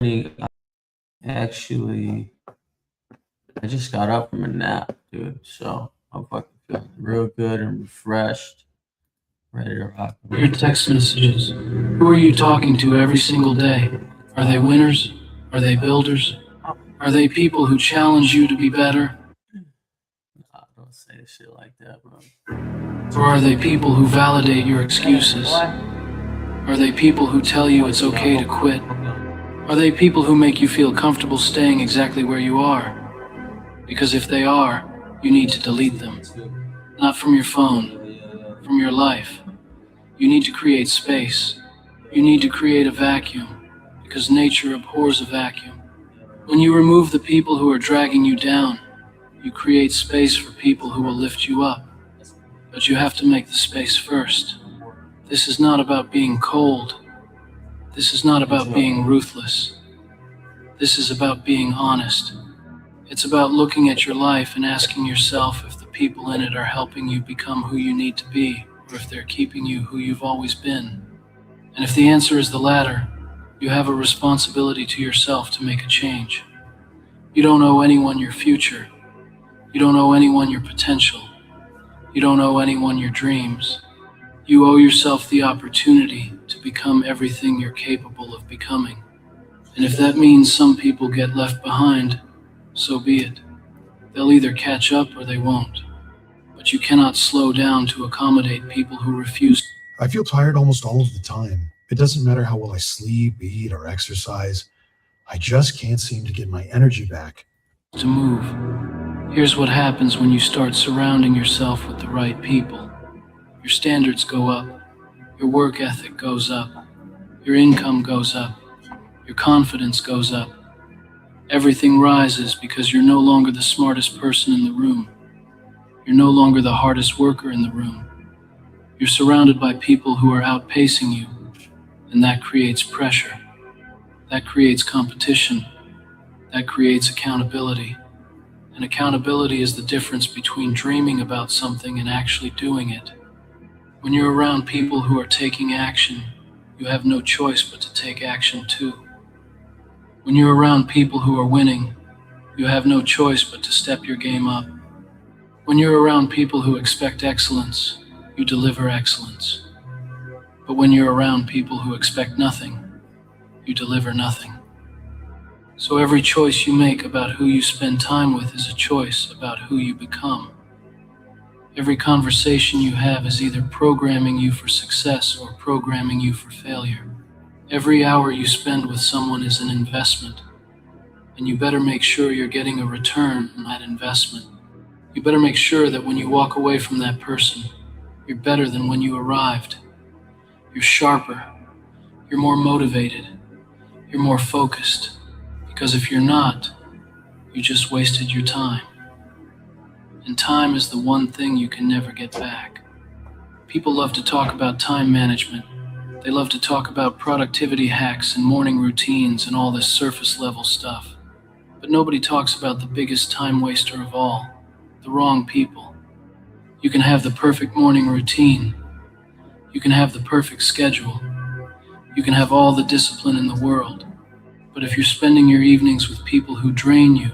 I actually, I just got up from a nap, dude. So I'm fucking feeling real good and refreshed, ready to rock. Your text messages. Who are you talking to every single day? Are they winners? Are they builders? Are they people who challenge you to be better? Nah, don't say shit like that, bro. Or are they people who validate your excuses? Are they people who tell you it's okay to quit? Are they people who make you feel comfortable staying exactly where you are? Because if they are, you need to delete them. Not from your phone, from your life. You need to create space. You need to create a vacuum, because nature abhors a vacuum. When you remove the people who are dragging you down, you create space for people who will lift you up. But you have to make the space first. This is not about being cold. This is not about being ruthless. This is about being honest. It's about looking at your life and asking yourself if the people in it are helping you become who you need to be, or if they're keeping you who you've always been. And if the answer is the latter, you have a responsibility to yourself to make a change. You don't owe anyone your future. You don't owe anyone your potential. You don't owe anyone your dreams. You owe yourself the opportunity to become everything you're capable of becoming. And if that means some people get left behind, so be it. They'll either catch up or they won't. But you cannot slow down to accommodate people who refuse. I feel tired almost all of the time. It doesn't matter how well I sleep, eat, or exercise. I just can't seem to get my energy back. To move. Here's what happens when you start surrounding yourself with the right people. Your standards go up, your work ethic goes up, your income goes up, your confidence goes up. Everything rises because you're no longer the smartest person in the room. You're no longer the hardest worker in the room. You're surrounded by people who are outpacing you, and that creates pressure. That creates competition. That creates accountability. And accountability is the difference between dreaming about something and actually doing it. When you're around people who are taking action, you have no choice but to take action too. When you're around people who are winning, you have no choice but to step your game up. When you're around people who expect excellence, you deliver excellence. But when you're around people who expect nothing, you deliver nothing. So every choice you make about who you spend time with is a choice about who you become. Every conversation you have is either programming you for success or programming you for failure. Every hour you spend with someone is an investment, and you better make sure you're getting a return on that investment. You better make sure that when you walk away from that person, you're better than when you arrived. You're sharper, you're more motivated, you're more focused, because if you're not, you just wasted your time. And time is the one thing you can never get back. People love to talk about time management. They love to talk about productivity hacks and morning routines and all this surface level stuff. But nobody talks about the biggest time waster of all, the wrong people. You can have the perfect morning routine. You can have the perfect schedule. You can have all the discipline in the world. But if you're spending your evenings with people who drain you,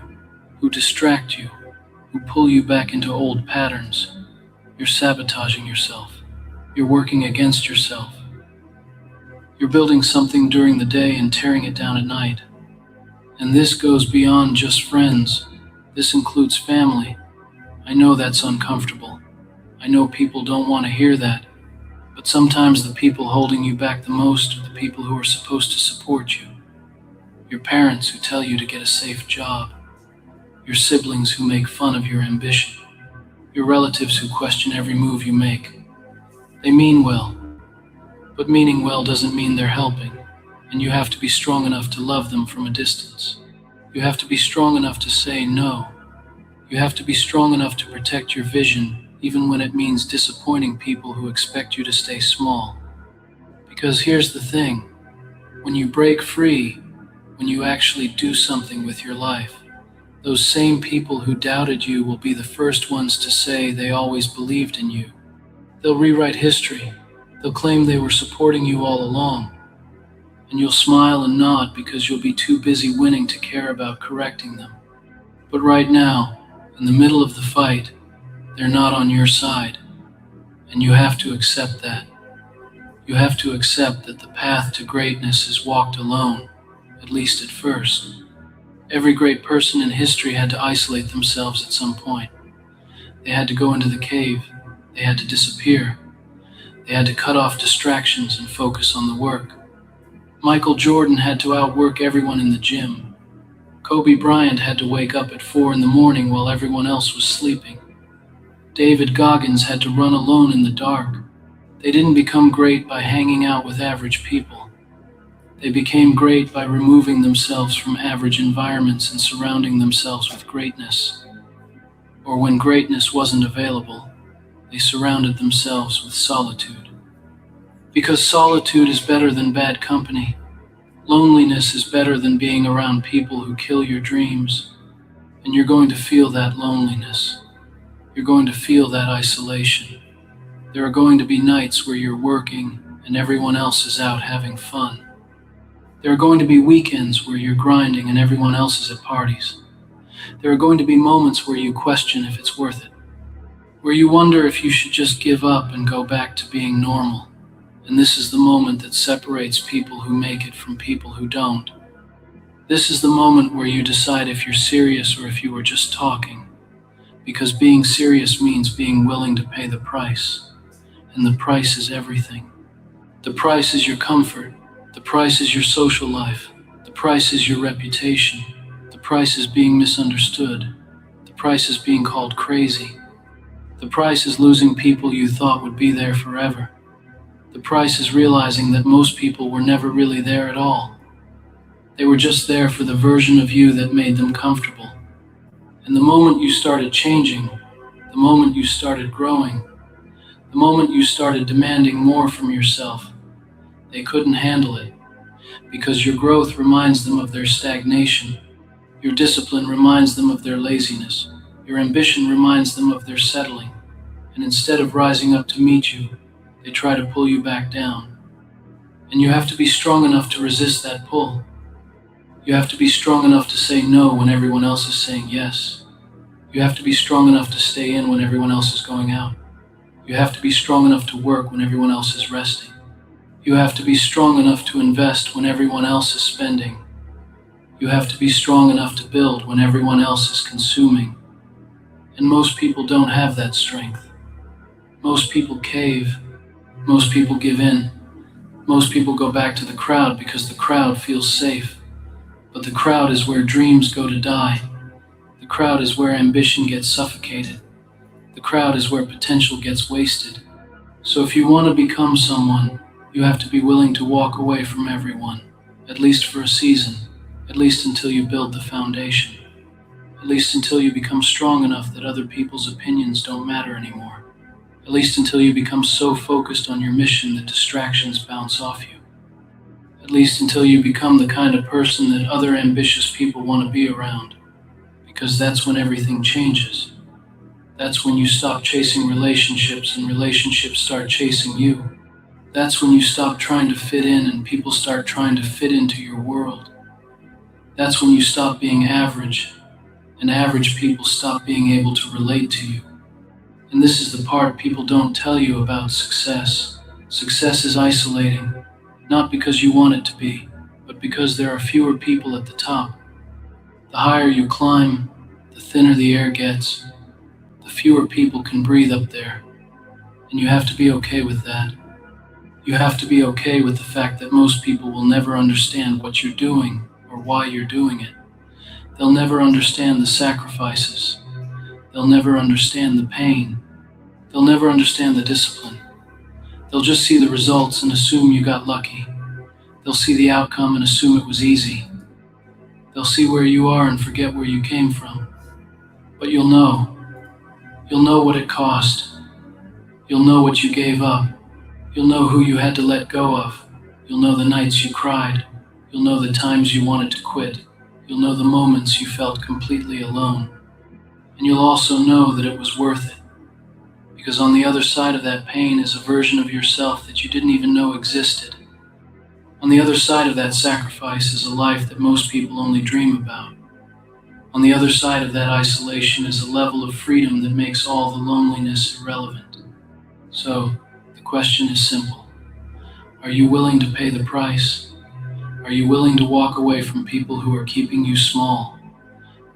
who distract you, who pull you back into old patterns, you're sabotaging yourself. You're working against yourself. You're building something during the day and tearing it down at night. And this goes beyond just friends. This includes family. I know that's uncomfortable. I know people don't want to hear that. But sometimes the people holding you back the most are the people who are supposed to support you. Your parents who tell you to get a safe job. Your siblings who make fun of your ambition. Your relatives who question every move you make. They mean well. But meaning well doesn't mean they're helping, and you have to be strong enough to love them from a distance. You have to be strong enough to say no. You have to be strong enough to protect your vision, even when it means disappointing people who expect you to stay small. Because here's the thing, when you break free, when you actually do something with your life, those same people who doubted you will be the first ones to say they always believed in you. They'll rewrite history. They'll claim they were supporting you all along. and you'll smile and nod because you'll be too busy winning to care about correcting them. But right now, in the middle of the fight, they're not on your side, and you have to accept that. You have to accept that the path to greatness is walked alone, at least at first. Every great person in history had to isolate themselves at some point. They had to go into the cave. They had to disappear. They had to cut off distractions and focus on the work. Michael Jordan had to outwork everyone in the gym. Kobe Bryant had to wake up at 4 in the morning while everyone else was sleeping. David Goggins had to run alone in the dark. They didn't become great by hanging out with average people. They became great by removing themselves from average environments and surrounding themselves with greatness. Or when greatness wasn't available, they surrounded themselves with solitude. Because solitude is better than bad company. Loneliness is better than being around people who kill your dreams. And you're going to feel that loneliness. You're going to feel that isolation. There are going to be nights where you're working and everyone else is out having fun. There are going to be weekends where you're grinding and everyone else is at parties. There are going to be moments where you question if it's worth it, where you wonder if you should just give up and go back to being normal. And this is the moment that separates people who make it from people who don't. This is the moment where you decide if you're serious or if you are just talking. Because being serious means being willing to pay the price. And the price is everything. The price is your comfort. The price is your social life. The price is your reputation. The price is being misunderstood. The price is being called crazy. The price is losing people you thought would be there forever. The price is realizing that most people were never really there at all. They were just there for the version of you that made them comfortable. And the moment you started changing, the moment you started growing, the moment you started demanding more from yourself, they couldn't handle it. Because your growth reminds them of their stagnation. Your discipline reminds them of their laziness. Your ambition reminds them of their settling. And instead of rising up to meet you, they try to pull you back down. And you have to be strong enough to resist that pull. You have to be strong enough to say no when everyone else is saying yes. You have to be strong enough to stay in when everyone else is going out. You have to be strong enough to work when everyone else is resting. You have to be strong enough to invest when everyone else is spending. You have to be strong enough to build when everyone else is consuming. And most people don't have that strength. Most people cave. Most people give in. Most people go back to the crowd because the crowd feels safe. But the crowd is where dreams go to die. The crowd is where ambition gets suffocated. The crowd is where potential gets wasted. So if you want to become someone, you have to be willing to walk away from everyone, at least for a season, at least until you build the foundation, at least until you become strong enough that other people's opinions don't matter anymore, at least until you become so focused on your mission that distractions bounce off you, at least until you become the kind of person that other ambitious people want to be around, because that's when everything changes. That's when you stop chasing relationships and relationships start chasing you. That's when you stop trying to fit in and people start trying to fit into your world. That's when you stop being average and average people stop being able to relate to you. And this is the part people don't tell you about success. Success is isolating, not because you want it to be, but because there are fewer people at the top. The higher you climb, the thinner the air gets, the fewer people can breathe up there. And you have to be okay with that. You have to be okay with the fact that most people will never understand what you're doing or why you're doing it. They'll never understand the sacrifices. They'll never understand the pain. They'll never understand the discipline. They'll just see the results and assume you got lucky. They'll see the outcome and assume it was easy. They'll see where you are and forget where you came from. But you'll know. You'll know what it cost. You'll know what you gave up. You'll know who you had to let go of. You'll know the nights you cried. You'll know the times you wanted to quit. You'll know the moments you felt completely alone. And you'll also know that it was worth it. Because on the other side of that pain is a version of yourself that you didn't even know existed. On the other side of that sacrifice is a life that most people only dream about. On the other side of that isolation is a level of freedom that makes all the loneliness irrelevant. So, the question is simple. Are you willing to pay the price? Are you willing to walk away from people who are keeping you small?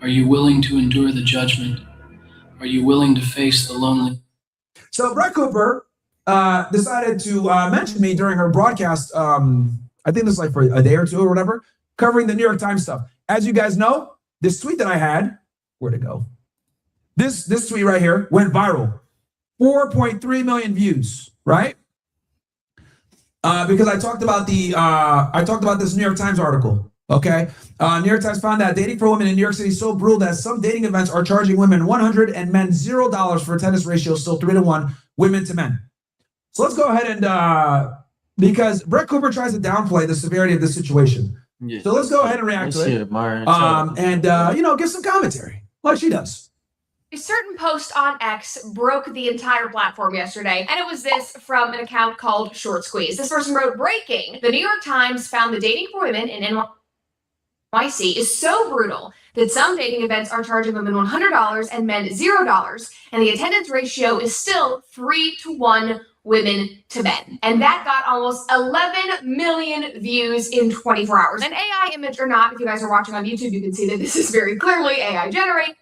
Are you willing to endure the judgment? Are you willing to face the loneliness? So Brett Cooper decided to mention me during her broadcast. I think this is like for a day or two or whatever, covering the New York Times stuff. As you guys know, this tweet that I had, where'd it go? This tweet right here went viral, 4.3 million views, right? Because I talked about this New York Times article. Okay, New York Times found that dating for women in New York City is so brutal that some dating events are charging women $100 and men $0 for attendance ratio still 3-to-1 women to men. So let's go ahead and because Brett Cooper tries to downplay the severity of this situation. Yeah. So let's go ahead and react to it, and give some commentary like she does. A certain post on X broke the entire platform yesterday, and it was this from an account called Short Squeeze. This person wrote, "Breaking. The New York Times found the dating for women in NYC is so brutal that some dating events are charging women $100 and men $0, and the attendance ratio is still 3-to-1 women to men." And that got almost 11 million views in 24 hours. An AI image or not, if you guys are watching on YouTube, you can see that this is very clearly AI generated.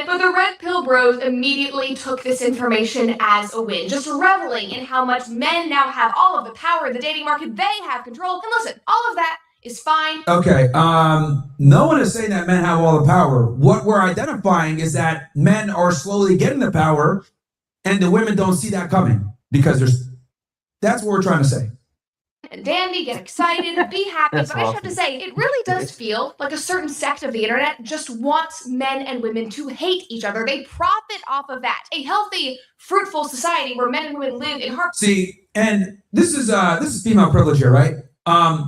But the Red Pill Bros immediately took this information as a win, just reveling in how much men now have all of the power in the dating market. They have control. And listen, all of that is fine. Okay, no one is saying that men have all the power. What we're identifying is that men are slowly getting the power and the women don't see that coming because that's what we're trying to say. And dandy, get excited, be happy. But I just have to say, it really does feel like a certain sect of the internet just wants men and women to hate each other. They profit off of that. A healthy, fruitful society where men and women live in harmony. See, and this is female privilege here, right?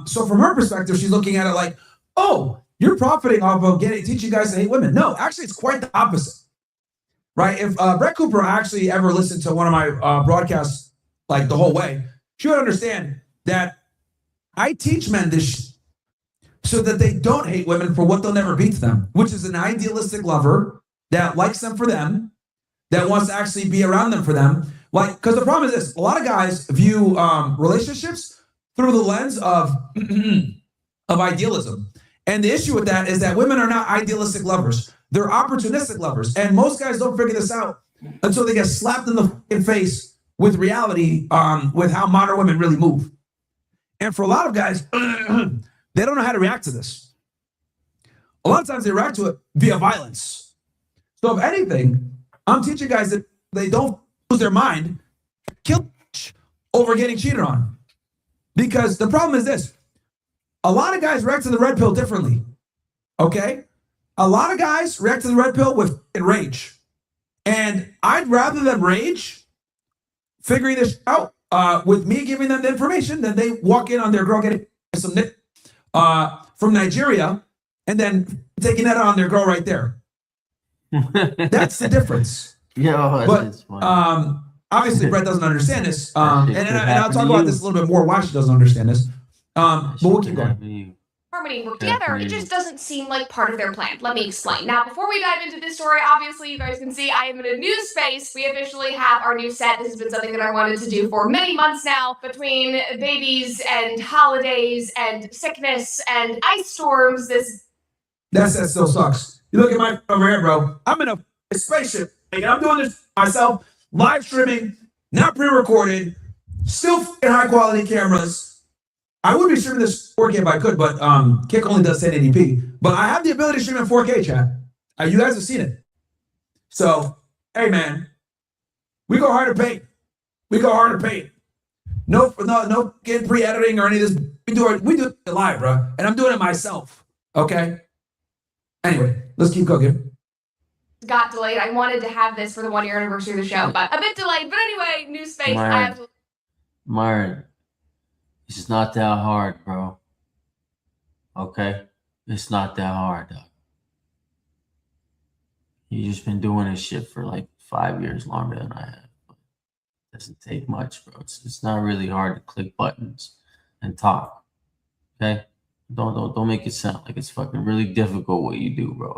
So from her perspective, she's looking at it like, oh, you're profiting off of teaching guys to hate women. No, actually, it's quite the opposite, right? If Brett Cooper actually ever listened to one of my broadcasts like the whole way, she would understand that I teach men this so that they don't hate women for what they'll never be to them, which is an idealistic lover that likes them for them, that wants to actually be around them for them. Like, because the problem is this: a lot of guys view relationships through the lens of of idealism, and the issue with that is that women are not idealistic lovers; they're opportunistic lovers, and most guys don't figure this out until they get slapped in the face with reality, with how modern women really move. And for a lot of guys, they don't know how to react to this. A lot of times they react to it via violence. So if anything, I'm teaching guys that they don't lose their mind, kill over getting cheated on. Because the problem is this: a lot of guys react to the red pill differently. Okay? A lot of guys react to the red pill with rage. And I'd rather them rage figuring this out with me giving them the information, then they walk in on their girl getting some nip from Nigeria and then taking that on their girl right there. That's the difference. Yo, but obviously Brett doesn't understand this. And I'll talk about this a little bit more why she doesn't understand this. But we'll keep going. Harmony work together. It just doesn't seem like part of their plan. Let me explain. Now, before we dive into this story, obviously you guys can see I am in a new space. We officially have our new set. This has been something that I wanted to do for many months now. Between babies and holidays and sickness and ice storms, that set still sucks. You look at my over here, bro. I'm in a spaceship. And I'm doing this myself, live streaming, not pre-recorded, still high quality cameras. I would be streaming this 4K if I could, but Kick only does 1080p. But I have the ability to stream in 4K, chat. You guys have seen it. So, hey man, we go hard to paint. We go hard to paint. No getting pre-editing or any of this. We do it live, bro. And I'm doing it myself. Okay. Anyway, let's keep cooking. Got delayed. I wanted to have this for the 1-year anniversary of the show, but a bit delayed. But anyway, new space. Myron, it's not that hard, bro. Okay? It's not that hard, dog. You've just been doing this shit for like 5 years longer than I have. But it doesn't take much, bro. It's not really hard to click buttons and talk. Okay? Don't make it sound like it's fucking really difficult what you do, bro.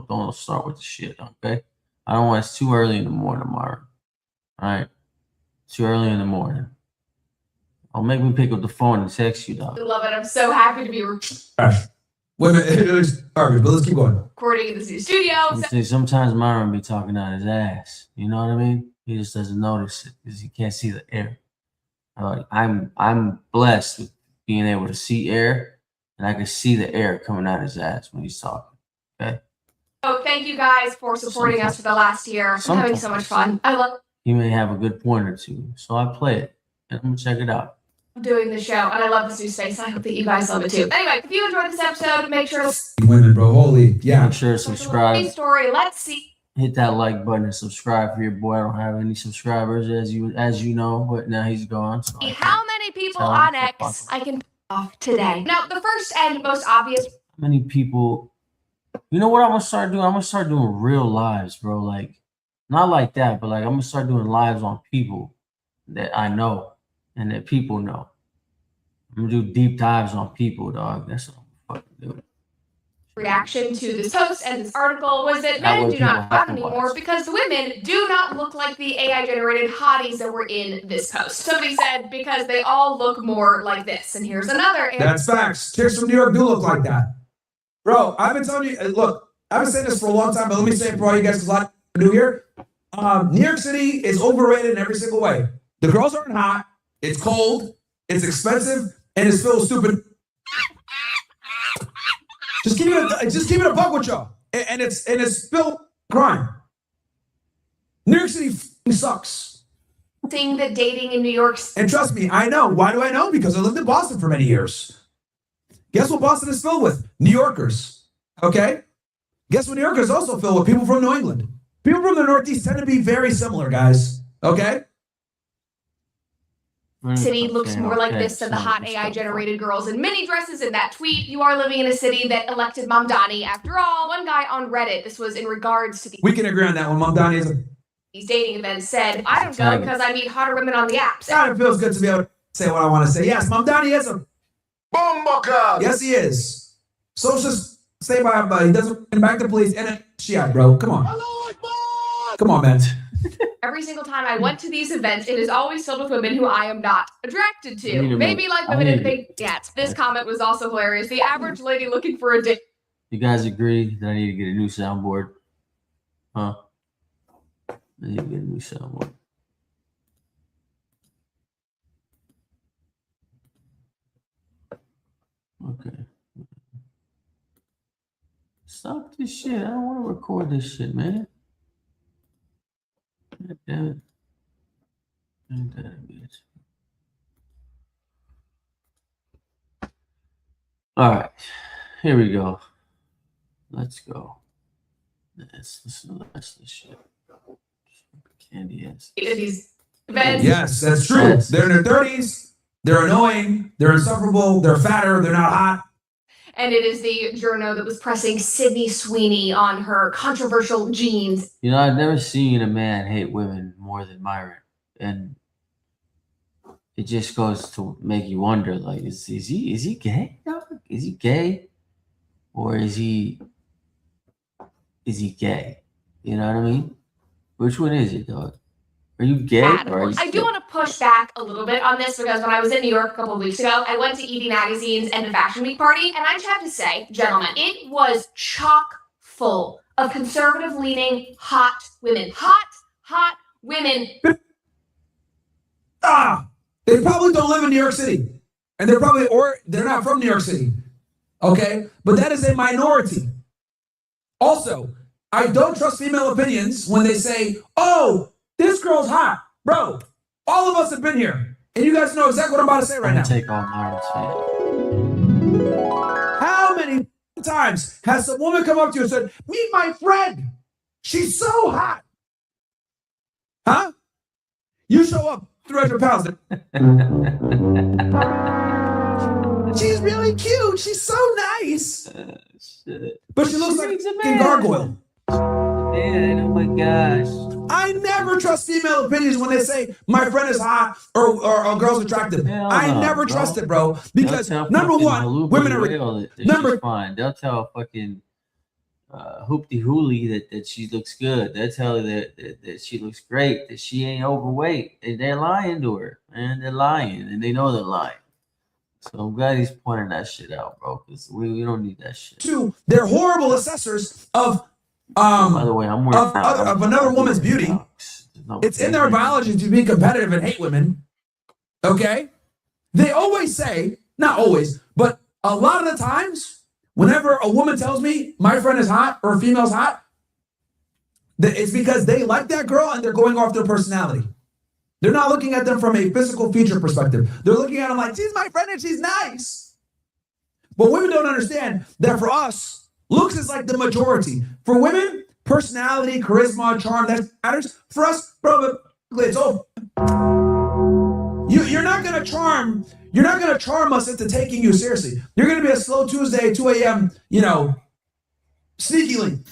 Don't start with the shit, okay? I don't want it's too early in the morning tomorrow. Alright? Too early in the morning. Don't make me pick up the phone and text you, dog. I love it. I'm so happy to be Women, it's garbage, but let's keep going. recording in this new studio. Sometimes Myron be talking out his ass. You know what I mean? He just doesn't notice it because he can't see the air. I'm blessed with being able to see air, and I can see the air coming out of his ass when he's talking. Okay. So thank you guys for supporting us for the last year. I'm having so much fun. I love He may have a good point or two, so I play it and I'm gonna check it out. doing the show, and I love this new space. I hope that you guys love it too. Anyway, if you enjoyed this episode, make sure to Women, bro, holy, yeah. Make sure to subscribe. story. Let's see. Hit that like button and subscribe for your boy. I don't have any subscribers as you know, but now he's gone. So How many people Tell on him. X I can off today? Now, the first and most obvious. how many people? You know what I'm gonna start doing? I'm gonna start doing real lives, bro. Like not like that, but like I'm gonna start doing lives on people that I know and that people know. I'm gonna do deep dives on people, dog. That's what I'm fucking doing. Reaction to this post and this article was that That men way do not people fuck have to anymore watch. because the women do not look like the AI generated hotties that were in this post. Somebody said because they all look more like this. And here's another. That's facts. Chicks from New York do look like that. Bro, I've been telling you, look, I've been saying this for a long time, but let me say it for all you guys because a lot of new here. New York City is overrated in every single way. The girls aren't hot, it's cold, it's expensive, and it's filled with stupid. Just keep it a buck with y'all. And it's filled crime. New York City sucks. Saying that dating in New York And trust me, I know. Why do I know? Because I lived in Boston for many years. Guess what Boston is filled with? New Yorkers. Okay? Guess what New York is also filled with? People from New England. People from the Northeast tend to be very similar, guys. Okay? City looks more like this than the hot AI generated girls in mini dresses in that tweet. You are living in a city that elected Mamdani. After all, one guy on Reddit, this was in regards to We can agree on that one. Mamdani is these dating events, said, I don't go because I meet hotter women on the apps. God, it feels good to be able to say what I want to say. Yes, Mamdani is a bomba. Yes, he is. So just stay by him, but he doesn't back the police and then Shiite, bro. Come on. Come on, man. Every single time I went to these events, it is always filled with women who I am not attracted to. Maybe like women in big yes. This comment was also hilarious. The average lady looking for a date. You guys agree that I need to get a new soundboard? Huh? I need to get a new soundboard. Okay. Stop this shit. I don't want to record this shit, man. God damn it. God damn it, bitch. All right. Here we go. Let's go. Let's listen to the rest of this shit. Candy ass. These events. Yes, that's true. Yes. They're in their 30s. They're annoying. They're insufferable. They're fatter. They're not hot. And it is the journo that was pressing Sydney Sweeney on her controversial jeans. You know, I've never seen a man hate women more than Myron. And it just goes to make you wonder, like, is he gay? Dog? Is he gay? Or is he gay? You know what I mean? Which one is it, dog? Are you gay? Or are you I do want to push back a little bit on this because when I was in New York a couple of weeks ago, I went to ED Magazine's End of Fashion Week party, and I just have to say, gentlemen, it was chock full of conservative-leaning hot women. Hot women. They probably don't live in New York City. And they're not from New York City. Okay? But that is a minority. Also, I don't trust female opinions when they say, oh, this girl's hot. Bro, all of us have been here. And you guys know exactly what I'm about to say right now. take all Myron's fan? How many times has a woman come up to you and said, meet my friend. She's so hot. Huh? You show up 300 pounds. She's really cute. She's so nice. Shit. But she looks like She's a a man. gargoyle. man. Oh my gosh. I never trust female opinions when they say my friend is hot or a girl's attractive. Hell I no, never bro. trust it, bro. Because They'll tell number fucking one, Haluba women are Whale that number- she's fine. They'll tell fucking Hoopty Hoolie that she looks good. They'll tell her that she looks great, that she ain't overweight. They're lying to her, man. They're lying, and they know they're lying. So I'm glad he's pointing that shit out, bro, because we don't need that shit. two, they're horrible assessors of By the way, I'm working of another woman's beauty. It's in their biology to be competitive and hate women. Okay? They always say, not always, but a lot of the times, whenever a woman tells me my friend is hot or a female's hot, it's because they like that girl and they're going off their personality. They're not looking at them from a physical feature perspective. They're looking at them like, she's my friend and she's nice. But women don't understand that for us, looks is like the majority. For women, personality, charisma, charm, that matters. For us, bro, it's over. You're not gonna charm us into taking you seriously. You're gonna be a slow Tuesday, 2 a.m., sneaky link.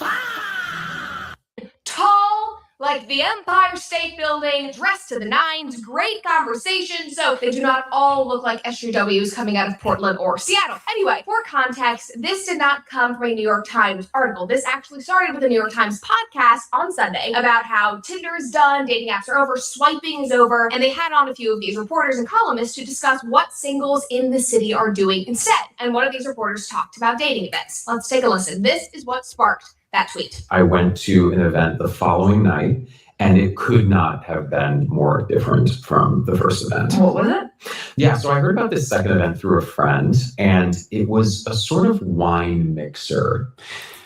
Tall, like the Empire State Building, dressed to the nines, great conversation, so they do not all look like SJWs coming out of Portland or Seattle. Anyway, for context, this did not come from a New York Times article. This actually started with a New York Times podcast on Sunday about how Tinder is done, dating apps are over, swiping is over, and they had on a few of these reporters and columnists to discuss what singles in the city are doing instead. And one of these reporters talked about dating events. Let's take a listen. This is what sparked that tweet. I went to an event the following night, and it could not have been more different from the first event. What was it? Yeah, so I heard about this second event through a friend, and it was a sort of wine mixer.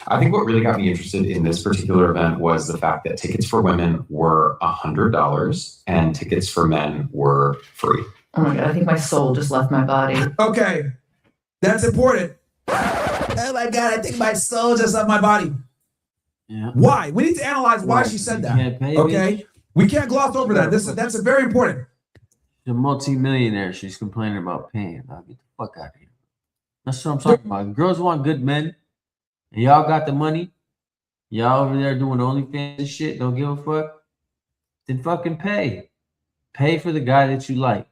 I think what really got me interested in this particular event was the fact that tickets for women were $100 and tickets for men were free. Oh my God, I think my soul just left my body. Okay, that's important. Oh my God, I think my soul just left my body. Yeah. Why? We need to analyze why she said that. Can't pay, Okay? bitch. We can't gloss over that. That's a very important. She's a multi-millionaire. She's complaining about paying. I'll get the fuck out of here. That's what I'm talking about. If girls want good men, and y'all got the money, y'all over there doing OnlyFans and shit, don't give a fuck, then fucking pay. Pay for the guy that you like.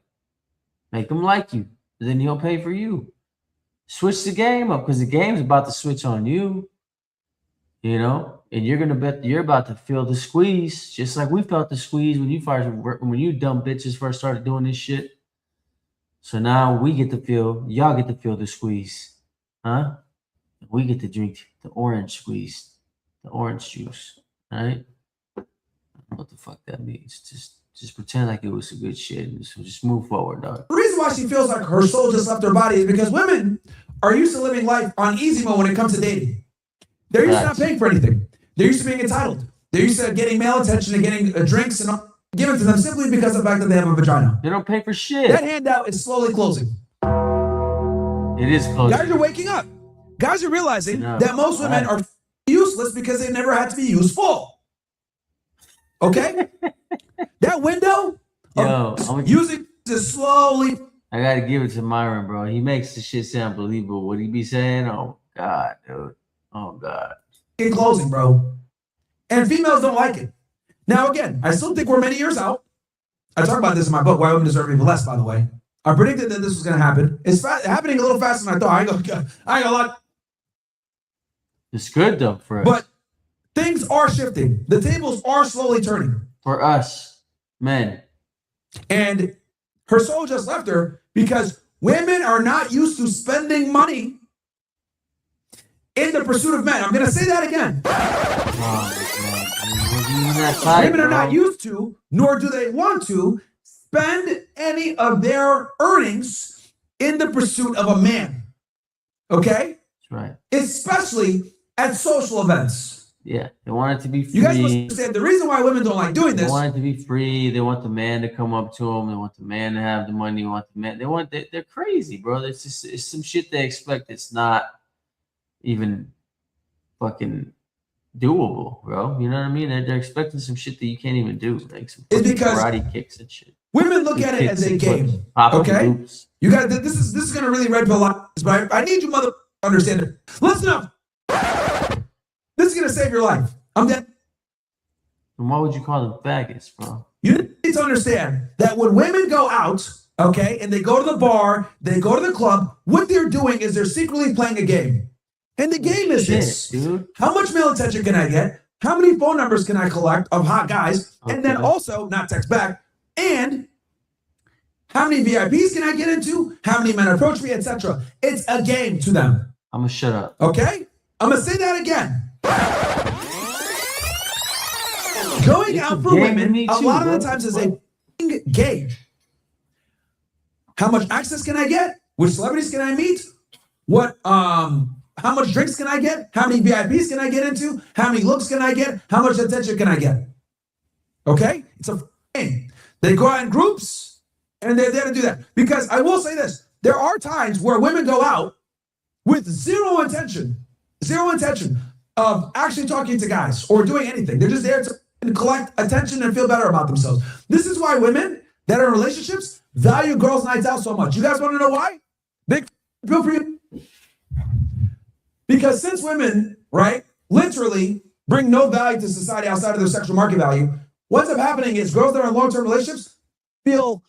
Make him like you. Then he'll pay for you. Switch the game up, because the game's about to switch on you. You know, and you're gonna bet you're about to feel the squeeze, just like we felt the squeeze when you dumb bitches first started doing this shit. So now we get to feel, y'all get to feel the squeeze, huh? We get to drink the orange squeeze, the orange juice, right? I don't know what the fuck that means. Just pretend like it was a good shit and just move forward, dog. The reason why she feels like her soul just left her body is because women are used to living life on easy mode when it comes to dating. They're used to not paying for anything. They're used to being entitled. They're used to getting male attention and getting drinks and all given to them simply because of the fact that they have a vagina. They don't pay for shit. That handout is slowly closing. It is close. Guys are waking up. Guys are realizing No, that most women are useless because they never had to be useful. Okay? That window Yo, of using is slowly. I gotta give it to Myron, bro. He makes the shit sound believable. What he be saying? Oh God, dude. Oh God. In closing, bro. And females don't like it. Now, again, I still think we're many years out. I talk about this in my book, Why Women Deserve Even Less, by the way. I predicted that this was going to happen. It's happening a little faster than I thought. I ain't gonna lie. It's good though for us. But things are shifting. The tables are slowly turning. For us, men. And her soul just left her because women are not used to spending money in the pursuit of men. I'm going to say that again. Women are not used to, nor do they want to, spend any of their earnings in the pursuit of a man. Okay? That's right. Especially at social events. Yeah, they want it to be free. You guys must understand the reason why women don't like doing They this. want it to be free. They want the man to come up to them. They want the man to have the money. They want the man. They're crazy, bro. It's some shit they expect. It's not even fucking doable, bro. You know what I mean? They're expecting some shit that you can't even do, like some It's because karate kicks and shit. Women look at it as a game. Okay? You got this is gonna really red pill lies, but I need you mother to understand it. Listen up. This is gonna save your life. I'm dead. And why would you call them faggots, bro? You need to understand that when women go out, okay, and they go to the bar, they go to the club, what they're doing is they're secretly playing a game. And the game is this. Dude. How much male attention can I get? How many phone numbers can I collect of hot guys? And then Okay. also, not text back, and how many VIPs can I get into? How many men approach me, etc. It's a game to them. I'm gonna shut up. Okay? I'm gonna say that again. Going It's out a for game to women, me a too, lot of the bro. times is a game. How much access can I get? Which celebrities can I meet? What how much drinks can I get? How many VIPs can I get into? How many looks can I get? How much attention can I get? Okay? It's a game. They go out in groups and they're there to do that. Because I will say this, there are times where women go out with zero intention of actually talking to guys or doing anything. They're just there to collect attention and feel better about themselves. This is why women that are in relationships value girls' nights out so much. You guys want to know why? Big feel for you. Because since women, right, literally bring no value to society outside of their sexual market value, what's up happening is girls that are in long-term relationships feel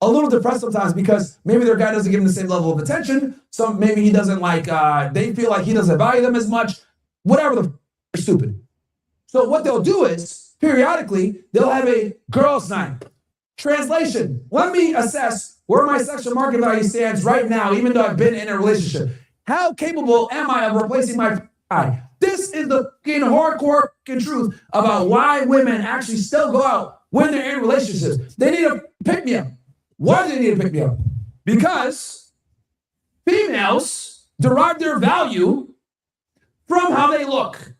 a little depressed sometimes because maybe their guy doesn't give them the same level of attention. Maybe he doesn't like, they feel like he doesn't value them as much. Whatever they're stupid. So what they'll do is periodically they'll have a girls' night. Translation: let me assess where my sexual market value stands right now, even though I've been in a relationship. How capable am I of replacing my guy? This is the fucking hardcore fucking truth about why women actually still go out when they're in relationships. They need a pick me up. Why do they need a pick me up? Because females derive their value from how they look.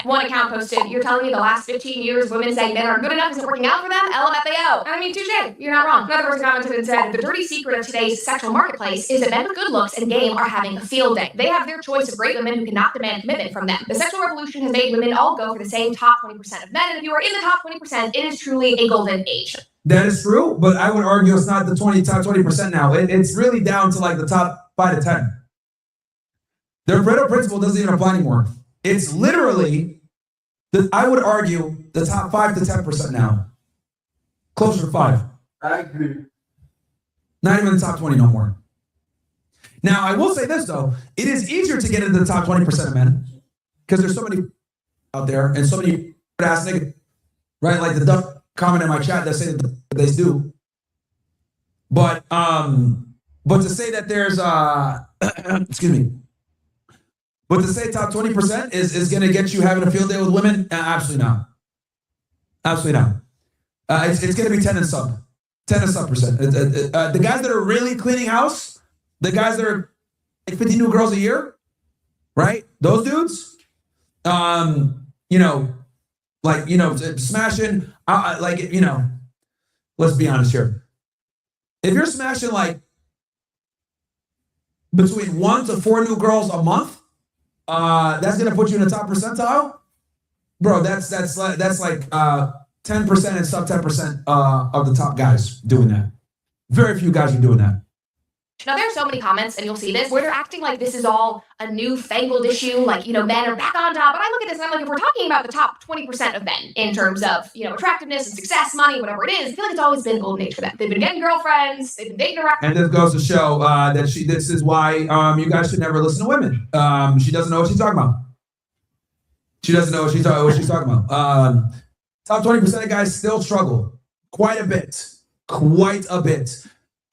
One account posted, "You're telling me the last 15 years women saying men are good enough isn't working out for them? LMFAO." I mean, touche. You're not wrong. Another person commented and said, "The dirty secret of today's sexual marketplace is that men with good looks and game are having a field day. They have their choice of great women who cannot demand commitment from them. The sexual revolution has made women all go for the same top 20% of men, and if you are in the top 20%, it is truly a golden age." That is true, but I would argue it's not the top 20% now. It's really down to like the top 5 to 10. Their Pareto principle doesn't even apply anymore. It's literally, I would argue, the top 5 to 10% now. Closer to 5. I agree. Not even the top 20 no more. Now, I will say this, though. It is easier to get into the top 20% of men because there's so many out there and so many ass niggas, right? Like the dumb comment in my chat that say that they do. But to say that there's, excuse me, but to say top 20% is going to get you having a field day with women? Absolutely not. Absolutely not. It's going to be 10 and sub. 10 and sub percent. The guys that are really cleaning house, the guys that are like 50 new girls a year, right? Those dudes, smashing, let's be honest here. If you're smashing like between 1 to 4 new girls a month, that's gonna put you in the top percentile, bro. That's like 10% and sub 10% of the top guys doing that. Very few guys are doing that. Now, there are so many comments, and you'll see this, where they're acting like this is all a newfangled issue, like, men are back on top. But I look at this and I'm like, if we're talking about the top 20% of men in terms of, attractiveness and success, money, whatever it is, I feel like it's always been golden age for them. They've been getting girlfriends, they've been dating around. And this goes to show this is why you guys should never listen to women. She doesn't know what she's talking about. She doesn't know what she's talking about. Top 20% of guys still struggle quite a bit.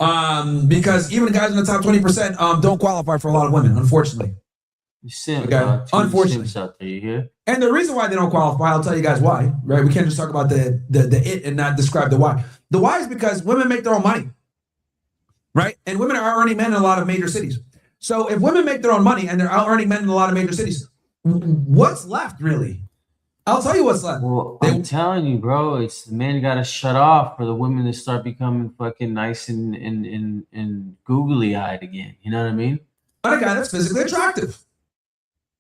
Because even guys in the top 20% don't qualify for a lot of women, unfortunately. You simp, Okay. dog. Two Unfortunately. simps out there, you hear? And the reason why they don't qualify, I'll tell you guys why, right? We can't just talk about the it and not describe the why. The why is because women make their own money, right? And women are earning men in a lot of major cities. So if women make their own money and they're out earning men in a lot of major cities, what's left really? I'll tell you what's left. Well, I'm telling you, bro, it's the men gotta shut off for the women to start becoming fucking nice and googly eyed again. You know what I mean? A guy that's physically attractive.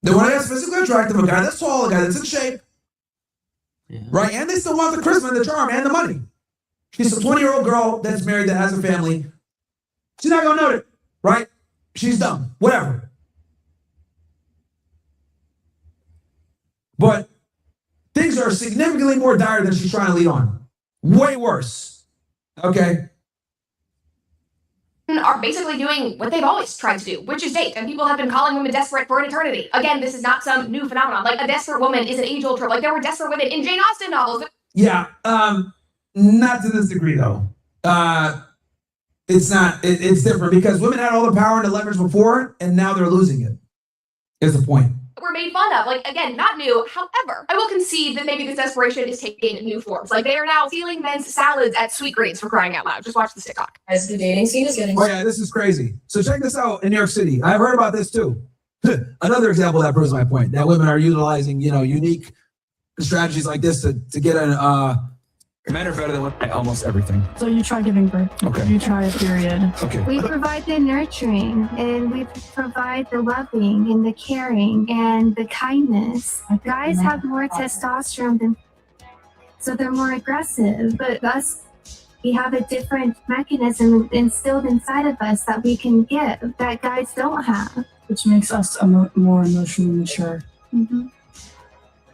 They want a guy that's physically attractive, a guy that's tall, a guy that's in shape, Yeah. right? And they still want the charisma, the charm, and the money. She's a 20-year-old girl that's married, that has a family. She's not gonna know it, right? She's dumb, whatever. But things issues are significantly more dire than she's trying to lead on. Way worse. Okay. Are basically doing what they've always tried to do, which is date. And people have been calling women desperate for an eternity. Again, this is not some new phenomenon. Like, a desperate woman is an age-old trope. Like, there were desperate women in Jane Austen novels. Yeah. Not to this degree, though. It's not. It's different because women had all the power and the leverage before, and now they're losing it. Is the point. Were made fun of. Like, again, not new. However, I will concede that maybe this desperation is taking new forms. Like, they are now stealing men's salads at Sweetgreens, for crying out loud. Just watch this TikTok. As the dating scene is getting. Oh yeah, this is crazy. So check this out in New York City. I've heard about this too. Another example that proves my point. That women are utilizing, unique strategies like this to get men are better than women at almost everything. So you try giving birth. Okay. You try a period. Okay. We provide the nurturing, and we provide the loving and the caring and the kindness. Guys have more testosterone than, so they're more aggressive. But us, we have a different mechanism instilled inside of us that we can give that guys don't have. Which makes us more emotionally mature. Mm-hmm.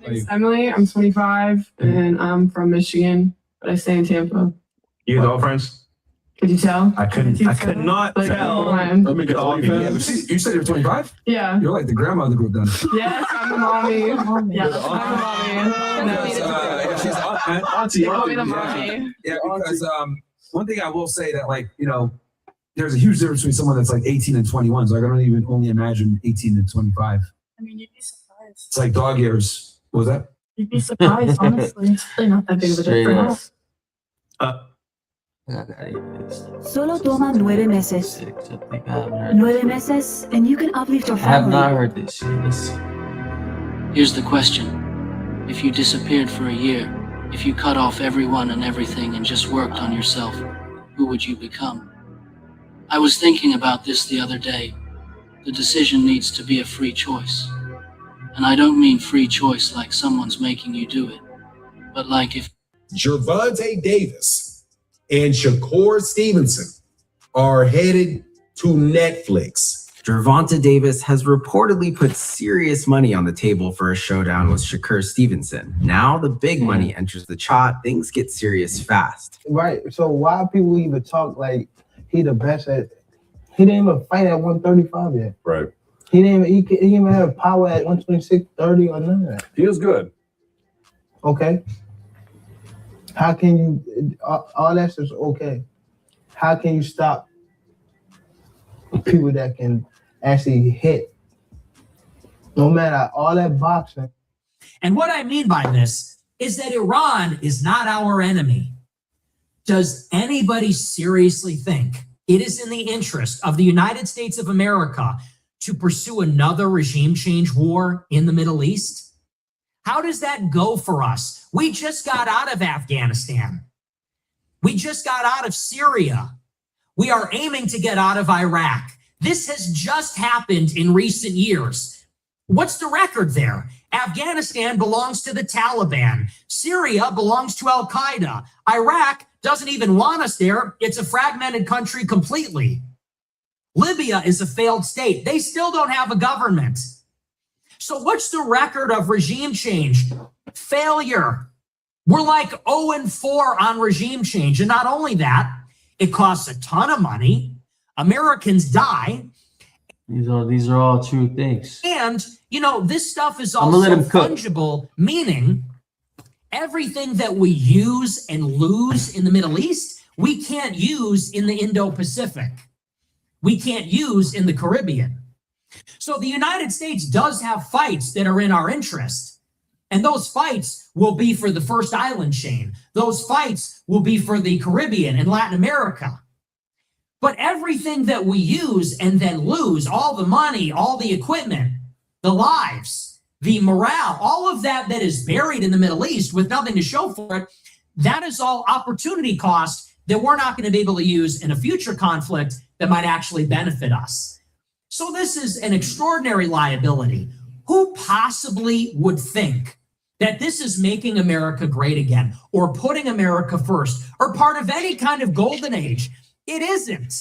It's Emily. I'm 25 and I'm from Michigan, but I stay in Tampa. You know friends? Could you tell? I could not Like, tell. I'm- Let me get all Yeah, you. but you said you're 25? Yeah. You're like the grandma of the group then. Yes, I'm the mommy. Yeah, I'm the Because, mommy. she's Auntie. They call me the mommy. Yeah, because one thing I will say that, like, there's a huge difference between someone that's like 18 and 21. So I can even only imagine 18 and 25. I mean, you'd be surprised. It's like dog years. What was that? You'd be surprised, honestly. It's really not that big of a Straight up. difference. Solo toma 9 meses. 6, I think I haven't heard 9 meses, and you can uplift your I have not family. heard this. Let's see. Here's the question. If you disappeared for a year, if you cut off everyone and everything and just worked on yourself, who would you become? I was thinking about this the other day. The decision needs to be a free choice. And I don't mean free choice like someone's making you do it, but like if Gervonta Davis and Shakur Stevenson are headed to Netflix. Gervonta Davis has reportedly put serious money on the table for a showdown with Shakur Stevenson. Now the big money enters the chat. Things get serious fast. Right. So why people even talk like he the best at? He didn't even fight at 135 yet. Right. He didn't even have power at 126, 30 or none of that. He was good. Okay. How can you? All that's just okay. How can you stop people that can actually hit? No matter all that boxing. And what I mean by this is that Iran is not our enemy. Does anybody seriously think it is in the interest of the United States of America to pursue another regime change war in the Middle East? How does that go for us? We just got out of Afghanistan. We just got out of Syria. We are aiming to get out of Iraq. This has just happened in recent years. What's the record there? Afghanistan belongs to the Taliban. Syria belongs to Al-Qaeda. Iraq doesn't even want us there. It's a fragmented country completely. Libya is a failed state. They still don't have a government. So what's the record of regime change? Failure. We're like 0-4 on regime change. And not only that, it costs a ton of money. Americans die. These are all true things. And, this stuff is I'm gonna let also him cook. fungible, meaning everything that we use and lose in the Middle East, we can't use in the Indo-Pacific. We can't use in the Caribbean. So the United States does have fights that are in our interest. And those fights will be for the first island chain. Those fights will be for the Caribbean and Latin America. But everything that we use and then lose, all the money, all the equipment, the lives, the morale, all of that is buried in the Middle East with nothing to show for it, that is all opportunity cost that we're not going to be able to use in a future conflict that might actually benefit us. So this is an extraordinary liability. Who possibly would think that this is making America great again, or putting America first, or part of any kind of golden age? It isn't.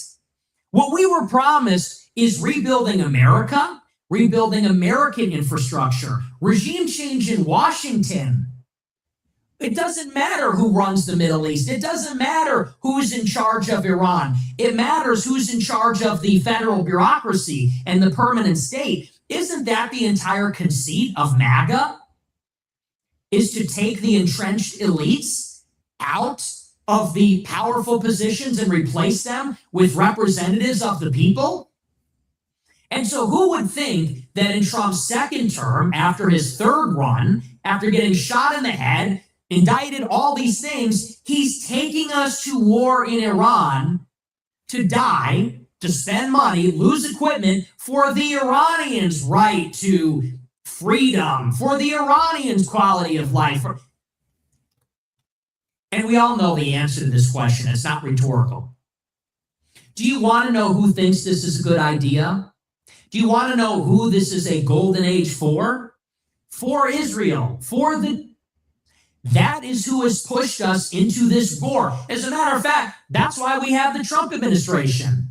What we were promised is rebuilding America, rebuilding American infrastructure, regime change in Washington. It doesn't matter who runs the Middle East. It doesn't matter who's in charge of Iran. It matters who's in charge of the federal bureaucracy and the permanent state. Isn't that the entire conceit of MAGA? Is to take the entrenched elites out of the powerful positions and replace them with representatives of the people? And so who would think that in Trump's second term, after his third run, after getting shot in the head, indicted, all these things, he's taking us to war in Iran to die, to spend money, lose equipment for the Iranians' right to freedom, for the Iranians' quality of life. And we all know the answer to this question. It's not rhetorical. Do you want to know who thinks this is a good idea? Do you want to know who this is a golden age for? For Israel, that is who has pushed us into this war. As a matter of fact, that's why we have the Trump administration.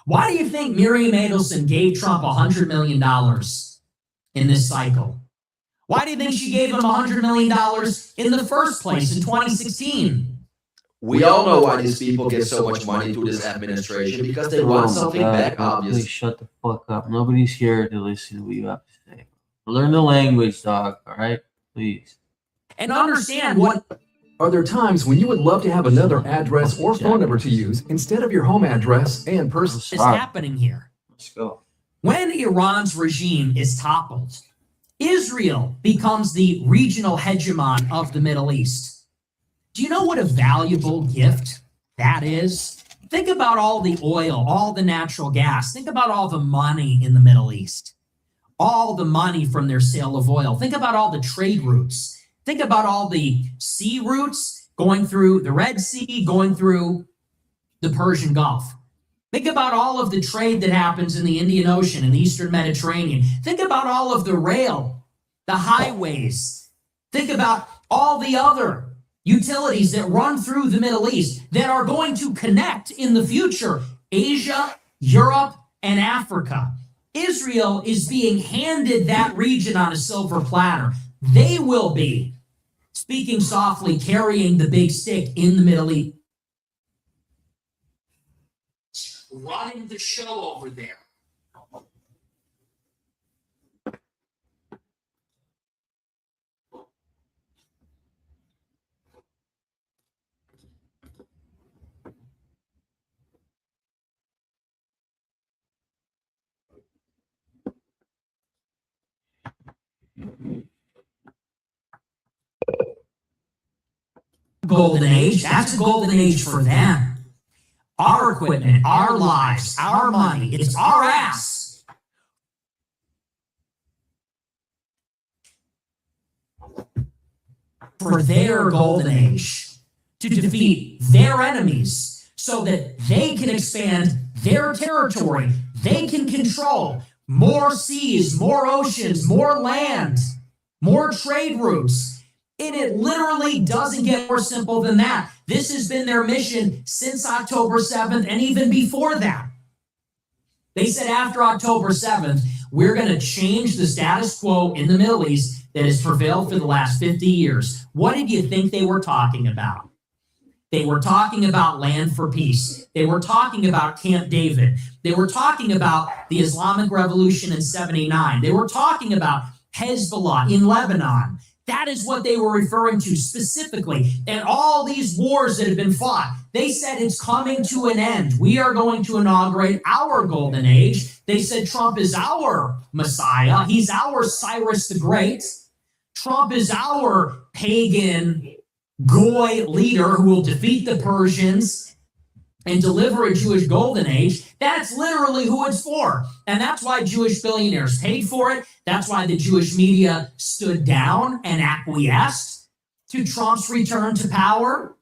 Why do you think Miriam Adelson gave Trump $100 million in this cycle? Why do you think she gave him $100 million in the first place in 2016? We all know why these people get so much money through this administration, because they want something back, obviously. Please shut the fuck up. Nobody's here to listen to what you have to say. Learn the language, dog, all right? Please. And understand what... Are there times when you would love to have another address or phone number to use instead of your home address and person? is happening here? Let's go. When Iran's regime is toppled, Israel becomes the regional hegemon of the Middle East. Do you know what a valuable gift that is? Think about all the oil, all the natural gas. Think about all the money in the Middle East, all the money from their sale of oil. Think about all the trade routes. Think about all the sea routes going through the Red Sea, going through the Persian Gulf. Think about all of the trade that happens in the Indian Ocean and the Eastern Mediterranean. Think about all of the rail, the highways. Think about all the other utilities that run through the Middle East that are going to connect in the future Asia, Europe, and Africa. Israel is being handed that region on a silver platter. They will be, speaking softly, carrying the big stick in the Middle East. Running the show over there. Golden age, that's a golden age for them. Our equipment, our lives, our money, it's our ass. For their golden age, to defeat their enemies so that they can expand their territory. They can control more seas, more oceans, more land, more trade routes. And it literally doesn't get more simple than that. This has been their mission since October 7th and even before that. They said after October 7th, we're going to change the status quo in the Middle East that has prevailed for the last 50 years. What did you think they were talking about? They were talking about land for peace. They were talking about Camp David. They were talking about the Islamic Revolution in 79. They were talking about Hezbollah in Lebanon. That is what they were referring to specifically. And all these wars that have been fought, they said it's coming to an end. We are going to inaugurate our golden age. They said Trump is our Messiah. He's our Cyrus the Great. Trump is our pagan Goy leader who will defeat the Persians and deliver a Jewish golden age. That's literally who it's for. And that's why Jewish billionaires paid for it. That's why the Jewish media stood down and acquiesced to Trump's return to power.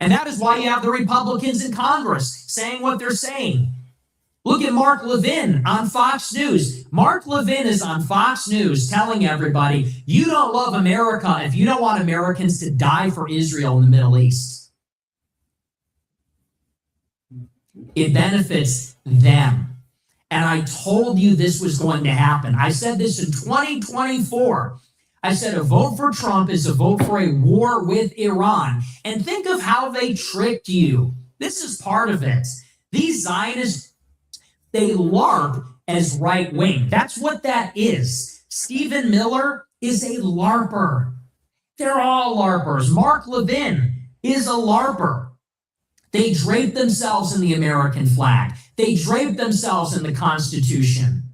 And that is why you have the Republicans in Congress saying what they're saying. Look at Mark Levin on Fox News. Mark Levin is on Fox News telling everybody, you don't love America if you don't want Americans to die for Israel in the Middle East. It benefits them. And I told you this was going to happen. I said this in 2024. I said a vote for Trump is a vote for a war with Iran. And think of how they tricked you. This is part of it. These Zionists, they LARP as right wing. That's what that is. Stephen Miller is a LARPer. They're all LARPers. Mark Levin is a LARPer. They drape themselves in the American flag. They drape themselves in the Constitution.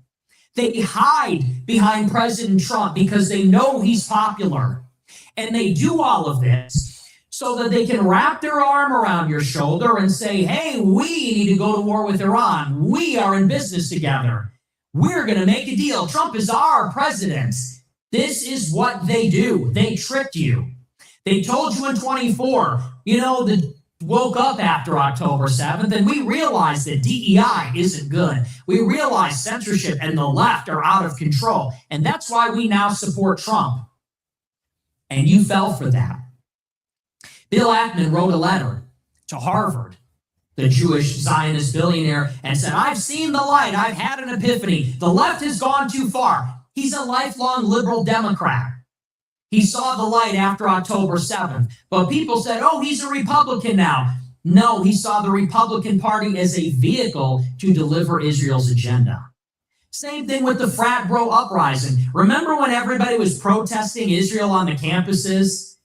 They hide behind President Trump because they know he's popular. And they do all of this so that they can wrap their arm around your shoulder and say, hey, we need to go to war with Iran. We are in business together. We're going to make a deal. Trump is our president. This is what they do. They tricked you. They told you in 24, woke up after October 7th, and we realized that DEI isn't good. We realized censorship and the left are out of control. And that's why we now support Trump. And you fell for that. Bill Ackman wrote a letter to Harvard, the Jewish Zionist billionaire, and said, I've seen the light. I've had an epiphany. The left has gone too far. He's a lifelong liberal Democrat. He saw the light after October 7th. But people said, oh, he's a Republican now. No, he saw the Republican Party as a vehicle to deliver Israel's agenda. Same thing with the frat bro uprising. Remember when everybody was protesting Israel on the campuses?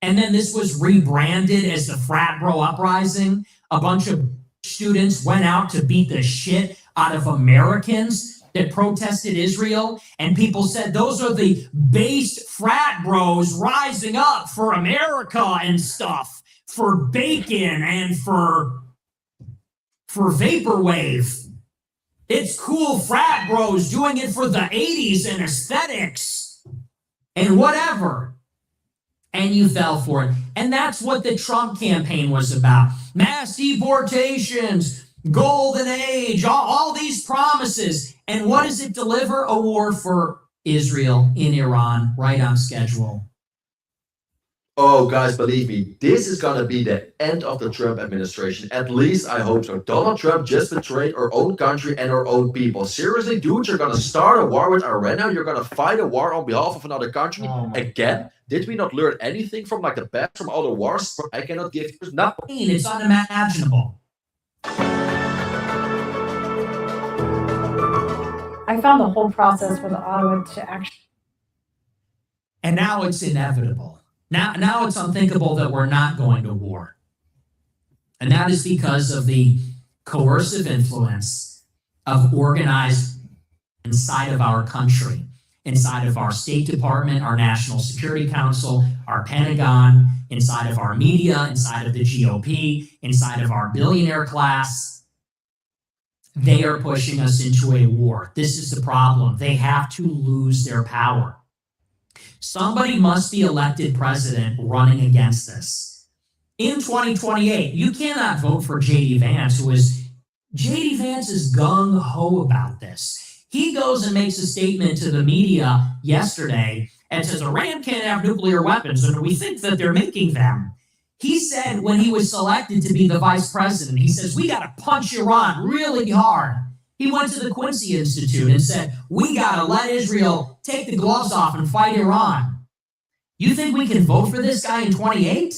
And then this was rebranded as the frat bro uprising? A bunch of students went out to beat the shit out of Americans that protested Israel, and people said those are the based frat bros rising up for America and stuff, for bacon and for vaporwave. It's cool frat bros doing it for the 80s and aesthetics and whatever. And you fell for it. And that's what the Trump campaign was about. Mass deportations, golden age, all these promises. And what does it deliver? A war for Israel in Iran, right on schedule. Oh, guys, believe me, this is going to be the end of the Trump administration. At least I hope so. Donald Trump just betrayed our own country and our own people. Seriously, dude, you're going to start a war with Iran now? You're going to fight a war on behalf of another country? Again? Did we not learn anything from the best from all the wars? I cannot give you nothing. It's unimaginable. I found the whole process for the Ottawa to actually. And now it's inevitable. Now it's unthinkable that we're not going to war. And that is because of the coercive influence of organized inside of our country, inside of our State Department, our National Security Council, our Pentagon, inside of our media, inside of the GOP, inside of our billionaire class. They are pushing us into a war. This is the problem. They have to lose their power. Somebody must be elected president running against this. In 2028, you cannot vote for J.D. Vance, J.D. Vance is gung-ho about this. He goes and makes a statement to the media yesterday and says Iran can't have nuclear weapons, and we think that they're making them. He said when he was selected to be the vice president, he says, we got to punch Iran really hard. He went to the Quincy Institute and said, we got to let Israel take the gloves off and fight Iran. You think we can vote for this guy in 28?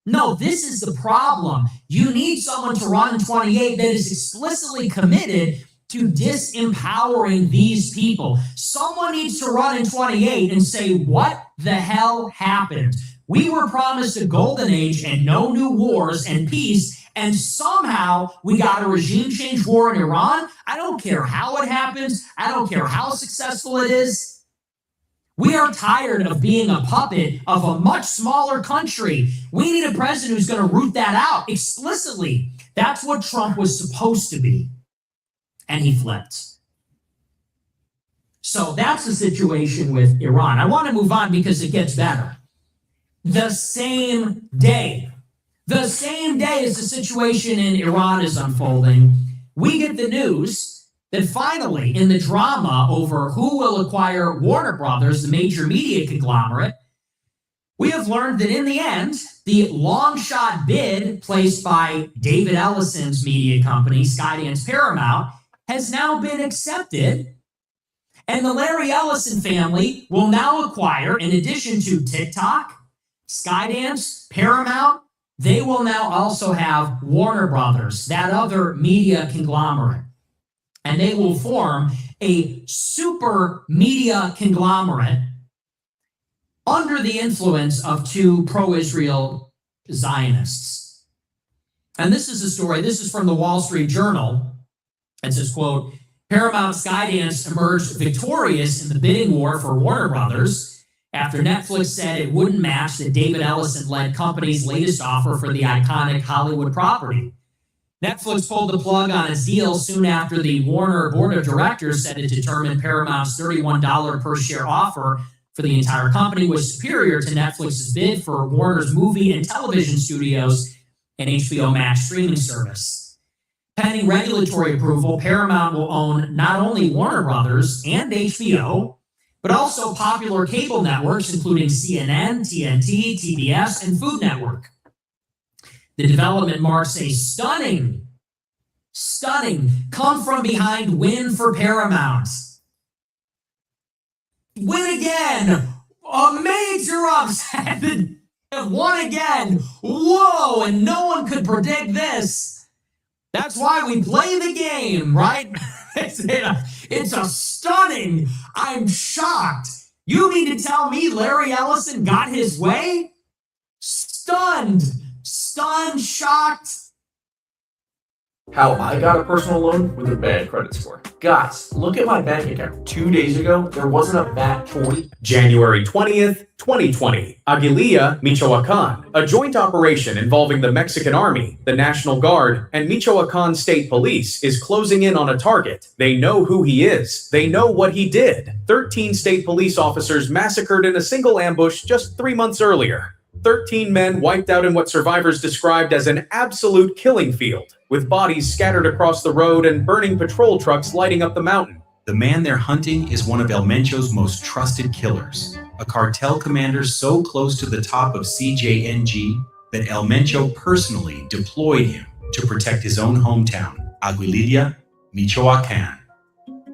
No, this is the problem. You need someone to run in 28 that is explicitly committed to disempowering these people. Someone needs to run in 28 and say, what the hell happened? We were promised a golden age and no new wars and peace, and somehow we got a regime change war in Iran. I don't care how it happens. I don't care how successful it is. We are tired of being a puppet of a much smaller country. We need a president who's going to root that out explicitly. That's what Trump was supposed to be. And he flipped. So that's the situation with Iran. I want to move on because it gets better. The same day as the situation in Iran is unfolding, we get the news that finally, in the drama over who will acquire Warner Brothers, the major media conglomerate, we have learned that in the end, the long shot bid placed by David Ellison's media company, Skydance Paramount, has now been accepted. And the Larry Ellison family will now acquire, in addition to TikTok, Skydance, Paramount, they will now also have Warner Brothers, that other media conglomerate. And they will form a super media conglomerate under the influence of two pro-Israel Zionists. And this is a story, this is from the Wall Street Journal. It says, quote, Paramount Skydance emerged victorious in the bidding war for Warner Brothers after Netflix said it wouldn't match the David Ellison-led company's latest offer for the iconic Hollywood property. Netflix pulled the plug on its deal soon after the Warner board of directors said it determined Paramount's $31 per share offer for the entire company was superior to Netflix's bid for Warner's movie and television studios and HBO Max streaming service. Pending regulatory approval, Paramount will own not only Warner Brothers and HBO, but also popular cable networks including CNN, TNT, TBS, and Food Network. The development marks a stunning come-from-behind win for Paramount. Win again! A major upset! Won again! Whoa! And no one could predict this. That's why we play the game, right? It's a stunning. I'm shocked. You mean to tell me Larry Ellison got his way? Stunned, shocked. How I got a personal loan with a bad credit score. Guys, look at my bank account. 2 days ago, there wasn't a VAT 40. January 20th, 2020. Aguililla, Michoacan. A joint operation involving the Mexican Army, the National Guard, and Michoacan State Police is closing in on a target. They know who he is. They know what he did. 13 state police officers massacred in a single ambush just 3 months earlier. 13 men wiped out in what survivors described as an absolute killing field, with bodies scattered across the road and burning patrol trucks lighting up the mountain. The man they're hunting is one of El Mencho's most trusted killers, a cartel commander so close to the top of CJNG that El Mencho personally deployed him to protect his own hometown, Aguililla, Michoacan.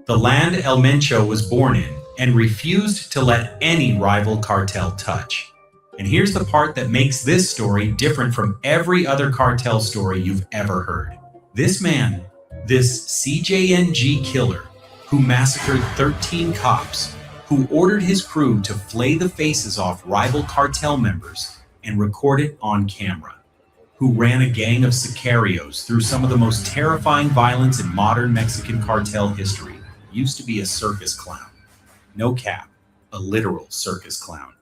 The land El Mencho was born in and refused to let any rival cartel touch. And here's the part that makes this story different from every other cartel story you've ever heard. This man, this CJNG killer, who massacred 13 cops, who ordered his crew to flay the faces off rival cartel members and record it on camera, who ran a gang of sicarios through some of the most terrifying violence in modern Mexican cartel history, used to be a circus clown. No cap, a literal circus clown.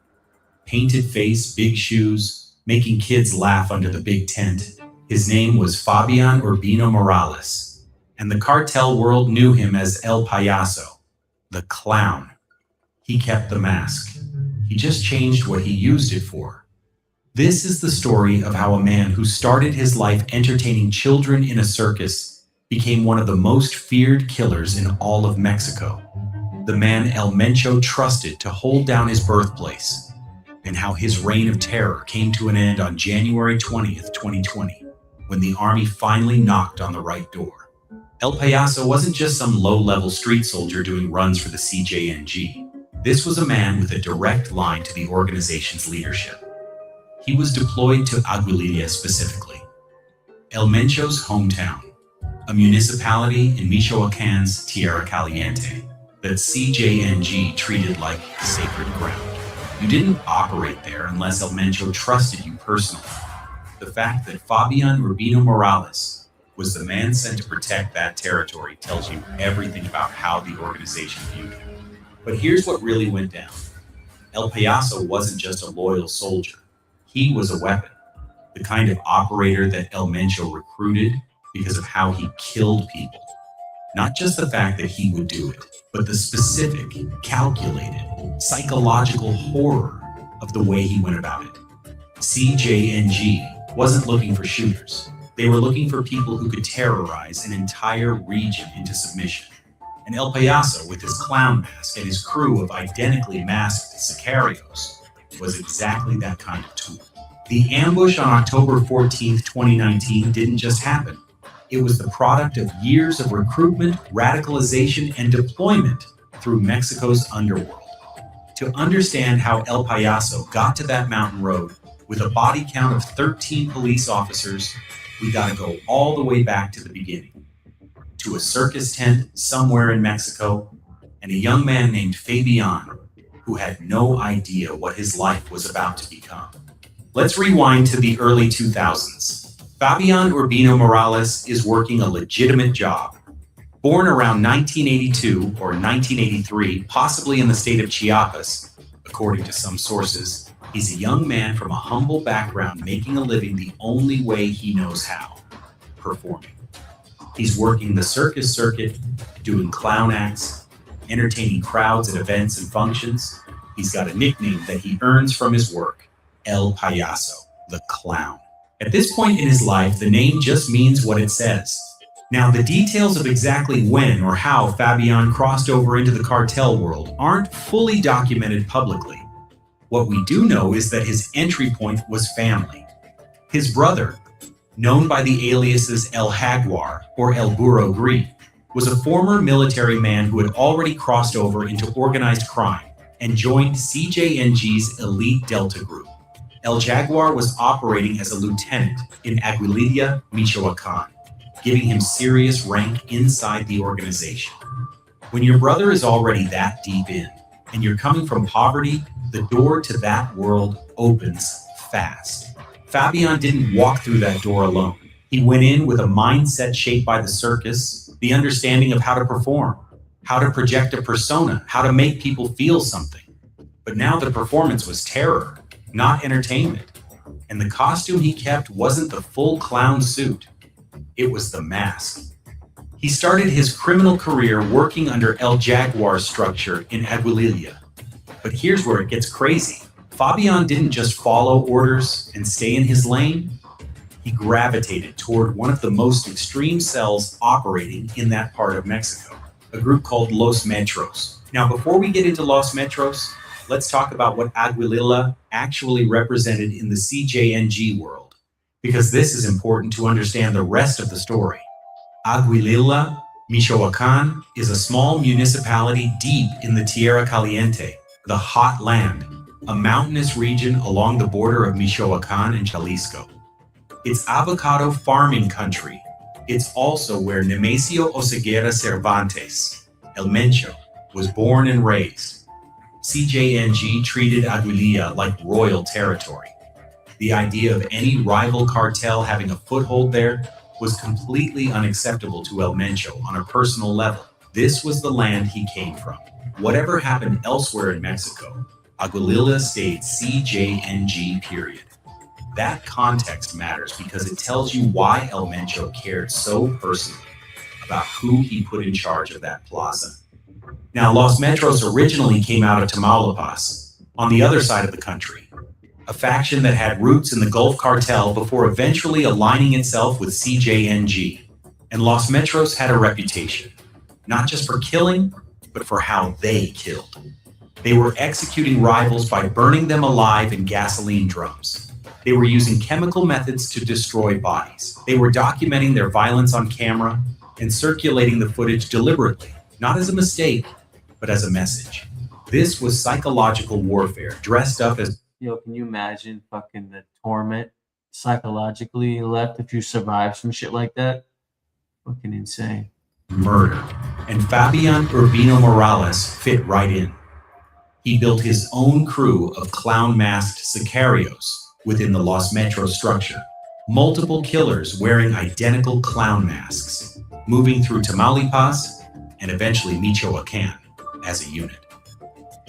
Painted face, big shoes, making kids laugh under the big tent. His name was Fabian Urbino Morales, and the cartel world knew him as El Payaso, the clown. He kept the mask. He just changed what he used it for. This is the story of how a man who started his life entertaining children in a circus became one of the most feared killers in all of Mexico. The man El Mencho trusted to hold down his birthplace, and how his reign of terror came to an end on January 20th, 2020, when the army finally knocked on the right door. El Payaso wasn't just some low-level street soldier doing runs for the CJNG. This was a man with a direct line to the organization's leadership. He was deployed to Aguililla specifically, El Mencho's hometown, a municipality in Michoacan's Tierra Caliente that CJNG treated like sacred ground. You didn't operate there unless El Mencho trusted you personally. The fact that Fabian Urbino Morales was the man sent to protect that territory tells you everything about how the organization viewed him. But here's what really went down. El Payaso wasn't just a loyal soldier. He was a weapon, the kind of operator that El Mencho recruited because of how he killed people. Not just the fact that he would do it, but the specific, calculated, psychological horror of the way he went about it. CJNG wasn't looking for shooters. They were looking for people who could terrorize an entire region into submission. And El Payaso, with his clown mask and his crew of identically masked sicarios, was exactly that kind of tool. The ambush on October 14th, 2019 didn't just happen. It was the product of years of recruitment, radicalization, and deployment through Mexico's underworld. To understand how El Payaso got to that mountain road with a body count of 13 police officers, we gotta go all the way back to the beginning, to a circus tent somewhere in Mexico, and a young man named Fabian, who had no idea what his life was about to become. Let's rewind to the early 2000s. Fabian Urbino Morales is working a legitimate job. Born around 1982 or 1983, possibly in the state of Chiapas, according to some sources, he's a young man from a humble background making a living the only way he knows how, performing. He's working the circus circuit, doing clown acts, entertaining crowds at events and functions. He's got a nickname that he earns from his work, El Payaso, the clown. At this point in his life, the name just means what it says. Now, the details of exactly when or how Fabian crossed over into the cartel world aren't fully documented publicly. What we do know is that his entry point was family. His brother, known by the aliases El Jaguar or El Burro Green, was a former military man who had already crossed over into organized crime and joined CJNG's elite Delta group. El Jaguar was operating as a lieutenant in Aguililla, Michoacan, giving him serious rank inside the organization. When your brother is already that deep in, and you're coming from poverty, the door to that world opens fast. Fabian didn't walk through that door alone. He went in with a mindset shaped by the circus, the understanding of how to perform, how to project a persona, how to make people feel something. But now the performance was terror, not entertainment. And the costume he kept wasn't the full clown suit. It was the mask. He started his criminal career working under El Jaguar's structure in Aguililla. But here's where it gets crazy. Fabian didn't just follow orders and stay in his lane. He gravitated toward one of the most extreme cells operating in that part of Mexico, a group called Los Metros. Now, before we get into Los Metros, let's talk about what Aguililla actually represented in the CJNG world, because this is important to understand the rest of the story. Aguililla, Michoacan, is a small municipality deep in the Tierra Caliente, the hot land, a mountainous region along the border of Michoacan and Jalisco. It's avocado farming country. It's also where Nemesio Oseguera Cervantes, El Mencho, was born and raised. CJNG treated Aguililla like royal territory. The idea of any rival cartel having a foothold there was completely unacceptable to El Mencho on a personal level. This was the land he came from. Whatever happened elsewhere in Mexico, Aguililla stayed CJNG, period. That context matters because it tells you why El Mencho cared so personally about who he put in charge of that plaza. Now, Los Metros originally came out of Tamaulipas, on the other side of the country, a faction that had roots in the Gulf Cartel before eventually aligning itself with CJNG. And Los Metros had a reputation, not just for killing, but for how they killed. They were executing rivals by burning them alive in gasoline drums. They were using chemical methods to destroy bodies. They were documenting their violence on camera and circulating the footage deliberately, not as a mistake, but as a message. This was psychological warfare dressed up as... Yo, can you imagine fucking the torment psychologically left if you survive some shit like that? Fucking insane. Murder. And Fabian Urbino Morales fit right in. He built his own crew of clown-masked sicarios within the Los Metros structure. Multiple killers wearing identical clown masks, moving through Tamaulipas and eventually Michoacan as a unit.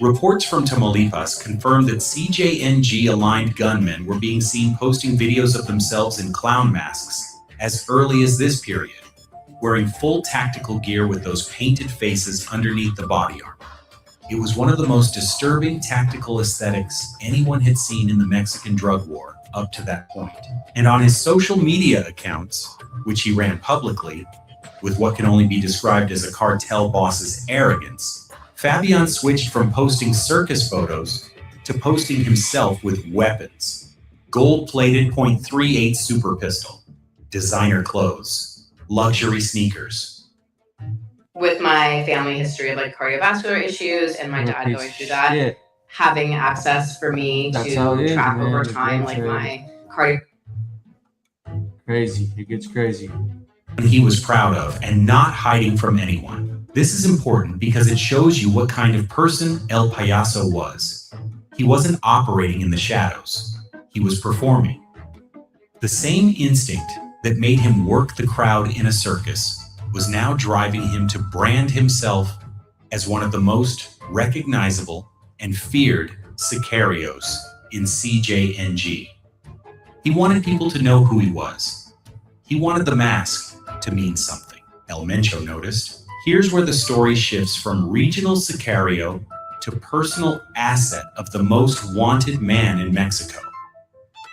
Reports from Tamaulipas confirmed that CJNG-aligned gunmen were being seen posting videos of themselves in clown masks as early as this period, wearing full tactical gear with those painted faces underneath the body armor. It was one of the most disturbing tactical aesthetics anyone had seen in the Mexican drug war up to that point. And on his social media accounts, which he ran publicly, with what can only be described as a cartel boss's arrogance, Fabian switched from posting circus photos to posting himself with weapons. Gold-plated .38 super pistol, designer clothes, luxury sneakers. with my family history of like cardiovascular issues and my dad going through that, Shit. having access for me That's how it to is, track man. over The time, drug like trade. my cardio. Crazy. It gets crazy. He was proud of and not hiding from anyone. This is important because it shows you what kind of person El Payaso was. He wasn't operating in the shadows. He was performing. The same instinct that made him work the crowd in a circus was now driving him to brand himself as one of the most recognizable and feared sicarios in CJNG. He wanted people to know who he was. He wanted the mask to mean something. El Mencho noticed. Here's where the story shifts from regional sicario to personal asset of the most wanted man in Mexico.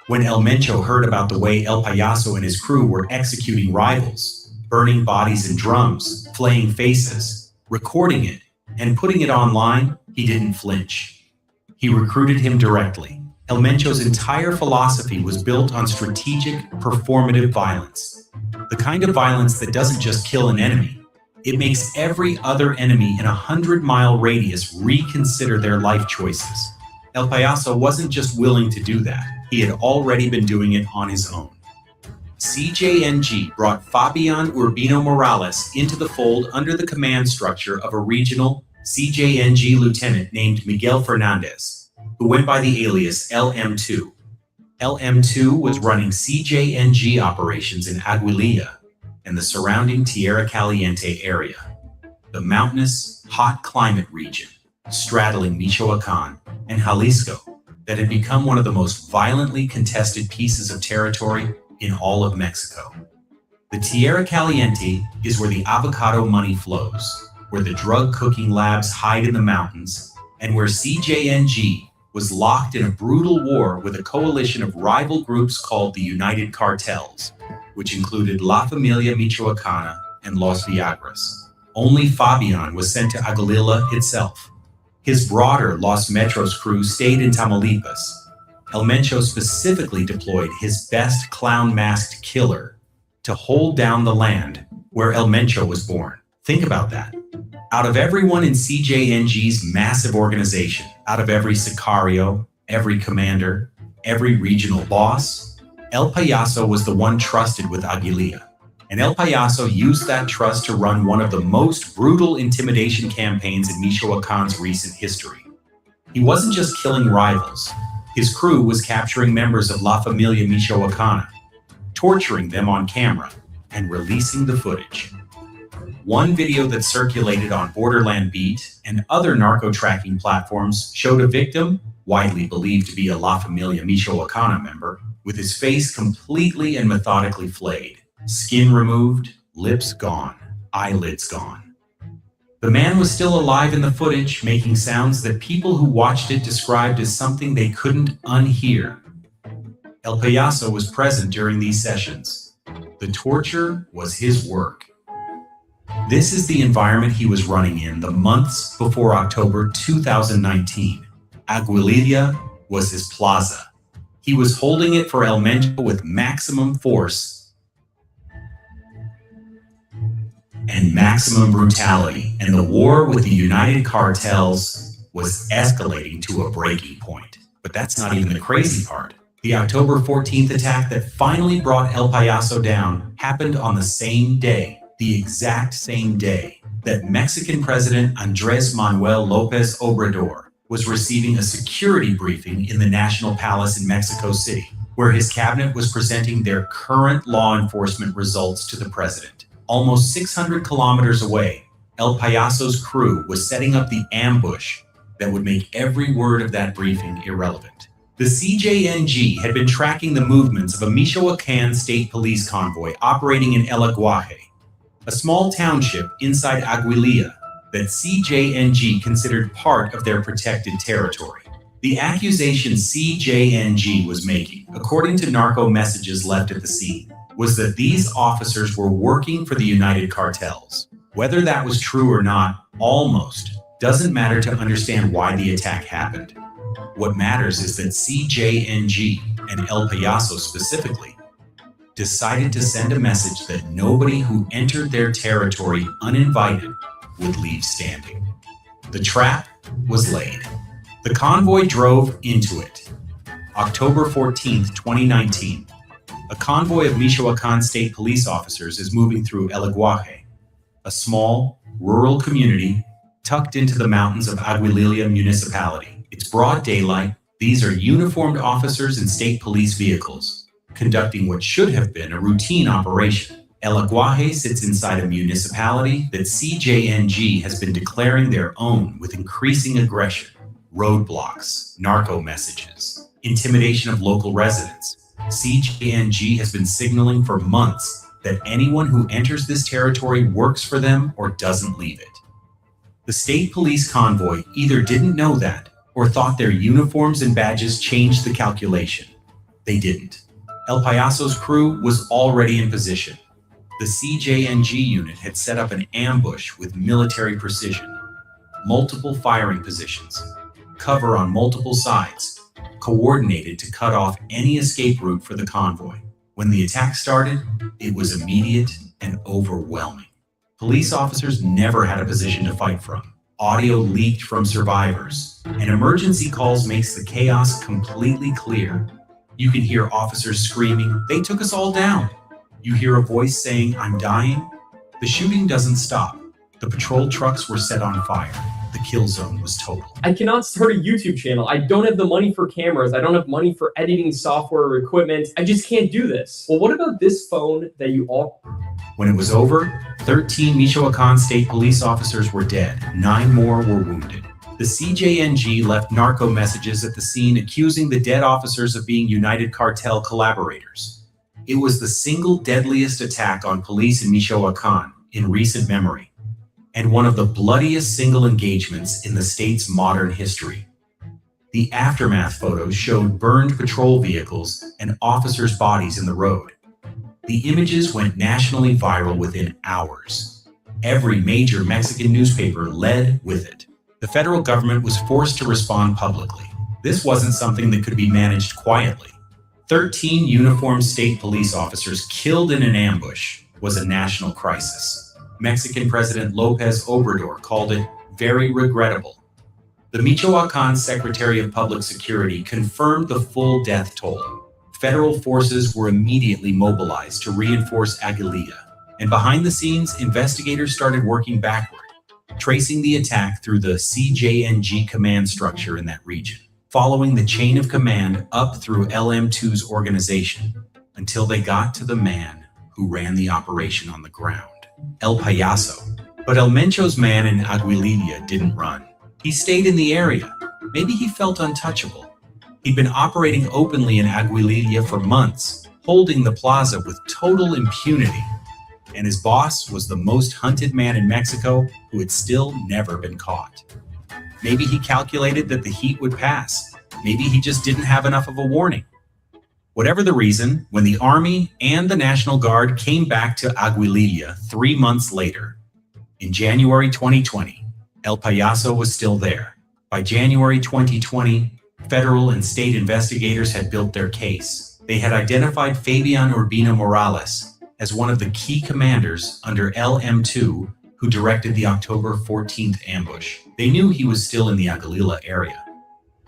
When El Mencho heard about the way El Payaso and his crew were executing rivals, burning bodies in drums, flaying faces, recording it, and putting it online, he didn't flinch. He recruited him directly. El Mencho's entire philosophy was built on strategic, performative violence. The kind of violence that doesn't just kill an enemy, it makes every other enemy in a 100-mile radius reconsider their life choices. El Payaso wasn't just willing to do that. He had already been doing it on his own. CJNG brought Fabian Urbino Morales into the fold under the command structure of a regional CJNG lieutenant named Miguel Fernandez, who went by the alias LM2. LM2 was running CJNG operations in Aguililla and the surrounding Tierra Caliente area, the mountainous, hot climate region straddling Michoacan and Jalisco that had become one of the most violently contested pieces of territory in all of Mexico. The Tierra Caliente is where the avocado money flows, where the drug cooking labs hide in the mountains, and where CJNG was locked in a brutal war with a coalition of rival groups called the United Cartels, which included La Familia Michoacana and Los Viagras. Only Fabian was sent to Aguililla itself. His broader Los Metros crew stayed in Tamaulipas. El Mencho specifically deployed his best clown-masked killer to hold down the land where El Mencho was born. Think about that. Out of everyone in CJNG's massive organization, out of every sicario, every commander, every regional boss, El Payaso was the one trusted with Aguililla. And El Payaso used that trust to run one of the most brutal intimidation campaigns in Michoacan's recent history. He wasn't just killing rivals. His crew was capturing members of La Familia Michoacana, torturing them on camera, and releasing the footage. One video that circulated on Borderland Beat and other narco-tracking platforms showed a victim, widely believed to be a La Familia Michoacana member, with his face completely and methodically flayed. Skin removed, lips gone, eyelids gone. The man was still alive in the footage, making sounds that people who watched it described as something they couldn't unhear. El Payaso was present during these sessions. The torture was his work. This is the environment he was running in the months before October 2019. Aguililla was his plaza. He was holding it for El Mencho with maximum force and maximum brutality, and the war with the United Cartels was escalating to a breaking point. But that's not even the crazy part. The October 14th attack that finally brought El Payaso down happened on the same day, the exact same day, that Mexican President Andrés Manuel López Obrador was receiving a security briefing in the National Palace in Mexico City, where his cabinet was presenting their current law enforcement results to the president. Almost 600 kilometers away, El Payaso's crew was setting up the ambush that would make every word of that briefing irrelevant. The CJNG had been tracking the movements of a Michoacan state police convoy operating in El Aguaje, a small township inside Aguililla that CJNG considered part of their protected territory. The accusation CJNG was making, according to narco messages left at the scene, was that these officers were working for the United Cartels. Whether that was true or not, almost, doesn't matter to understand why the attack happened. What matters is that CJNG, and El Payaso specifically, decided to send a message that nobody who entered their territory uninvited would leave standing. The trap was laid. The convoy drove into it. October 14th, 2019. A convoy of Michoacan State Police officers is moving through El Aguaje, a small, rural community tucked into the mountains of Aguililla municipality. It's broad daylight. These are uniformed officers in state police vehicles, conducting what should have been a routine operation. El Aguaje sits inside a municipality that CJNG has been declaring their own with increasing aggression, roadblocks, narco messages, intimidation of local residents. CJNG has been signaling for months that anyone who enters this territory works for them or doesn't leave it. The state police convoy either didn't know that or thought their uniforms and badges changed the calculation. They didn't. El Payaso's crew was already in position. The CJNG unit had set up an ambush with military precision, multiple firing positions, cover on multiple sides, coordinated to cut off any escape route for the convoy. When the attack started, it was immediate and overwhelming. Police officers never had a position to fight from. Audio leaked from survivors, and emergency calls makes the chaos completely clear. You can hear officers screaming, "They took us all down." You hear a voice saying, "I'm dying." The shooting doesn't stop. The patrol trucks were set on fire. The kill zone was total. I cannot start a YouTube channel. I don't have the money for cameras. I don't have money for editing software or equipment. I just can't do this. Well, what about this phone that you all... When it was over, 13 Michoacan State Police officers were dead. 9 more were wounded. The CJNG left narco messages at the scene accusing the dead officers of being United Cartel collaborators. It was the single deadliest attack on police in Michoacan in recent memory, and one of the bloodiest single engagements in the state's modern history. The aftermath photos showed burned patrol vehicles and officers' bodies in the road. The images went nationally viral within hours. Every major Mexican newspaper led with it. The federal government was forced to respond publicly. This wasn't something that could be managed quietly. 13 uniformed state police officers killed in an ambush was a national crisis. Mexican President López Obrador called it very regrettable. The Michoacan Secretary of Public Security confirmed the full death toll. Federal forces were immediately mobilized to reinforce Aguililla, and behind the scenes, investigators started working backward, tracing the attack through the CJNG command structure in that region, following the chain of command up through LM2's organization until they got to the man who ran the operation on the ground. El Payaso. But El Mencho's man in Aguililla didn't run. He stayed in the area. Maybe he felt untouchable. He'd been operating openly in Aguililla for months, holding the plaza with total impunity. And his boss was the most hunted man in Mexico who had still never been caught. Maybe he calculated that the heat would pass. Maybe he just didn't have enough of a warning. Whatever the reason, when the Army and the National Guard came back to Aguililla 3 months later, in January 2020, El Payaso was still there. By January 2020, federal and state investigators had built their case. They had identified Fabian Urbina Morales as one of the key commanders under LM2 who directed the October 14th ambush. They knew he was still in the Aguililla area.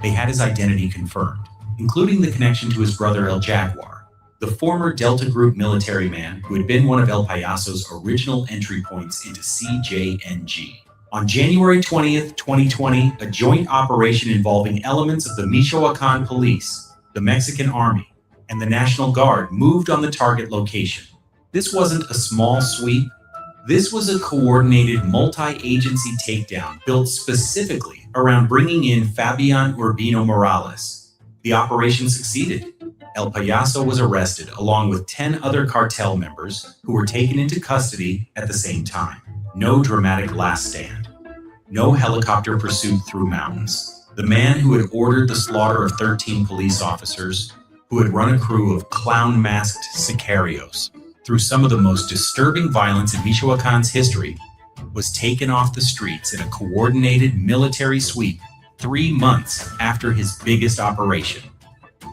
They had his identity confirmed, including the connection to his brother El Jaguar, the former Delta Group military man who had been one of El Payaso's original entry points into CJNG. On January 20th, 2020, a joint operation involving elements of the Michoacan Police, the Mexican Army, and the National Guard moved on the target location. This wasn't a small sweep. This was a coordinated multi-agency takedown built specifically around bringing in Fabian Urbina Morales. The operation succeeded. El Payaso was arrested along with 10 other cartel members who were taken into custody at the same time. No dramatic last stand. No helicopter pursuit through mountains. The man who had ordered the slaughter of 13 police officers, who had run a crew of clown-masked sicarios through some of the most disturbing violence in Michoacan's history, was taken off the streets in a coordinated military sweep 3 months after his biggest operation.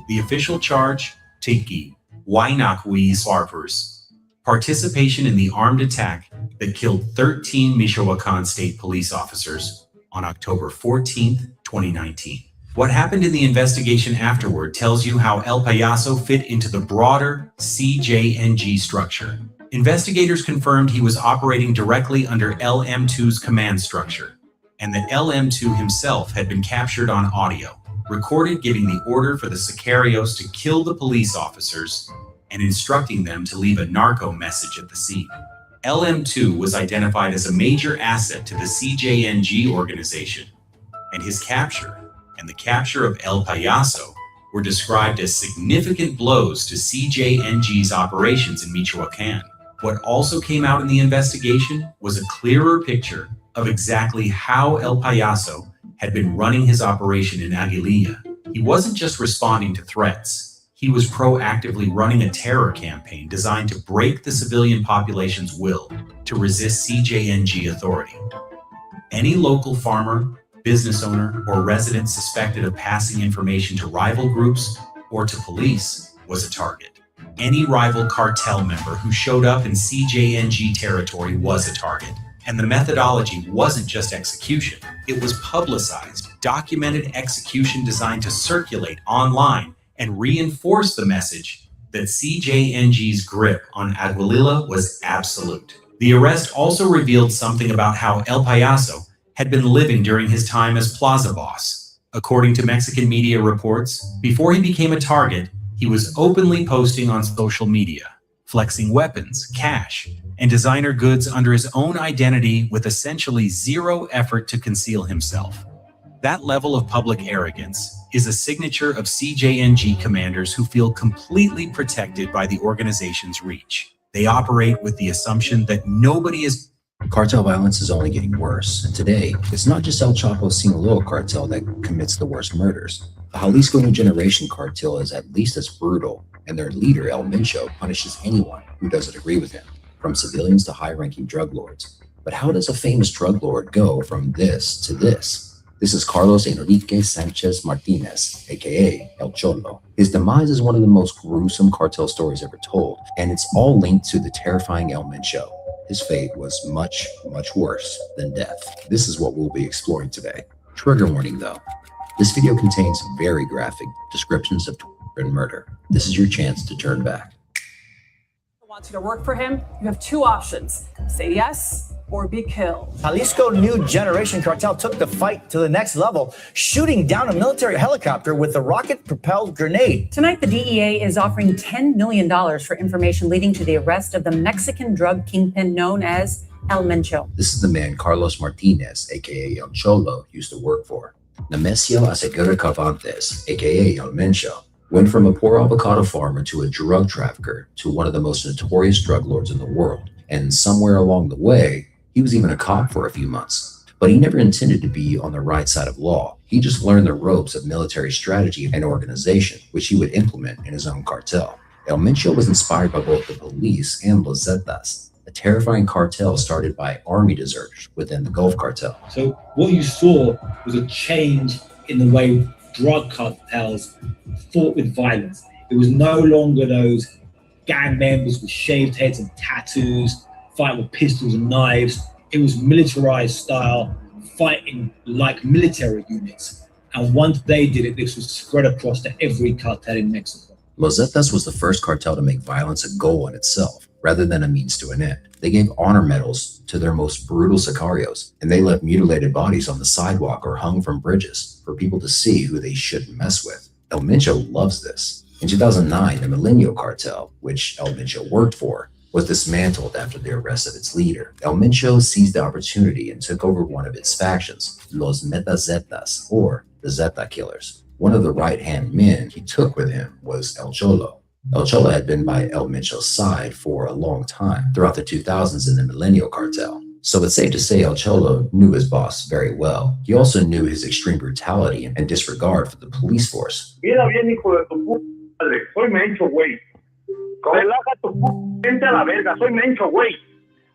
The official charge, Tiki, Wainakwi Swarpers, participation in the armed attack that killed 13 Michoacan state police officers on October 14th, 2019. What happened in the investigation afterward tells you how El Payaso fit into the broader CJNG structure. Investigators confirmed he was operating directly under LM2's command structure, and that LM2 himself had been captured on audio, recorded giving the order for the Sicarios to kill the police officers and instructing them to leave a narco message at the scene. LM2 was identified as a major asset to the CJNG organization, and his capture and the capture of El Payaso were described as significant blows to CJNG's operations in Michoacan. What also came out in the investigation was a clearer picture of exactly how El Payaso had been running his operation in Aguililla. He wasn't just responding to threats. He was proactively running a terror campaign designed to break the civilian population's will to resist CJNG authority. Any local farmer, business owner, or resident suspected of passing information to rival groups or to police was a target. Any rival cartel member who showed up in CJNG territory was a target. And the methodology wasn't just execution. It was publicized, documented execution designed to circulate online and reinforce the message that CJNG's grip on Aguililla was absolute. The arrest also revealed something about how El Payaso had been living during his time as Plaza Boss. According to Mexican media reports, before he became a target, he was openly posting on social media, flexing weapons, cash, and designer goods under his own identity with essentially zero effort to conceal himself. That level of public arrogance is a signature of CJNG commanders who feel completely protected by the organization's reach. They operate with the assumption that nobody is. Cartel violence is only getting worse, and today, it's not just El Chapo Sinaloa cartel that commits the worst murders. The Jalisco New Generation cartel is at least as brutal, and their leader, El Mencho, punishes anyone who doesn't agree with him, from civilians to high-ranking drug lords. But how does a famous drug lord go from this to this? This is Carlos Enrique Sanchez Martinez, aka El Cholo. His demise is one of the most gruesome cartel stories ever told, and it's all linked to the terrifying El Mencho. His fate was much, much worse than death. This is what we'll be exploring today. Trigger warning though. This video contains very graphic descriptions of torture and murder. This is your chance to turn back. Wants you to work for him, you have two options. Say yes or be killed. Jalisco New Generation cartel took the fight to the next level, shooting down a military helicopter with a rocket-propelled grenade. Tonight, the DEA is offering $10 million for information leading to the arrest of the Mexican drug kingpin known as El Mencho. This is the man Carlos Martinez, aka El Cholo, used to work for. Nemesio Asegura Carvantes, aka El Mencho, went from a poor avocado farmer to a drug trafficker to one of the most notorious drug lords in the world. And somewhere along the way, he was even a cop for a few months. But he never intended to be on the right side of law. He just learned the ropes of military strategy and organization, which he would implement in his own cartel. El Mencho was inspired by both the police and Los Zetas, a terrifying cartel started by army deserters within the Gulf Cartel. So what you saw was a change in the way drug cartels fought with violence. It was no longer those gang members with shaved heads and tattoos, fighting with pistols and knives. It was militarized style, fighting like military units. And once they did it, this was spread across to every cartel in Mexico. Los Zetas was the first cartel to make violence a goal in itself, rather than a means to an end. They gave honor medals to their most brutal sicarios, and they left mutilated bodies on the sidewalk or hung from bridges for people to see who they shouldn't mess with. El Mencho loves this. In 2009, the Milenio cartel, which El Mencho worked for, was dismantled after the arrest of its leader. El Mencho seized the opportunity and took over one of its factions, Los Metazetas, or the Zeta Killers. One of the right-hand men he took with him was El Cholo. El Cholo had been by El Mencho's side for a long time, throughout the 2000s in the Milenio cartel. So it's safe to say El Cholo knew his boss very well. He also knew his extreme brutality and disregard for the police force. Mira bien, hijo de tu puta madre. Soy Mencho, güey. Relaja tu gente a la verga. Soy Mencho, güey.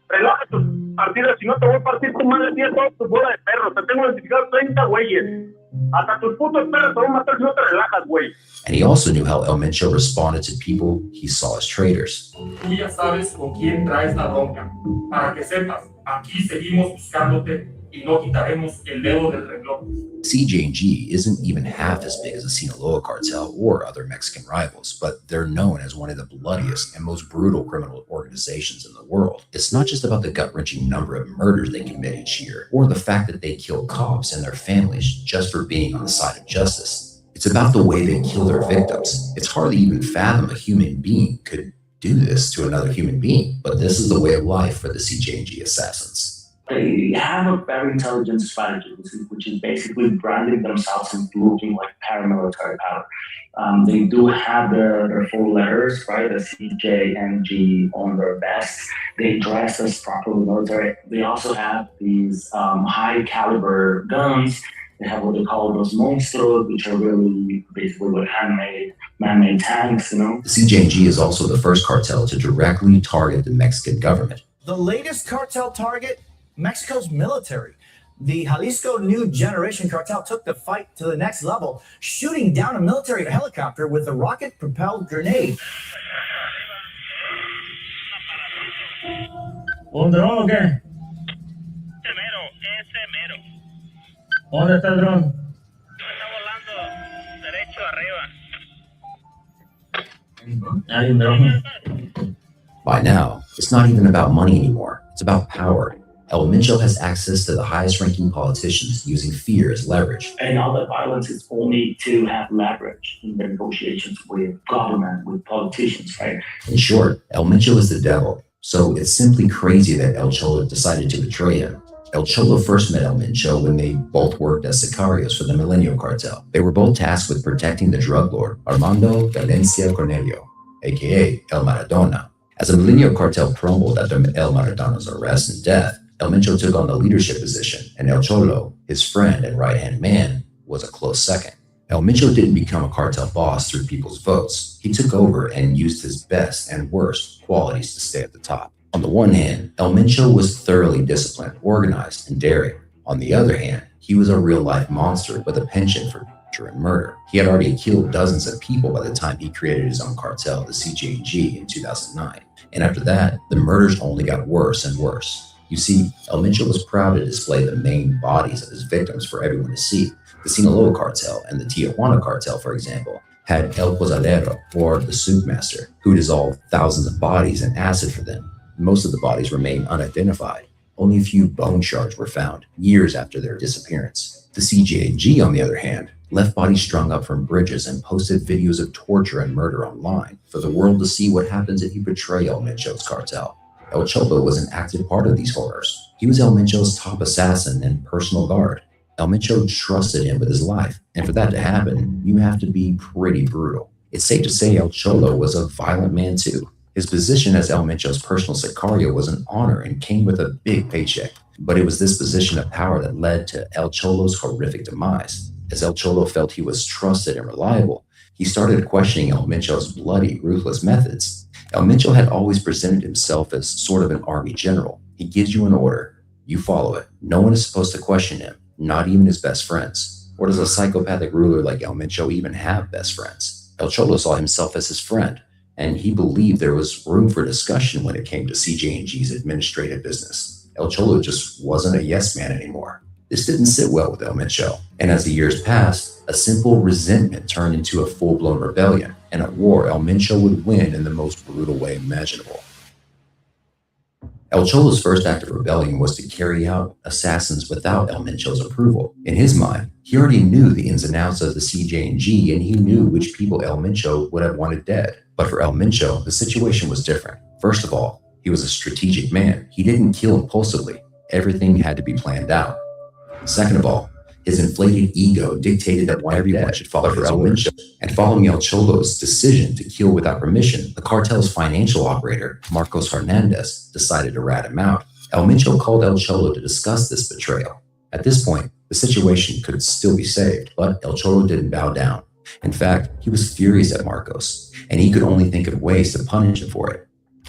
Relaja tus partidas. Si no te voy a partir tu madre, tienes toda tu bola de perros. Te tengo identificado 30 güeyes. Hasta tus putos perros te voy a matar si no te relajas, güey. And he also knew how El Mencho responded to people he saw as traitors. Tú ya sabes con quién traes la bronca. Para que sepas, aquí seguimos buscándote y no quitaremos el dedo del renglón. CJ&G isn't even half as big as the Sinaloa cartel or other Mexican rivals, but they're known as one of the bloodiest and most brutal criminal organizations in the world. It's not just about the gut-wrenching number of murders they commit each year, or the fact that they kill cops and their families just for being on the side of justice. It's about the way they kill their victims. It's hard to even fathom a human being could do this to another human being, but this is the way of life for the CJ&G assassins. They have a very intelligent strategy, which is basically branding themselves as looking like paramilitary power. They do have their full letters, right? The CJ&G on their vests. They dress as properly military. They also have these high caliber guns. They have what they call those monstros, which are really basically what man-made tanks, you know? The CJ&G is also the first cartel to directly target the Mexican government. The latest cartel target, Mexico's military. The Jalisco New Generation cartel took the fight to the next level, shooting down a military helicopter with a rocket-propelled grenade. ¿Un dron o qué? ¿Dónde está el dron? Hay un dron. By now, it's not even about money anymore. It's about power. El Mencho has access to the highest-ranking politicians using fear as leverage. And all that violence is only to have leverage in the negotiations with government, with politicians, right? In short, El Mencho is the devil. So it's simply crazy that El Cholo decided to betray him. El Cholo first met El Mencho when they both worked as sicarios for the Milenio cartel. They were both tasked with protecting the drug lord, Armando Valencia Cornelio, aka El Maradona. As the Milenio cartel crumbled after El Maradona's arrest and death, El Mencho took on the leadership position, and El Cholo, his friend and right-hand man, was a close second. El Mencho didn't become a cartel boss through people's votes. He took over and used his best and worst qualities to stay at the top. On the one hand, El Mencho was thoroughly disciplined, organized, and daring. On the other hand, he was a real-life monster with a penchant for torture and murder. He had already killed dozens of people by the time he created his own cartel, the CJ&G, in 2009. And after that, the murders only got worse and worse. You see, El Mencho was proud to display the main bodies of his victims for everyone to see. The Sinaloa cartel and the Tijuana cartel, for example, had El Posadero, or the soup master, who dissolved thousands of bodies in acid for them. Most of the bodies remain unidentified. Only a few bone shards were found years after their disappearance. The CJ&G, on the other hand, left bodies strung up from bridges and posted videos of torture and murder online for the world to see what happens if you betray El Mencho's cartel. El Cholo was an active part of these horrors. He was El Mencho's top assassin and personal guard. El Mencho trusted him with his life, and for that to happen, you have to be pretty brutal. It's safe to say El Cholo was a violent man too. His position as El Mencho's personal sicario was an honor and came with a big paycheck. But it was this position of power that led to El Cholo's horrific demise. As El Cholo felt he was trusted and reliable, he started questioning El Mencho's bloody, ruthless methods. El Mencho had always presented himself as sort of an army general. He gives you an order, you follow it. No one is supposed to question him, not even his best friends. Or does a psychopathic ruler like El Mencho even have best friends? El Cholo saw himself as his friend, and he believed there was room for discussion when it came to CJ&G's administrative business. El Cholo just wasn't a yes man anymore. This didn't sit well with El Mencho, and as the years passed, a simple resentment turned into a full-blown rebellion, and at war, El Mencho would win in the most brutal way imaginable. El Cholo's first act of rebellion was to carry out assassins without El Mencho's approval. In his mind, he already knew the ins and outs of the CJ&G, and he knew which people El Mencho would have wanted dead. But for El Mencho, the situation was different. First of all, he was a strategic man. He didn't kill impulsively. Everything had to be planned out. Second of all, his inflated ego dictated that everyone should follow his orders. And following El Cholo's decision to kill without permission, the cartel's financial operator, Marcos Hernandez, decided to rat him out. El Mencho called El Cholo to discuss this betrayal. At this point, the situation could still be saved, but El Cholo didn't bow down. In fact, he was furious at Marcos, and he could only think of ways to punish him for it.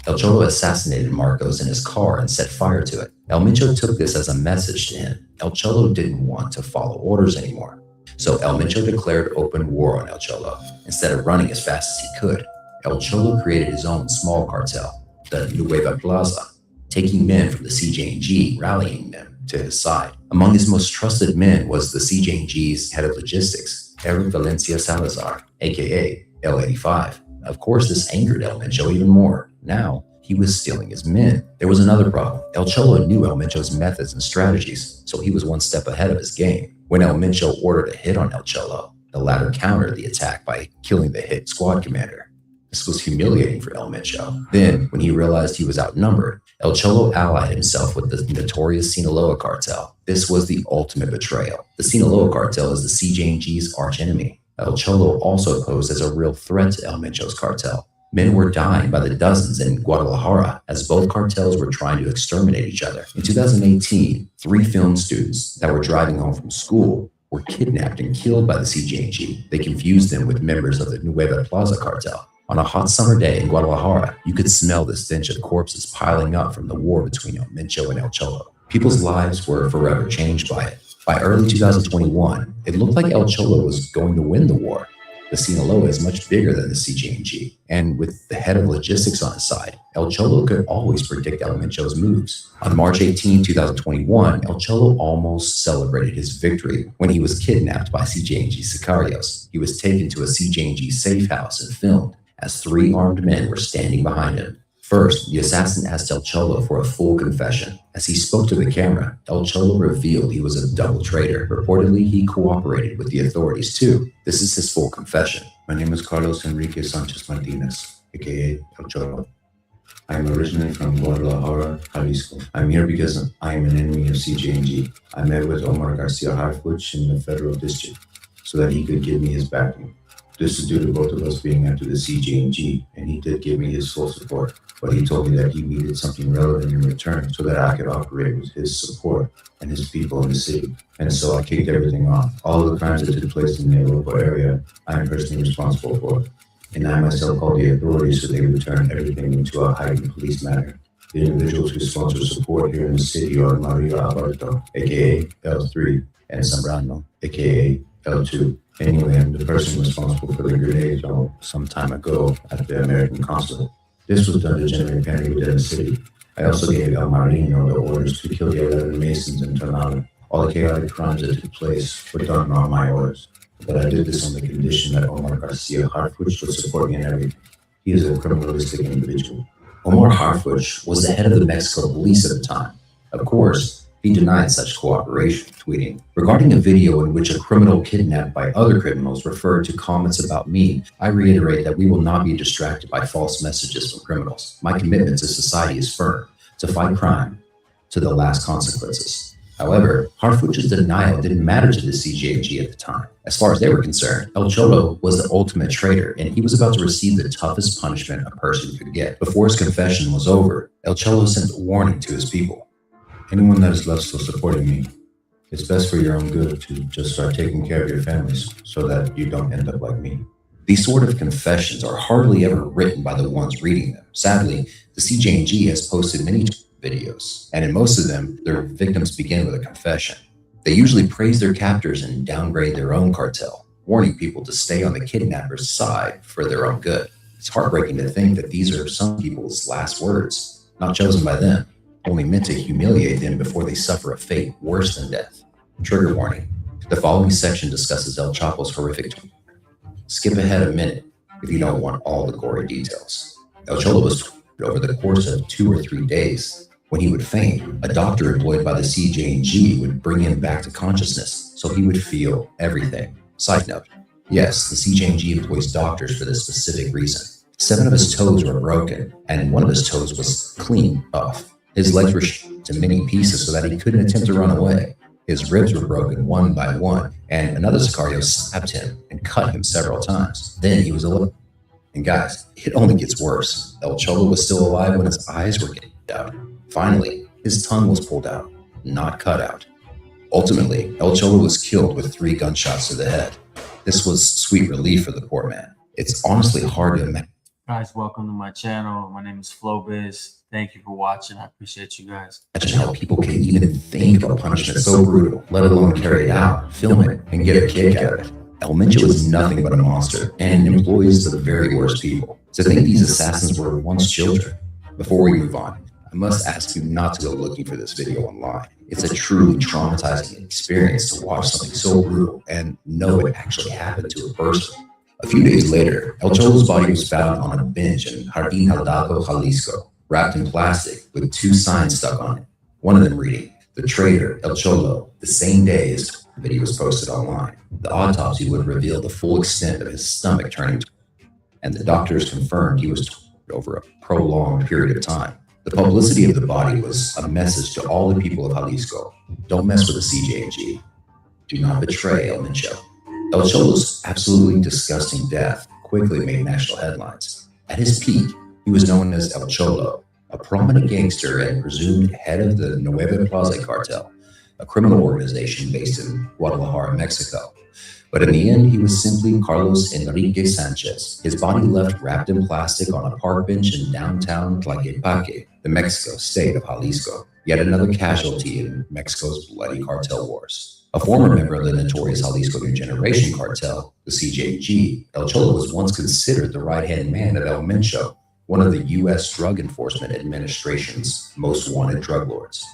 El Cholo assassinated Marcos in his car and set fire to it. El Mencho took this as a message to him. El Cholo didn't want to follow orders anymore. So El Mencho declared open war on El Cholo instead of running as fast as he could. El Cholo created his own small cartel, the Nueva Plaza, taking men from the CJNG, rallying them to his side. Among his most trusted men was the CJNG's head of logistics, Eric Valencia Salazar, aka L85. Of course, this angered El Mencho even more. Now, he was stealing his men. There was another problem. El Cholo knew El Mencho's methods and strategies, so he was one step ahead of his game. When El Mencho ordered a hit on El Cholo, the latter countered the attack by killing the hit squad commander. This was humiliating for El Mencho. Then, when he realized he was outnumbered, El Cholo allied himself with the notorious Sinaloa cartel. This was the ultimate betrayal. The Sinaloa cartel is the CJNG's archenemy. El Cholo also posed as a real threat to El Mencho's cartel. Men were dying by the dozens in Guadalajara as both cartels were trying to exterminate each other. In 2018, 3 film students that were driving home from school were kidnapped and killed by the CJNG. They confused them with members of the Nueva Plaza cartel. On a hot summer day in Guadalajara, you could smell the stench of corpses piling up from the war between El Mencho and El Cholo. People's lives were forever changed by it. By early 2021, it looked like El Cholo was going to win the war. The Sinaloa is much bigger than the CJNG, and with the head of logistics on his side, El Cholo could always predict El Mencho's moves. On March 18, 2021, El Cholo almost celebrated his victory when he was kidnapped by CJNG sicarios. He was taken to a CJNG safe house and filmed as 3 armed men were standing behind him. First, the assassin asked El Cholo for a full confession. As he spoke to the camera, El Cholo revealed he was a double traitor. Reportedly, he cooperated with the authorities too. This is his full confession. My name is Carlos Enrique Sanchez Martinez, aka El Cholo. I am originally from Guadalajara, Jalisco. I'm here because I am an enemy of CJNG. I met with Omar Garcia Harfuch in the federal district so that he could give me his backing. This is due to both of us being after the CJNG, and he did give me his full support. But he told me that he needed something relevant in return so that I could operate with his support and his people in the city. And so I kicked everything off. All of the crimes that took place in the local area, I am personally responsible for. And I myself called the authorities so they would turn everything into a heightened police matter. The individuals who sponsor support here in the city are Maria Alberto, aka L3, and Zambrano, aka L2. Anyway, I'm the person responsible for the grenade throw some time ago at the American consulate. This was done to generate panic within the city. I also gave El Marino the orders to kill the 11 Masons in Tonalá. All the chaotic crimes that took place were done on my orders. But I did this on the condition that Omar Garcia Harfuch would support me in everything. He is a criminalistic individual. Omar Harfuch was the head of the Mexico police at the time. Of course, he denied such cooperation, tweeting, "Regarding a video in which a criminal kidnapped by other criminals referred to comments about me, I reiterate that we will not be distracted by false messages from criminals. My commitment to society is firm, to fight crime to the last consequences." However, Harfuch's denial didn't matter to the CJNG at the time. As far as they were concerned, El Cholo was the ultimate traitor, and he was about to receive the toughest punishment a person could get. Before his confession was over, El Cholo sent a warning to his people. Anyone that is left still supporting me, it's best for your own good to just start taking care of your families so that you don't end up like me. These sort of confessions are hardly ever written by the ones reading them. Sadly, the CJNG has posted many videos, and in most of them, their victims begin with a confession. They usually praise their captors and downgrade their own cartel, warning people to stay on the kidnapper's side for their own good. It's heartbreaking to think that these are some people's last words, not chosen by them, only meant to humiliate them before they suffer a fate worse than death. Trigger warning. The following section discusses El Chapo's horrific tweet. Skip ahead a minute if you don't want all the gory details. El Cholo was tweeted over the course of 2 or 3 days. When he would faint, a doctor employed by the CJNG would bring him back to consciousness so he would feel everything. Side note, yes, the CJNG employs doctors for this specific reason. 7 of his toes were broken, and 1 of his toes was clean off. His legs were shot to many pieces so that he couldn't attempt to run away. His ribs were broken one by one, and another Sicario stabbed him and cut him several times. Then he was alone. And guys, it only gets worse. El Cholo was still alive when his eyes were getting out. Finally, his tongue was pulled out, not cut out. Ultimately, El Cholo was killed with 3 gunshots to the head. This was sweet relief for the poor man. It's honestly hard to imagine. Guys, welcome to my channel. My name is FlowBiz. Thank you for watching. I appreciate you guys. Imagine how people can even think of a punishment so brutal, let alone carry it out, film it, and get a kick out of it. El Mencho is nothing but a monster and employs the very worst people. To think these assassins were once children. Before we move on, I must ask you not to go looking for this video online. It's a truly traumatizing experience to watch something so brutal and know it actually happened to a person. A few days later, El Cholo's body was found on a bench in Jardín Hidalgo, Jalisco, wrapped in plastic with 2 signs stuck on it. One of them reading, "The traitor, El Cholo," the same day as the video was posted online. The autopsy would reveal the full extent of his stomach turning, and the doctors confirmed he was tortured over a prolonged period of time. The publicity of the body was a message to all the people of Jalisco. Don't mess with the CJNG. Do not betray El Mencho. El Cholo's absolutely disgusting death quickly made national headlines. At his peak, he was known as El Cholo, a prominent gangster and presumed head of the Nueva Plaza cartel, a criminal organization based in Guadalajara, Mexico. But in the end, he was simply Carlos Enrique Sanchez, his body left wrapped in plastic on a park bench in downtown Tlaquepaque, the Mexico state of Jalisco, yet another casualty in Mexico's bloody cartel wars. A former member of the notorious Jalisco New Generation cartel, the CJG, El Cholo was once considered the right-hand man of El Mencho, one of the U.S. Drug Enforcement Administration's most wanted drug lords.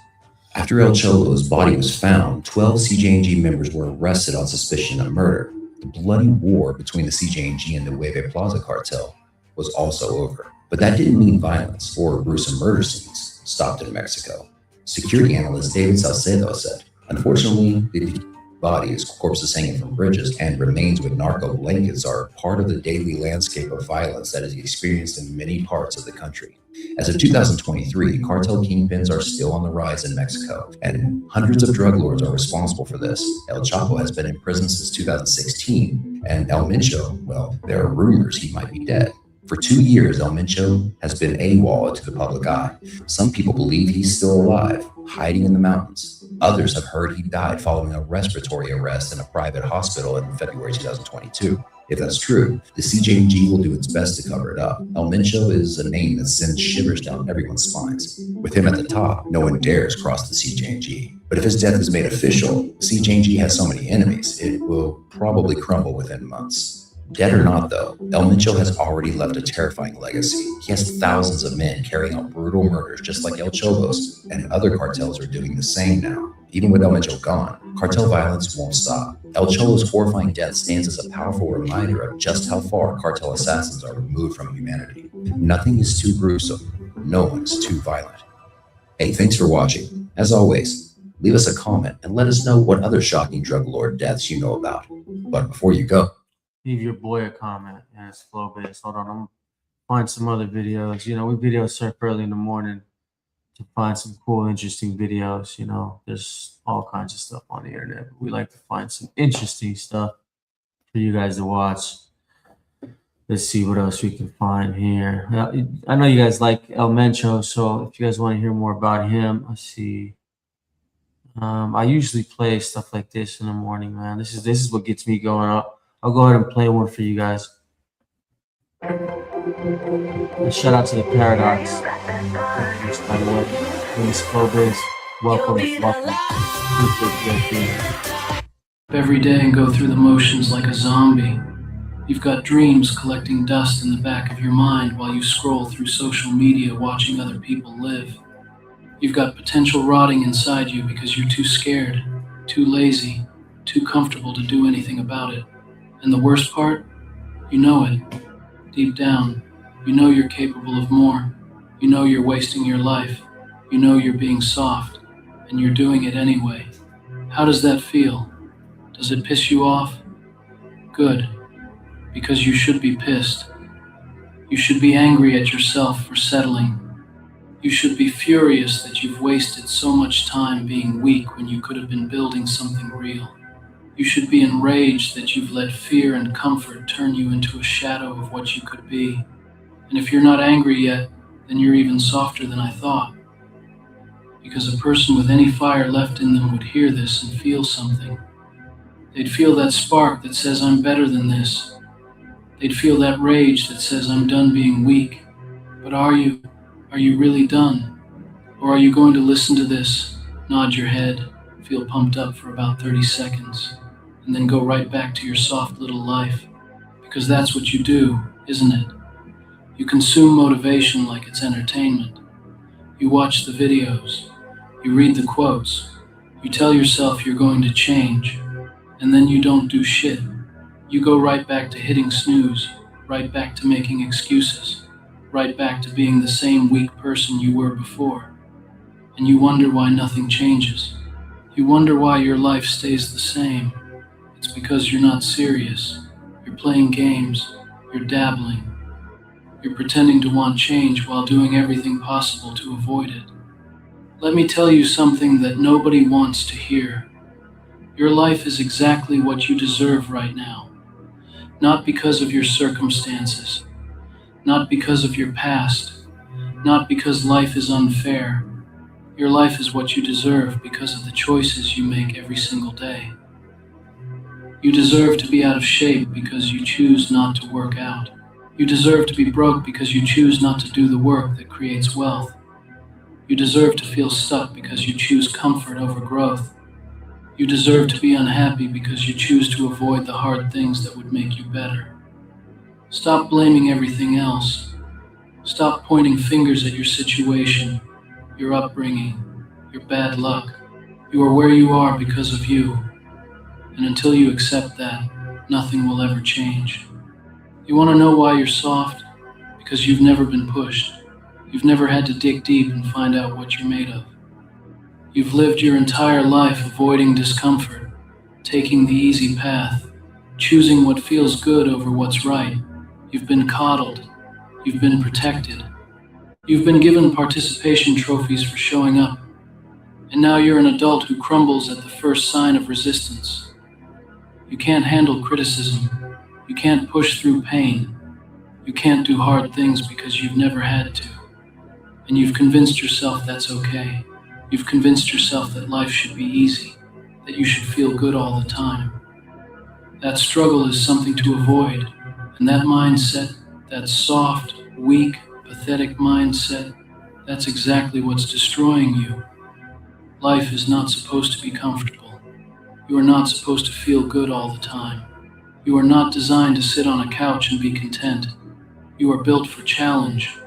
After El Cholo's body was found, 12 CJNG members were arrested on suspicion of murder. The bloody war between the CJNG and the Nueva Plaza cartel was also over. But that didn't mean violence or gruesome murder scenes stopped in Mexico. Security analyst David Salcedo said, "Unfortunately, the bodies, corpses hanging from bridges, and remains with narco blankets are part of the daily landscape of violence that is experienced in many parts of the country." As of 2023, cartel kingpins are still on the rise in Mexico, and hundreds of drug lords are responsible for this. El Chapo has been in prison since 2016, and El Mencho, well, there are rumors he might be dead. For 2 years, El Mencho has been AWOL to the public eye. Some people believe he's still alive, hiding in the mountains. Others have heard he died following a respiratory arrest in a private hospital in February 2022. If that's true, the CJNG will do its best to cover it up. El Mencho is a name that sends shivers down everyone's spines. With him at the top, no one dares cross the CJNG. But if his death is made official, CJNG has so many enemies, it will probably crumble within months. Dead or not, though, El Mencho has already left a terrifying legacy. He has thousands of men carrying out brutal murders just like El Cholo's, and other cartels are doing the same now. Even with El Mencho gone, cartel violence won't stop. El Cholo's horrifying death stands as a powerful reminder of just how far cartel assassins are removed from humanity. Nothing is too gruesome. No one is too violent. Hey, thanks for watching. As always, leave us a comment and let us know what other shocking drug lord deaths you know about. But before you go, leave your boy a comment. Yeah, it's Flowbiz. Hold on, I'm gonna find some other videos. You know, we video surf early in the morning to find some cool, interesting videos. You know, there's all kinds of stuff on the internet, but we like to find some interesting stuff for you guys to watch. Let's see what else we can find here. I know you guys like El Mencho, so if you guys want to hear more about him, let's see. I usually play stuff like this in the morning, man. This is what gets me going up. I'll go ahead and play one for you guys. And shout out to the Paradox. By the way, Miss Flowbiz, welcome. Every day and go through the motions like a zombie. You've got dreams collecting dust in the back of your mind while you scroll through social media watching other people live. You've got potential rotting inside you because you're too scared, too lazy, too comfortable to do anything about it. And the worst part? You know it. Deep down, you know you're capable of more. You know you're wasting your life. You know you're being soft, and you're doing it anyway. How does that feel? Does it piss you off? Good, because you should be pissed. You should be angry at yourself for settling. You should be furious that you've wasted so much time being weak when you could have been building something real. You should be enraged that you've let fear and comfort turn you into a shadow of what you could be. And if you're not angry yet, then you're even softer than I thought. Because a person with any fire left in them would hear this and feel something. They'd feel that spark that says, I'm better than this. They'd feel that rage that says, I'm done being weak. But are you? Are you really done? Or are you going to listen to this, nod your head, feel pumped up for about 30 seconds, and then go right back to your soft little life. Because that's what you do, isn't it? You consume motivation like it's entertainment. You watch the videos, you read the quotes, you tell yourself you're going to change, and then you don't do shit. You go right back to hitting snooze, right back to making excuses, right back to being the same weak person you were before. And you wonder why nothing changes. You wonder why your life stays the same. It's because you're not serious. You're playing games. You're dabbling. You're pretending to want change while doing everything possible to avoid it. Let me tell you something that nobody wants to hear. Your life is exactly what you deserve right now. Not because of your circumstances. Not because of your past. Not because life is unfair. Your life is what you deserve because of the choices you make every single day. You deserve to be out of shape because you choose not to work out. You deserve to be broke because you choose not to do the work that creates wealth. You deserve to feel stuck because you choose comfort over growth. You deserve to be unhappy because you choose to avoid the hard things that would make you better. Stop blaming everything else. Stop pointing fingers at your situation, your upbringing, your bad luck. You are where you are because of you. And until you accept that, nothing will ever change. You want to know why you're soft? Because you've never been pushed. You've never had to dig deep and find out what you're made of. You've lived your entire life avoiding discomfort, taking the easy path, choosing what feels good over what's right. You've been coddled. You've been protected. You've been given participation trophies for showing up. And now you're an adult who crumbles at the first sign of resistance. You can't handle criticism. You can't push through pain. You can't do hard things because you've never had to. And you've convinced yourself that's okay. You've convinced yourself that life should be easy, that you should feel good all the time. That struggle is something to avoid, and that mindset, that soft, weak, pathetic mindset, that's exactly what's destroying you. Life is not supposed to be comfortable. You are not supposed to feel good all the time. You are not designed to sit on a couch and be content. You are built for challenge.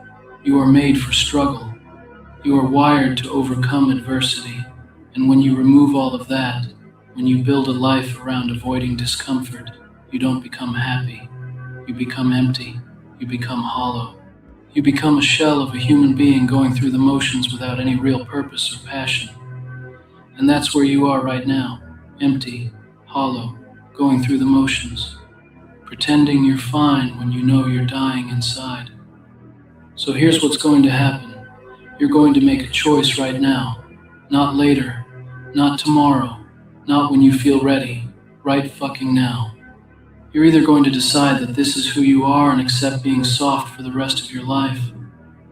You are made for struggle. You are wired to overcome adversity. And when you remove all of that, when you build a life around avoiding discomfort, you don't become happy. You become empty. You become hollow. You become a shell of a human being going through the motions without any real purpose or passion. And that's where you are right now, empty, hollow, going through the motions, pretending you're fine when you know you're dying inside. So here's what's going to happen. You're going to make a choice right now, not later, not tomorrow, not when you feel ready, right fucking now. You're either going to decide that this is who you are and accept being soft for the rest of your life,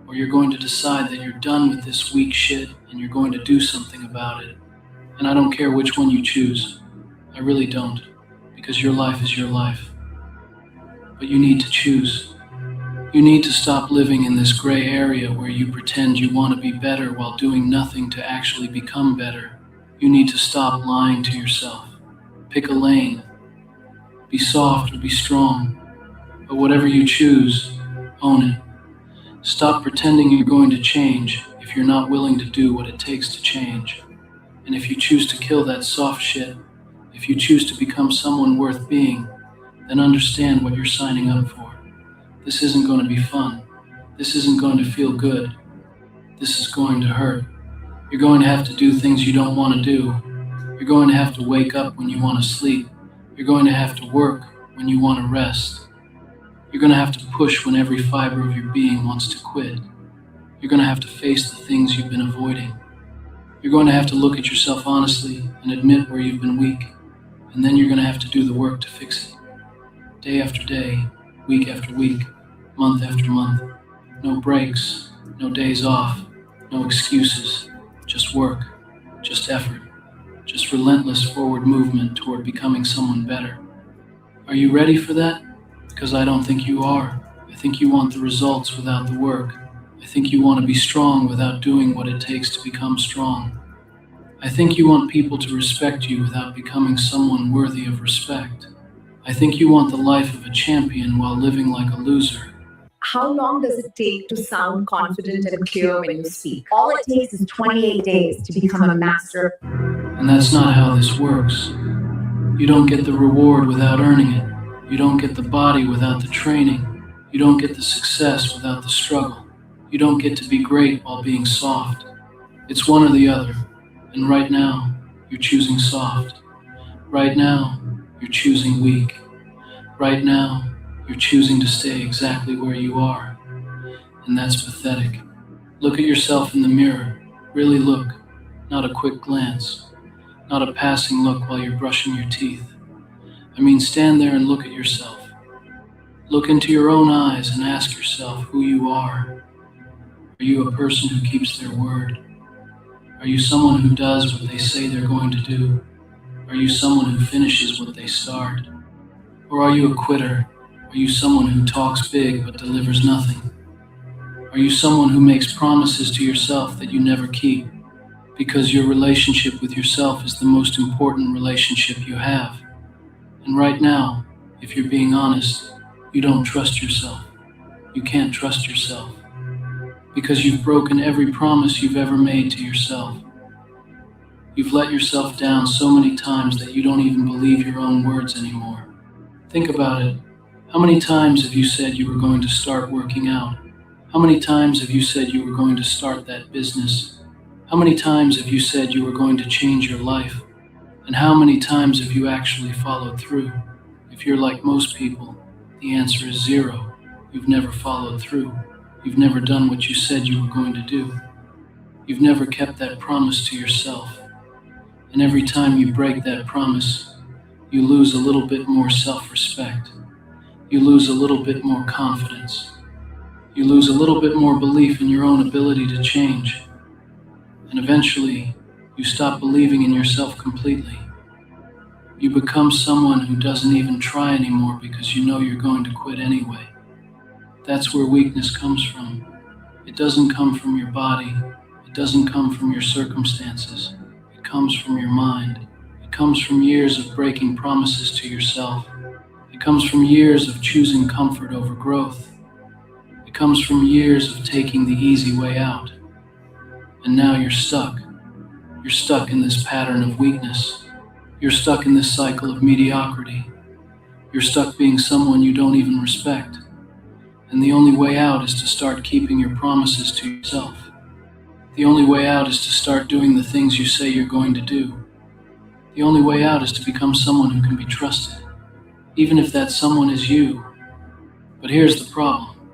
or you're going to decide that you're done with this weak shit and you're going to do something about it. And I don't care which one you choose. I really don't, because your life is your life. But you need to choose. You need to stop living in this gray area where you pretend you want to be better while doing nothing to actually become better. You need to stop lying to yourself. Pick a lane. Be soft or be strong. But whatever you choose, own it. Stop pretending you're going to change if you're not willing to do what it takes to change. And if you choose to kill that soft shit, if you choose to become someone worth being, then understand what you're signing up for. This isn't going to be fun. This isn't going to feel good. This is going to hurt. You're going to have to do things you don't want to do. You're going to have to wake up when you want to sleep. You're going to have to work when you want to rest. You're going to have to push when every fiber of your being wants to quit. You're going to have to face the things you've been avoiding. You're going to have to look at yourself honestly and admit where you've been weak. And then you're going to have to do the work to fix it. Day after day, week after week, month after month. No breaks, no days off, no excuses. Just work, just effort, just relentless forward movement toward becoming someone better. Are you ready for that? Because I don't think you are. I think you want the results without the work. I think you want to be strong without doing what it takes to become strong. I think you want people to respect you without becoming someone worthy of respect. I think you want the life of a champion while living like a loser. How long does it take to sound confident and clear when you speak? All it takes is 28 days to become a master. And that's not how this works. You don't get the reward without earning it. You don't get the body without the training. You don't get the success without the struggle. You don't get to be great while being soft. It's one or the other. And right now, you're choosing soft. Right now, you're choosing weak. Right now, you're choosing to stay exactly where you are. And that's pathetic. Look at yourself in the mirror. Really look. Not a quick glance. Not a passing look while you're brushing your teeth. I mean, stand there and look at yourself. Look into your own eyes and ask yourself who you are. Are you a person who keeps their word? Are you someone who does what they say they're going to do? Are you someone who finishes what they start? Or are you a quitter? Are you someone who talks big but delivers nothing? Are you someone who makes promises to yourself that you never keep? Because your relationship with yourself is the most important relationship you have. And right now, if you're being honest, you don't trust yourself. You can't trust yourself. Because you've broken every promise you've ever made to yourself. You've let yourself down so many times that you don't even believe your own words anymore. Think about it. How many times have you said you were going to start working out? How many times have you said you were going to start that business? How many times have you said you were going to change your life? And how many times have you actually followed through? If you're like most people, the answer is 0. You've never followed through. You've never done what you said you were going to do. You've never kept that promise to yourself. And every time you break that promise, you lose a little bit more self-respect. You lose a little bit more confidence. You lose a little bit more belief in your own ability to change. And eventually, you stop believing in yourself completely. You become someone who doesn't even try anymore because you know you're going to quit anyway. That's where weakness comes from. It doesn't come from your body. It doesn't come from your circumstances. It comes from your mind. It comes from years of breaking promises to yourself. It comes from years of choosing comfort over growth. It comes from years of taking the easy way out. And now you're stuck. You're stuck in this pattern of weakness. You're stuck in this cycle of mediocrity. You're stuck being someone you don't even respect. And the only way out is to start keeping your promises to yourself. The only way out is to start doing the things you say you're going to do. The only way out is to become someone who can be trusted, even if that someone is you. But here's the problem.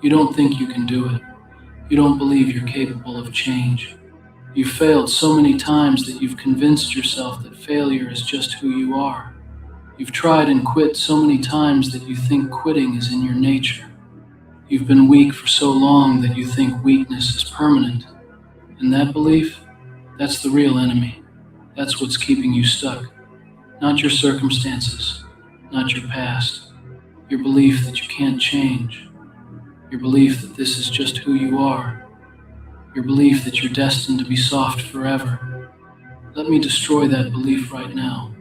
You don't think you can do it. You don't believe you're capable of change. You've failed so many times that you've convinced yourself that failure is just who you are. You've tried and quit so many times that you think quitting is in your nature. You've been weak for so long that you think weakness is permanent. And that belief, that's the real enemy. That's what's keeping you stuck. Not your circumstances, not your past. Your belief that you can't change. Your belief that this is just who you are. Your belief that you're destined to be soft forever. Let me destroy that belief right now.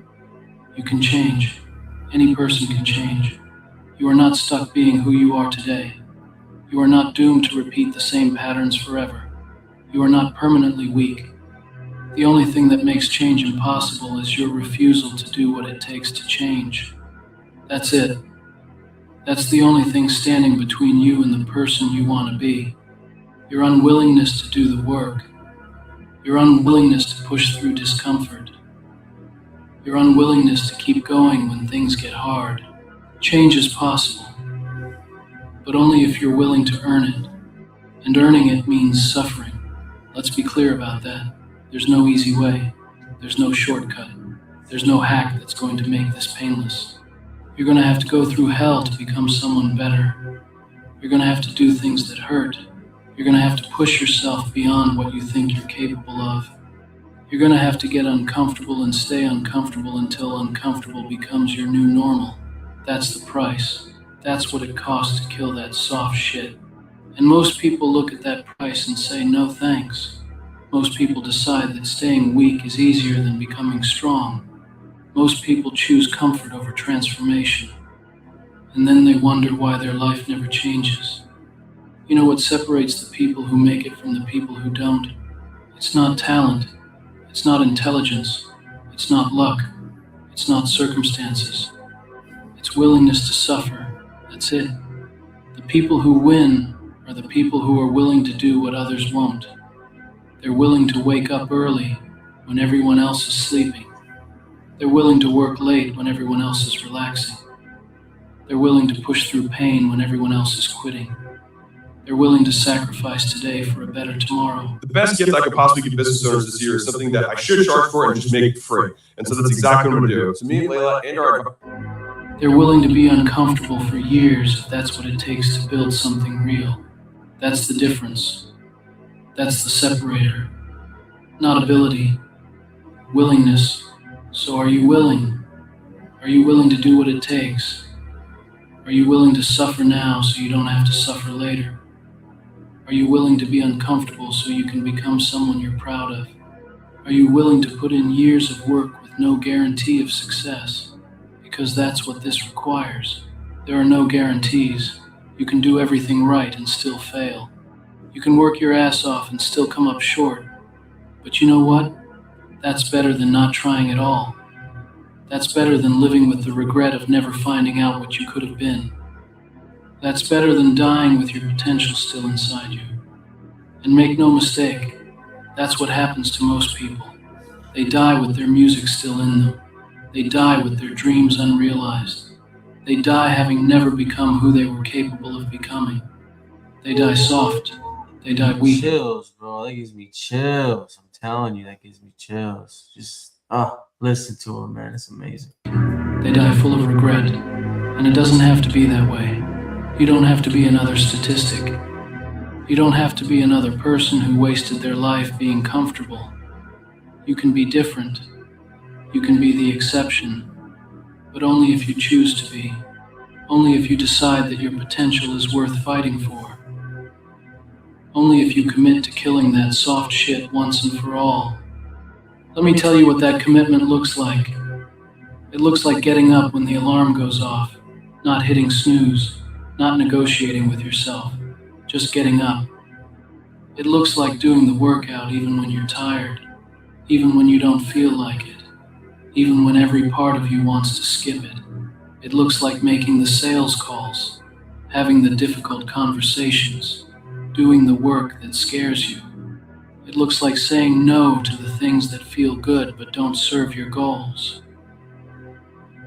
You can change. Any person can change. You are not stuck being who you are today. You are not doomed to repeat the same patterns forever. You are not permanently weak. The only thing that makes change impossible is your refusal to do what it takes to change. That's it. That's the only thing standing between you and the person you want to be. Your unwillingness to do the work. Your unwillingness to push through discomfort. Your unwillingness to keep going when things get hard. Change is possible, but only if you're willing to earn it. And earning it means suffering. Let's be clear about that. There's no easy way. There's no shortcut. There's no hack that's going to make this painless. You're going to have to go through hell to become someone better. You're going to have to do things that hurt. You're going to have to push yourself beyond what you think you're capable of. You're going to have to get uncomfortable and stay uncomfortable until uncomfortable becomes your new normal. That's the price. That's what it costs to kill that soft shit. And most people look at that price and say, no thanks. Most people decide that staying weak is easier than becoming strong. Most people choose comfort over transformation. And then they wonder why their life never changes. You know what separates the people who make it from the people who don't? It's not talent. It's not intelligence. It's not luck. It's not circumstances. It's willingness to suffer. That's it. The people who win are the people who are willing to do what others won't. They're willing to wake up early when everyone else is sleeping. They're willing to work late when everyone else is relaxing. They're willing to push through pain when everyone else is quitting. They're willing to sacrifice today for a better tomorrow. The best gift I could possibly give business owners this year is something that I should charge for and just make it free. And so that's exactly what I'm going to do. So me, Layla, and our... They're willing to be uncomfortable for years if that's what it takes to build something real. That's the difference. That's the separator. Not ability. Willingness. So are you willing? Are you willing to do what it takes? Are you willing to suffer now so you don't have to suffer later? Are you willing to be uncomfortable so you can become someone you're proud of? Are you willing to put in years of work with no guarantee of success? Because that's what this requires. There are no guarantees. You can do everything right and still fail. You can work your ass off and still come up short. But you know what? That's better than not trying at all. That's better than living with the regret of never finding out what you could have been. That's better than dying with your potential still inside you. And make no mistake, that's what happens to most people. They die with their music still in them. They die with their dreams unrealized. They die having never become who they were capable of becoming. They die soft. They die weak. Chills, bro. That gives me chills. I'm telling you, that gives me chills. Just, listen to him, man. It's amazing. They die full of regret. And it doesn't have to be that way. You don't have to be another statistic. You don't have to be another person who wasted their life being comfortable. You can be different. You can be the exception. But only if you choose to be. Only if you decide that your potential is worth fighting for. Only if you commit to killing that soft shit once and for all. Let me tell you what that commitment looks like. It looks like getting up when the alarm goes off, not hitting snooze, not negotiating with yourself, just getting up. It looks like doing the workout even when you're tired, even when you don't feel like it, even when every part of you wants to skip it. It looks like making the sales calls, having the difficult conversations, doing the work that scares you. It looks like saying no to the things that feel good but don't serve your goals.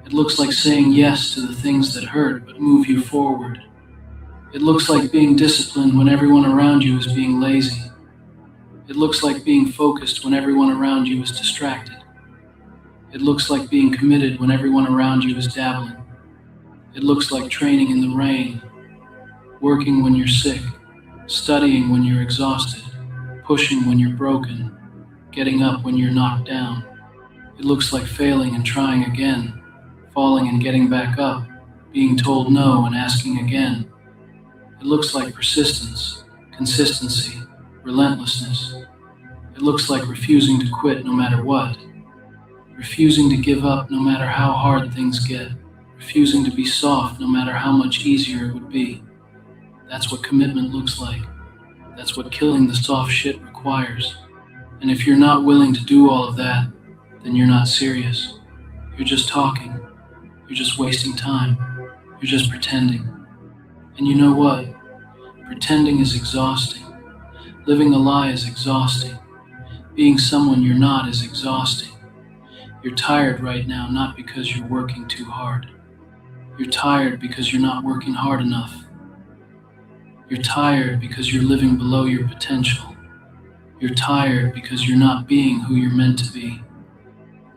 It looks like saying yes to the things that hurt but move you forward. It looks like being disciplined when everyone around you is being lazy. It looks like being focused when everyone around you is distracted. It looks like being committed when everyone around you is dabbling. It looks like training in the rain, working when you're sick, studying when you're exhausted, pushing when you're broken, getting up when you're knocked down. It looks like failing and trying again, falling and getting back up, being told no and asking again. It looks like persistence, consistency, relentlessness. It looks like refusing to quit no matter what, refusing to give up no matter how hard things get, refusing to be soft no matter how much easier it would be. That's what commitment looks like. That's what killing the soft shit requires. And if you're not willing to do all of that, then you're not serious. You're just talking. You're just wasting time. You're just pretending. And you know what? Pretending is exhausting. Living a lie is exhausting. Being someone you're not is exhausting. You're tired right now not because you're working too hard. You're tired because you're not working hard enough. You're tired because you're living below your potential. You're tired because you're not being who you're meant to be.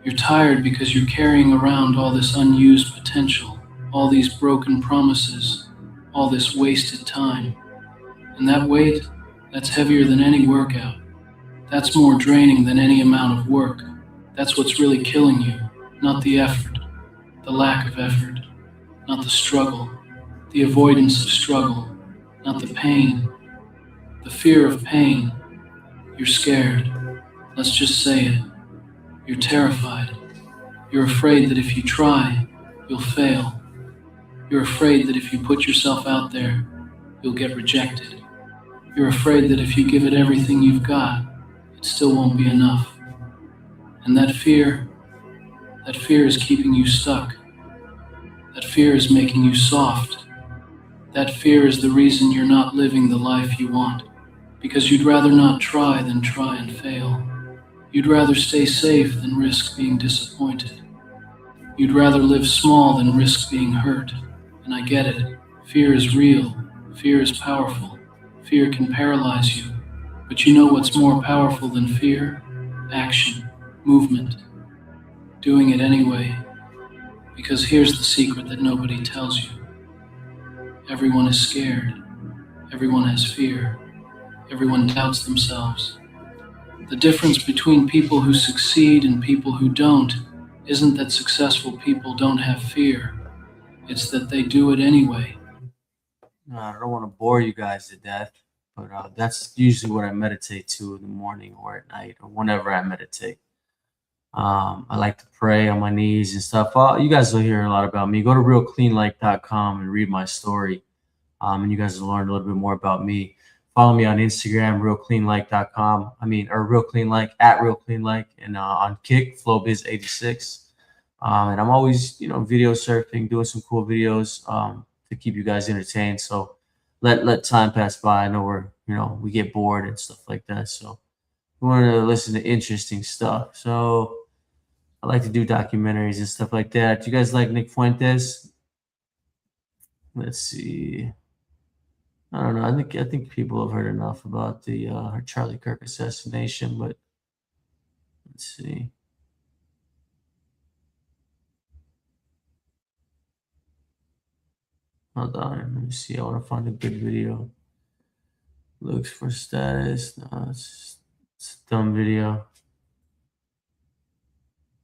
You're tired because you're carrying around all this unused potential, all these broken promises, all this wasted time. And that weight, that's heavier than any workout. That's more draining than any amount of work. That's what's really killing you, not the effort, the lack of effort, not the struggle, the avoidance of struggle, not the pain, the fear of pain. You're scared. Let's just say it. You're terrified. You're afraid that if you try, you'll fail. You're afraid that if you put yourself out there, you'll get rejected. You're afraid that if you give it everything you've got, it still won't be enough. And that fear is keeping you stuck. That fear is making you soft. That fear is the reason you're not living the life you want, because you'd rather not try than try and fail. You'd rather stay safe than risk being disappointed. You'd rather live small than risk being hurt. And I get it. Fear is real. Fear is powerful. Fear can paralyze you. But you know what's more powerful than fear? Action, movement, doing it anyway. Because here's the secret that nobody tells you. Everyone is scared. Everyone has fear. Everyone doubts themselves. The difference between people who succeed and people who don't isn't that successful people don't have fear. It's that they do it anyway. I don't want to bore you guys to death, but that's usually what I meditate to in the morning or at night or whenever I meditate. I like to pray on my knees and stuff. You guys will hear a lot about me. Go to realcleanlight.com and read my story, and you guys will learn a little bit more about me. Follow me on Instagram, realcleanlight.com. Or realcleanlight, at realcleanlight, and on Kick, FlowBiz86. And I'm always, video surfing, doing some cool videos to keep you guys entertained. So let time pass by. I know we get bored and stuff like that. So we want to listen to interesting stuff. So I like to do documentaries and stuff like that. Do you guys like Nick Fuentes? Let's see. I don't know. I think people have heard enough about the Charlie Kirk assassination, but let's see. Hold on. Let me see. I want to find a good video. Looks for status. No, it's a dumb video.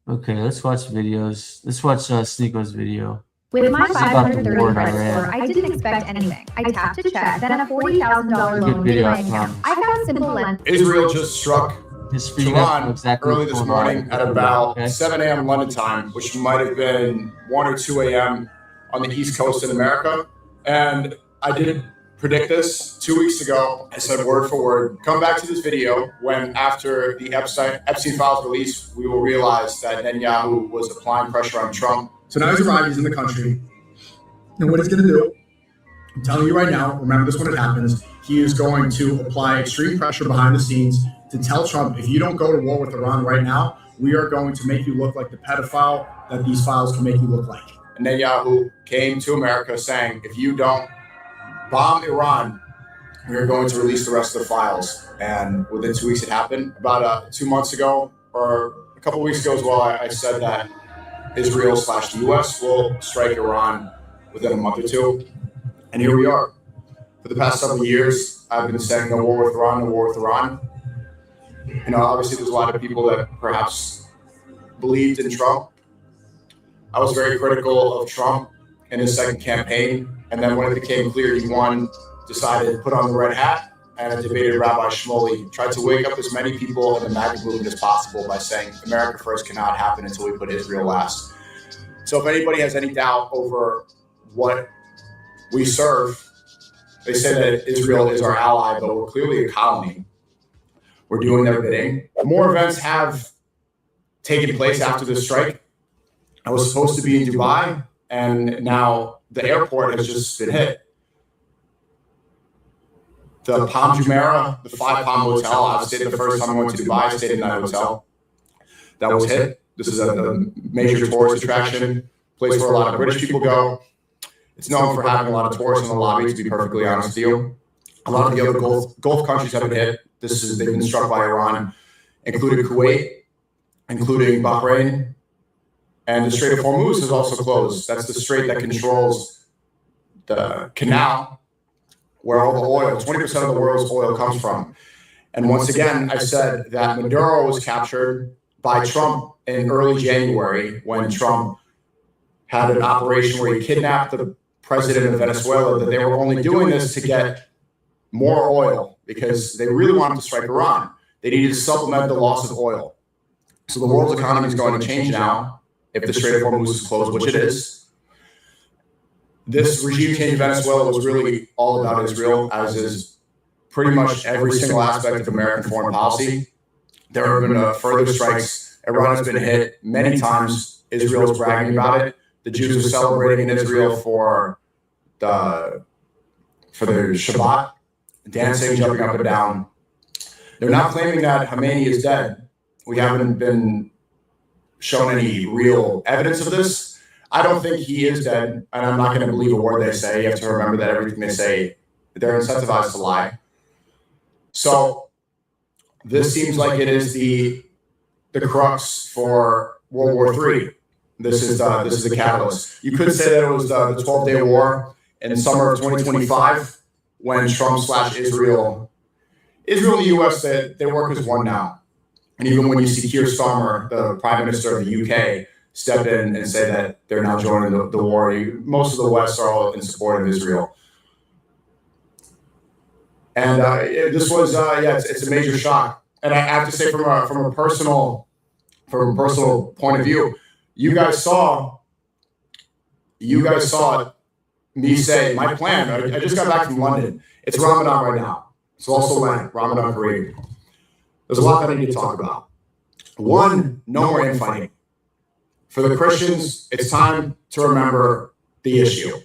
Okay, let's watch videos. Let's watch Sneako's video. With my This is about the 530 war in credit Iran. score, I didn't expect anything. I tapped to check, then a $40,000 Good loan video, hit my I account. I found simple lens. Israel just struck Tehran exactly early this morning at about 7 a.m. London time, which might have been 1 or 2 a.m. on the East Coast in America. And I did predict this 2 weeks ago. I said word for word, come back to this video when after the Epstein files release, we will realize that Netanyahu was applying pressure on Trump. So now he's arrived, he's in the country. And what he's going to do, I'm telling you right now, remember this when it happens, he is going to apply extreme pressure behind the scenes to tell Trump, if you don't go to war with Iran right now, we are going to make you look like the pedophile that these files can make you look like. And Netanyahu came to America saying, if you don't bomb Iran, we are going to release the rest of the files. And within 2 weeks it happened. About 2 months ago, or a couple of weeks ago as well, I said that Israel/the U.S. will strike Iran within a month or two. And here we are. For the past several years, I've been saying no war with Iran, no war with Iran. Obviously there's a lot of people that perhaps believed in Trump. I was very critical of Trump in his second campaign. And then when it became clear he won, decided to put on the red hat and debated Rabbi Shmuley, tried to wake up as many people in the MAGA movement as possible by saying America first cannot happen until we put Israel last. So if anybody has any doubt over what we serve, they say that Israel is our ally, but we're clearly a colony. We're doing their bidding. More events have taken place after this strike. I was supposed to be in Dubai, and now the airport has just been hit. The Palm Jumeirah, the 5 Palm Hotel, I stayed the first time I went to Dubai, I stayed in that hotel. That was hit. This is a major tourist attraction, place where a lot of British people go. It's known for having a lot of tourists in the lobby, to be perfectly honest with you. A lot of the other Gulf countries have been hit. They've been struck by Iran, including Kuwait, including Bahrain, and the Strait of Hormuz is also closed. That's the strait that controls the canal where all the oil, 20% of the world's oil comes from. And once again, I said that Maduro was captured by Trump in early January when Trump had an operation where he kidnapped the president of Venezuela, that they were only doing this to get more oil because they really wanted to strike Iran. They needed to supplement the loss of oil. So the world's economy is going to change now if the Strait of Hormuz is closed, which it is. This regime change in Venezuela was really all about Israel, as is pretty much every single aspect of American foreign policy. There have been further strikes. Iran has been hit many times. Israel's bragging about it. The Jews are celebrating in Israel for their Shabbat, dancing, jumping up and down. They're not claiming that Khamenei is dead. We haven't been shown any real evidence of this. I don't think he is dead, and I'm not going to believe a word they say. You have to remember that everything they say, they're incentivized to lie. So this seems like it is the crux for World War III. This is the catalyst. You could say that it was the 12-day war in the summer of 2025 when Trump / Israel and the U.S. they work as one now. And even when you see Keir Starmer, the Prime Minister of the UK, step in and say that they're now joining the war, most of the West are all in support of Israel. And this was, it's a major shock. And I have to say, from a personal point of view, you guys saw me say my plan. I just got back from London. It's Ramadan right now. It's also Lent, Ramadan Kareem. There's a lot that I need to talk about. One, no more infighting. For the Christians, it's time to remember the issue.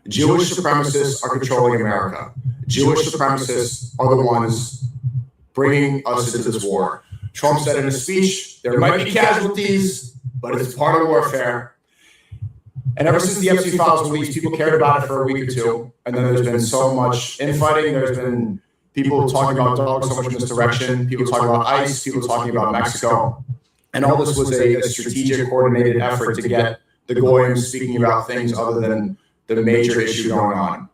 Jewish supremacists are controlling America. Jewish supremacists are the ones bringing us into this war. Trump said in a speech, there might be casualties, but it's part of warfare. And ever since the Epstein files were released, people cared about it for a week or two. And then there's been so much infighting. There's been people talking about dogs, so much misdirection, people talking about ICE, people talking about Mexico. And all this was a strategic, coordinated effort to get the Goyim speaking about things other than the major issue going on.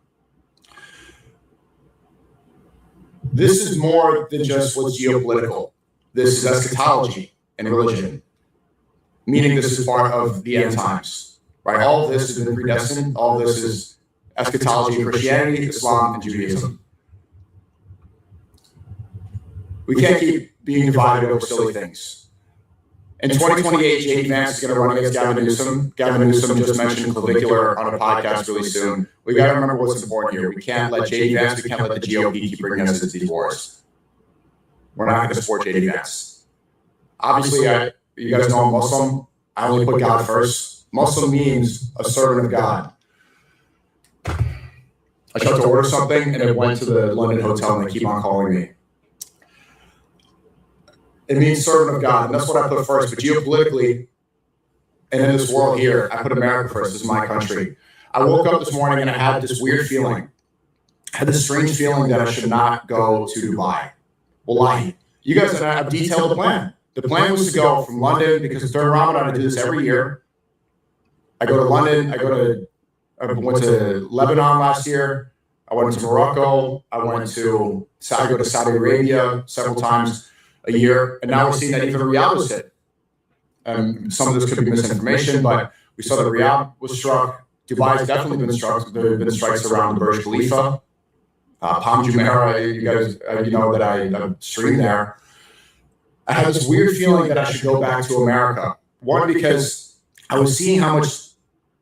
This is more than just what's geopolitical. This is eschatology and religion, meaning this is part of the end times. Right? All of this has been predestined. All of this is eschatology in Christianity, Islam, and Judaism. We can't keep being divided over silly things. In 2028, J.D. Vance is going to run against Gavin Newsom. Gavin Newsom just mentioned clavicular on a podcast really soon. We got to remember what's important here. We can't let J.D. Vance, we can't let the GOP keep bringing us into these wars. We're not going to support J.D. Vance. Obviously, you guys know I'm Muslim. I only put God first. Muslim means a servant of God. I tried to order something and it went to the London hotel and they keep on calling me. It means servant of God, and that's what I put first. But geopolitically, and in this world here, I put America first. This is my country. I woke up this morning and I had this weird feeling. I had this strange feeling that I should not go to Dubai. Wallahi. You guys and I have detailed the plan. The plan was to go from London, because during Ramadan I do this every year. I go to London, I went to Lebanon last year, I went to Morocco, I go to Saudi Arabia several times a year, and now we're seeing that even Riyadh was hit. Some of this could be misinformation, but we saw that Riyadh was struck. Dubai has definitely been struck. There have been strikes around the Burj Khalifa, Palm Jumeirah. You guys, you know that I streamed there. I had this weird feeling that I should go back to America. One, because I was seeing how much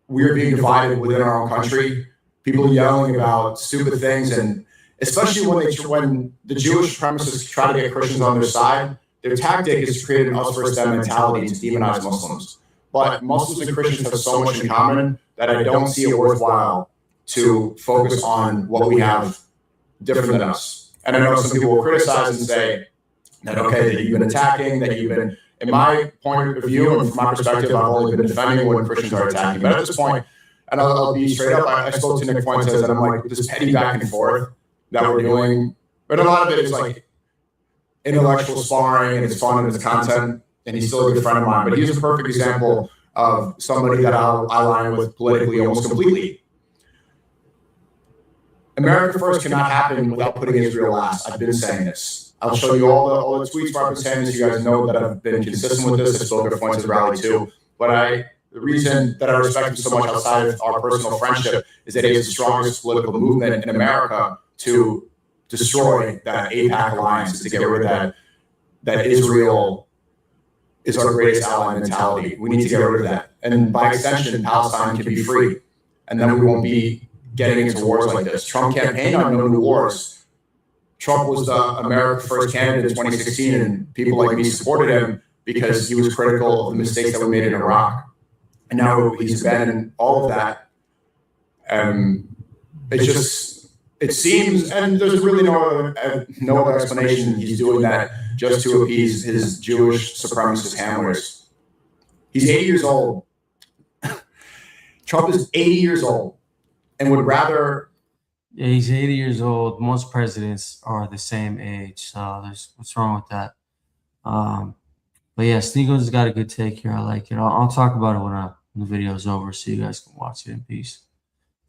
we were being divided within our own country. People yelling about stupid things, and especially when the Jewish supremacists try to get Christians on their side, their tactic is to create an us versus them mentality to demonize Muslims. But Muslims and Christians have so much in common that I don't see it worthwhile to focus on what we have different than us. And I know some people will criticize and say that, okay, that you've been attacking, that you've been, in my point of view and from my perspective, I've only been defending when Christians are attacking. But at this point, and I'll be straight up, I spoke to Nick Fuentes and I'm like, this petty back and forth that we're doing, but a lot of it is like intellectual sparring and it's fun and it's content, and he's still a good friend of mine. But he's a perfect example of somebody that I align with politically almost completely. America first cannot happen without putting Israel last. I've been saying this. I'll show you all the tweets where I've been saying this. You guys know that I've been consistent with this. I spoke at Fuentes rally too. But the reason that I respect him so much outside of our personal friendship is that he is the strongest political movement in America to destroy that AIPAC alliance, to get rid of that Israel is our greatest ally mentality. We need to get rid of that. And by extension, Palestine can be free. And then we won't be getting into wars like this. Trump campaigned on no new wars. Trump was the America First candidate in 2016, and people like me supported him because he was critical of the mistakes that we made in Iraq. And now he's abandoned all of that. It seems, and there's really no other explanation. He's doing that just to appease his Jewish supremacist handlers. He's 80 years old. Trump is 80 years old and would rather. Yeah, he's 80 years old. Most presidents are the same age. So what's wrong with that? But yeah, Sneagles got a good take here. I like it. I'll talk about it when the video is over, so you guys can watch it in peace.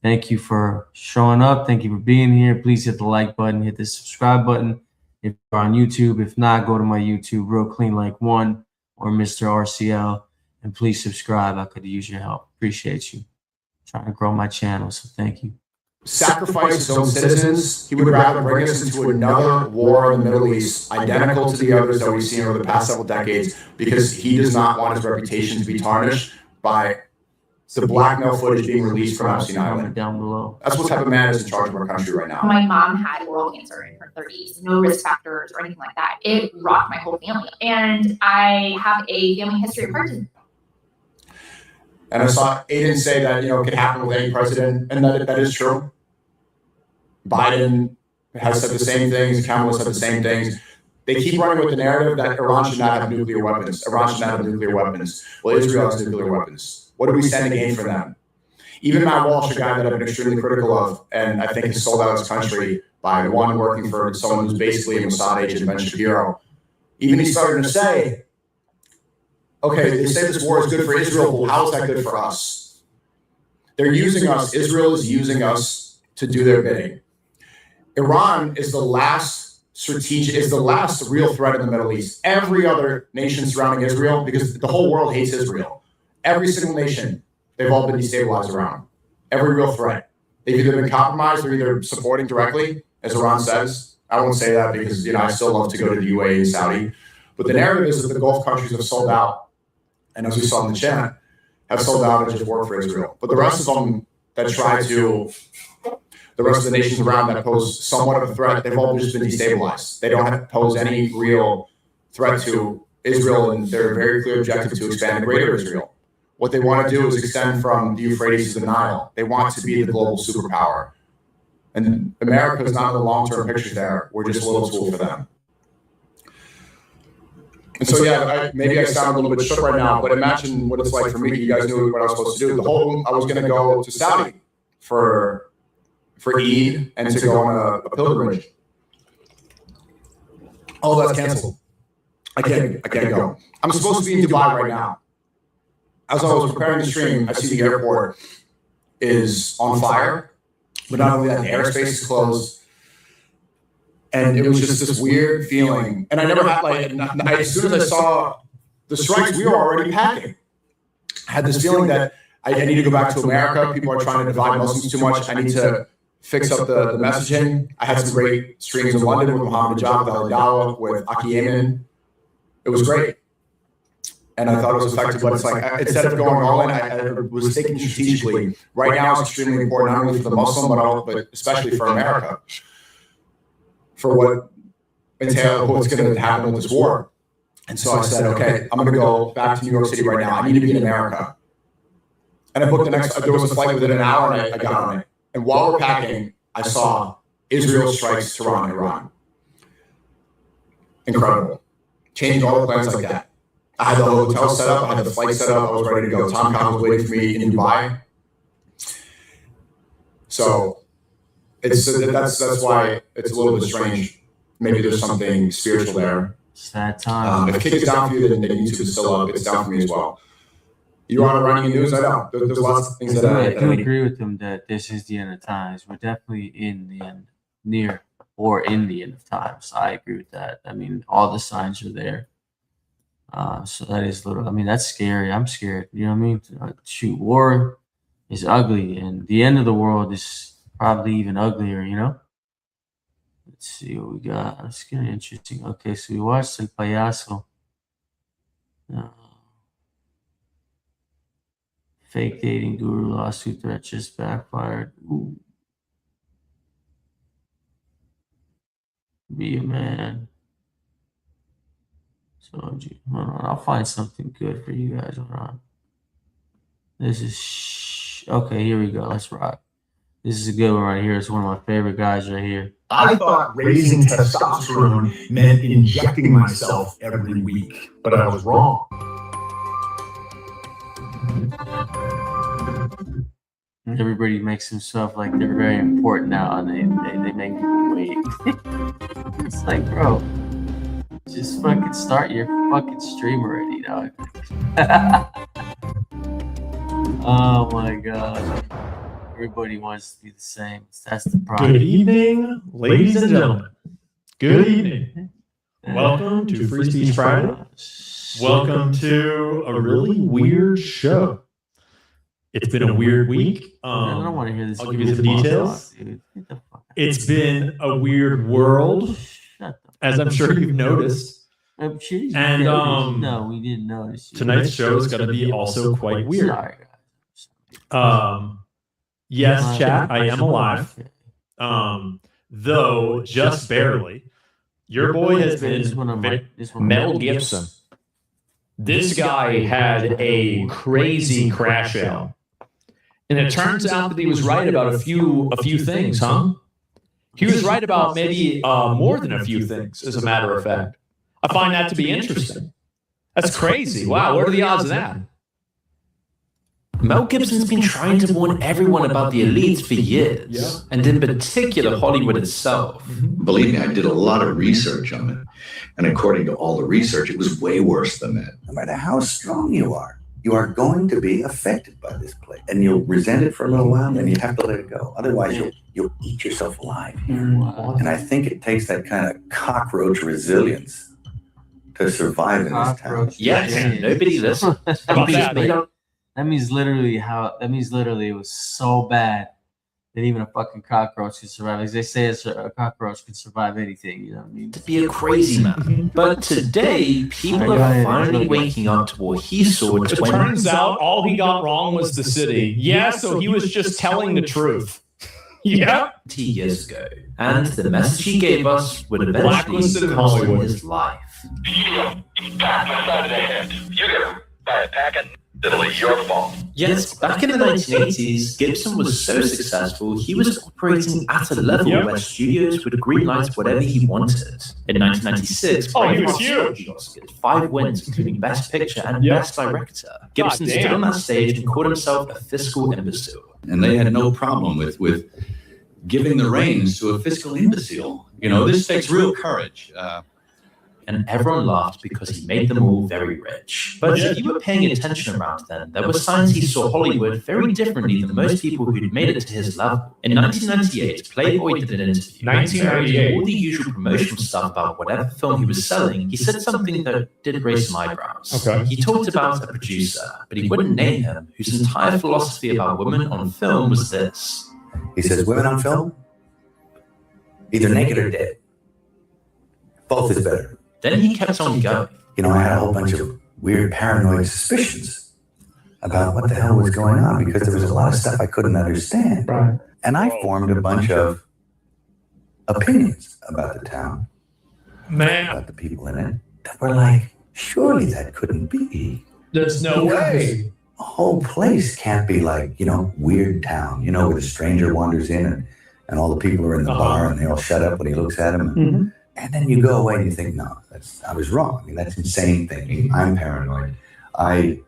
Thank you for showing up. Thank you for being here. Please hit the like button, hit the subscribe button if you're on YouTube. If not, go to my YouTube, Real Clean Like 1 or Mr. RCL, and please subscribe. I could use your help. Appreciate you. Trying to grow my channel, so thank you. Sacrifice his own citizens. He would rather bring us into another war in the Middle East, identical to the others that we've seen over the past several decades, because he does not want his reputation to be tarnished by the blackmail footage being released from Epstein Island. Down below. That's what type of man is in charge of our country right now. My mom had oral cancer in her 30s, no risk factors or anything like that. It rocked my whole family. And I have a family history of heart disease. And I saw Aiden say that, it could happen with any president, and that is true. Biden has said the same things, Kamala said the same things. They keep running with the narrative that Iran should not have nuclear weapons. Iran should not have nuclear weapons. Well, Israel has nuclear weapons. What do we stand to gain from them? Even Matt Walsh, a guy that I've been extremely critical of, and I think has sold out his country by working for someone who's basically a Mossad agent, Ben Shapiro. Even he's starting to say, okay, they say this war is good for Israel, but how is that good for us? They're using us. Israel is using us to do their bidding. Iran is the last real threat in the Middle East. Every other nation surrounding Israel, because the whole world hates Israel. Every single nation, they've all been destabilized around. Every real threat. They've either been compromised or either supporting directly, as Iran says. I won't say that because, I still love to go to the UAE and Saudi. But the narrative is that the Gulf countries have sold out, and as we saw in the chat, have sold out and just work for Israel. But the rest of them that try to, the rest of the nations around that pose somewhat of a threat, they've all just been destabilized. They don't pose any real threat to Israel, and their very clear objective to expand the greater Israel. What they want to do is extend from the Euphrates to the Nile. They want to be the global superpower. And America is not in the long-term picture there. We're just a little tool for them. And so, maybe I sound a little bit shook right now, but imagine what it's like for me. You guys knew what I was supposed to do. I was going to go to Saudi for Eid and to go on a pilgrimage. All that's canceled. I can't go. I'm supposed to be in Dubai right now. As I was preparing the stream, I see the airport is on fire, but not only that, the airspace is closed. And it was just this weird feeling. And I never had, as soon as I saw the strikes, we were already packing. I had this feeling that I need to go back to America. People are trying to divide Muslims too much. I need to fix up the messaging. I had some great streams in London with Mohammed Najab, with Ali Dawa, with Aki Yemen. It was great. And I thought it was effective, but it's like, instead of going all in, I was thinking strategically. Right now, it's extremely important, not only for the Muslim, but especially for America, for what's going to happen with this war. And so I said, okay, I'm going to go back to New York City right now. I need to be in America. And I booked there was a flight within an hour, and I got on it. And while we're packing, I saw Israel strikes Tehran, Iran. Incredible. Changing all the plans like that. I had the hotel set up. I had the flight set up. I was ready to go. Tom Cotton was waiting for me in Dubai. So that's why it's a little bit strange. Maybe there's something spiritual there. Sad time. If Kick is down for you, then YouTube is still up. It's down for me as well. You are on Iranian news? I know. There's lots of things that I do agree with them that this is the end of times. We're definitely in the end, near or in the end of times. I agree with that. I mean, all the signs are there. So that is that's scary. I'm scared. You know what I mean? War is ugly, and the end of the world is probably even uglier, Let's see what we got. It's getting interesting. Okay, so we watched El Payaso. Fake dating guru lawsuit threat just backfired. Ooh. Be a man. So hold on, I'll find something good for you guys. Hold on. This is okay. Here we go. Let's rock. This is a good one right here. It's one of my favorite guys right here. I thought raising testosterone meant injecting myself every week, but I was wrong. Everybody makes himself like they're very important now, and they make people wait. It's like, bro, just fucking start your fucking stream already, dog. Oh my god. Everybody wants to be the same. That's the problem. Good evening, ladies and gentlemen. Good evening. Welcome to Free Speech Friday. Welcome to a really weird show. It's been a weird week. I don't want to hear this. I'll give you some details. It's been a weird world, as I'm sure you've noticed. I'm sure you And noticed. No, we didn't notice. Tonight's show is going to be also quite weird. Sorry, Yes, chat, I am alive. Though just barely. Your boy has been Mel Gibson. This guy had a crazy crash out. And it turns out that he was right about a few things, huh? He was right about maybe more than a few things, as a matter of fact. I find that to be interesting. That's crazy. Wow, what are the odds of that? Mel Gibson's been trying to warn everyone about the elites for years, and in particular Hollywood itself. Believe me, I did a lot of research on it. And according to all the research, it was way worse than that. No matter how strong you are going to be affected by this plague. And you'll resent it for a little while, and you have to let it go. Otherwise, you'll eat yourself alive here. And I think it takes that kind of cockroach resilience to survive in this town. Yes, nobody listens. That means literally it was so bad that even a fucking cockroach could survive. As they say, a cockroach can survive anything. You know what I mean? To be a crazy man. But today, people are finally waking up to what he saw. It turns out all he got wrong was the city. Yeah, so he was just telling the truth. Yeah. 20 years ago. And the message he gave us would eventually Blacklisted cost him Hollywood. his life. Side of the head. You get him by a pack of it'll be your fault. Yes, back in the 1980s, Gibson was so successful, he was operating at a level where studios would greenlight whatever he wanted. In 1996, he was Braveheart huge. the Oscars, 5 wins, including Best Picture and Best Director. Gibson stood on that stage and called himself a fiscal imbecile. And they had no problem with giving the reins to a fiscal imbecile. You know, this takes real courage. And everyone laughed because he made them all very rich. But if you were paying attention around then, there were signs he saw Hollywood very differently than most people who'd made it to his level. In 1998, Playboy did an interview. 1998. All the usual promotional stuff about whatever film he was selling, he said something that did raise some eyebrows. Okay. He talked about a producer, but he wouldn't name him, whose entire philosophy about women on film was this. He says, women on film, either naked or dead. Both is better. Then he kept on going. You know, I had a whole bunch of weird paranoid suspicions about what the hell was going on because there was a lot of stuff I couldn't understand. Right. And I formed a bunch of opinions about the town, about the people in it, that were like, surely that couldn't be. There's no way. A whole place can't be like, you know, weird town, you know, where the stranger wanders in and all the people are in the bar and they all shut up when he looks at them. And then you go away and you think, no, I was wrong. I mean, that's insane thinking. I'm paranoid. I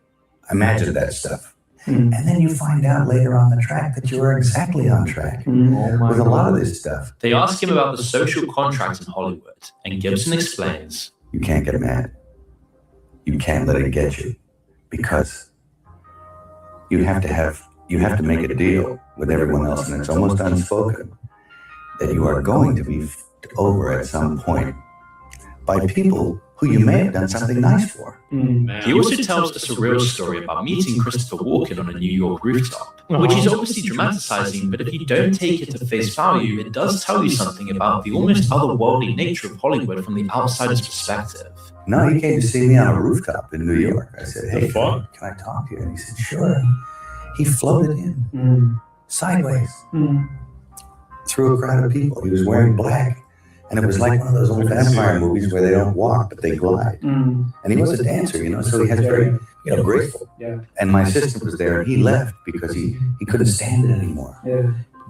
imagined that stuff. And then you find out later on the track that you were exactly on track with a lot of this stuff. They ask him about the social contract in Hollywood, and Gibson explains. You can't get mad. You can't let it get you because you have to make a deal with everyone else, and it's almost unspoken that you are going to be over at some point by people who you may have done something nice for. He also tells a surreal story about meeting Christopher Walken on a New York rooftop, which he's obviously dramatizing, but if you don't take it to face value, it does tell you something about the almost otherworldly nature of Hollywood from the outsider's perspective. No, he came to see me on a rooftop in New York. I said, hey, can I talk to you? And he said, sure. He floated in sideways through a crowd of people. He was wearing black. And it was like one of those old vampire movies where they don't walk, but they glide. And he was a dancer, you know, so he had very, you know, graceful. And my assistant was there, and he left because he couldn't stand it anymore.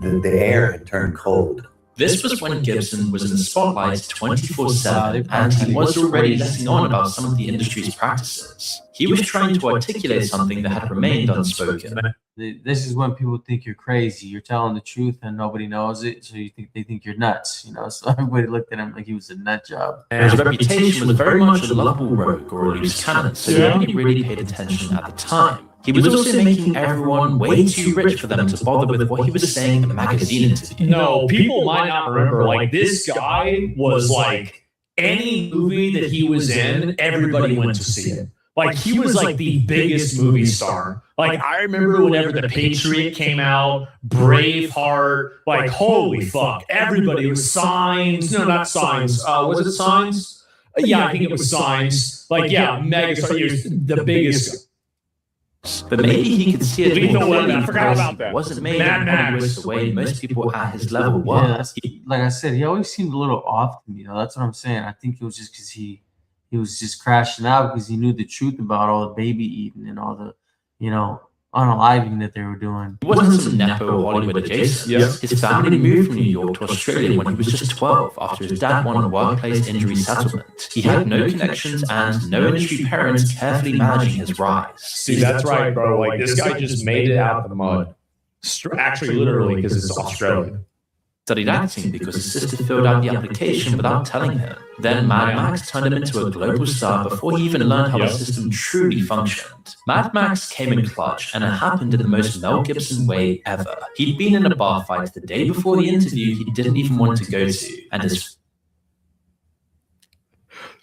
The air had turned cold. This was when Gibson was in the spotlight 24/7, and he was already letting on about some of the industry's practices. He was trying to articulate something that had remained unspoken. This is when people think you're crazy. You're telling the truth and nobody knows it, so they think you're nuts. You know, so everybody looked at him like he was a nut job. His reputation was very much a lovable rogue or a loose cannon, so nobody really paid attention at the time. He was also making everyone way too rich for them to bother with what he was saying in a magazine interview. No, people might not remember. Like, this guy was like, any movie that he was in, everybody went to see it. Like, he was like the biggest movie star. Like, I remember whenever The Patriot came out, Braveheart, like, holy fuck. Everybody was Signs. No, not Signs. Was it Signs? Yeah, I think it was Signs. Like, yeah, megastar. He was the biggest. But maybe he could see it. Lethal Weapon, I forgot about that. Wasn't made in Hollywood the way most people at his level was. Yeah, like I said, he always seemed a little off to me. You know, that's what I'm saying. I think it was just because he was just crashing out because he knew the truth about all the baby eating and all the, you know, unaliving that they were doing. He wasn't some nepo Hollywood adjacent. His family moved from New York to Australia when he was just 12 after his dad won a workplace injury settlement. He had no connections and no industry parents carefully managing his rise. See, that's right, bro. Like, this guy just made it out of the mud. Actually, literally, because it's Australian. Studied acting because his sister filled out the application without telling him. Then Mad Max turned him into a global star before he even learned how the system truly functioned. Mad Max came in clutch, and it happened in the most Mel Gibson way ever. He'd been in a bar fight the day before the interview he didn't even want to go to, and his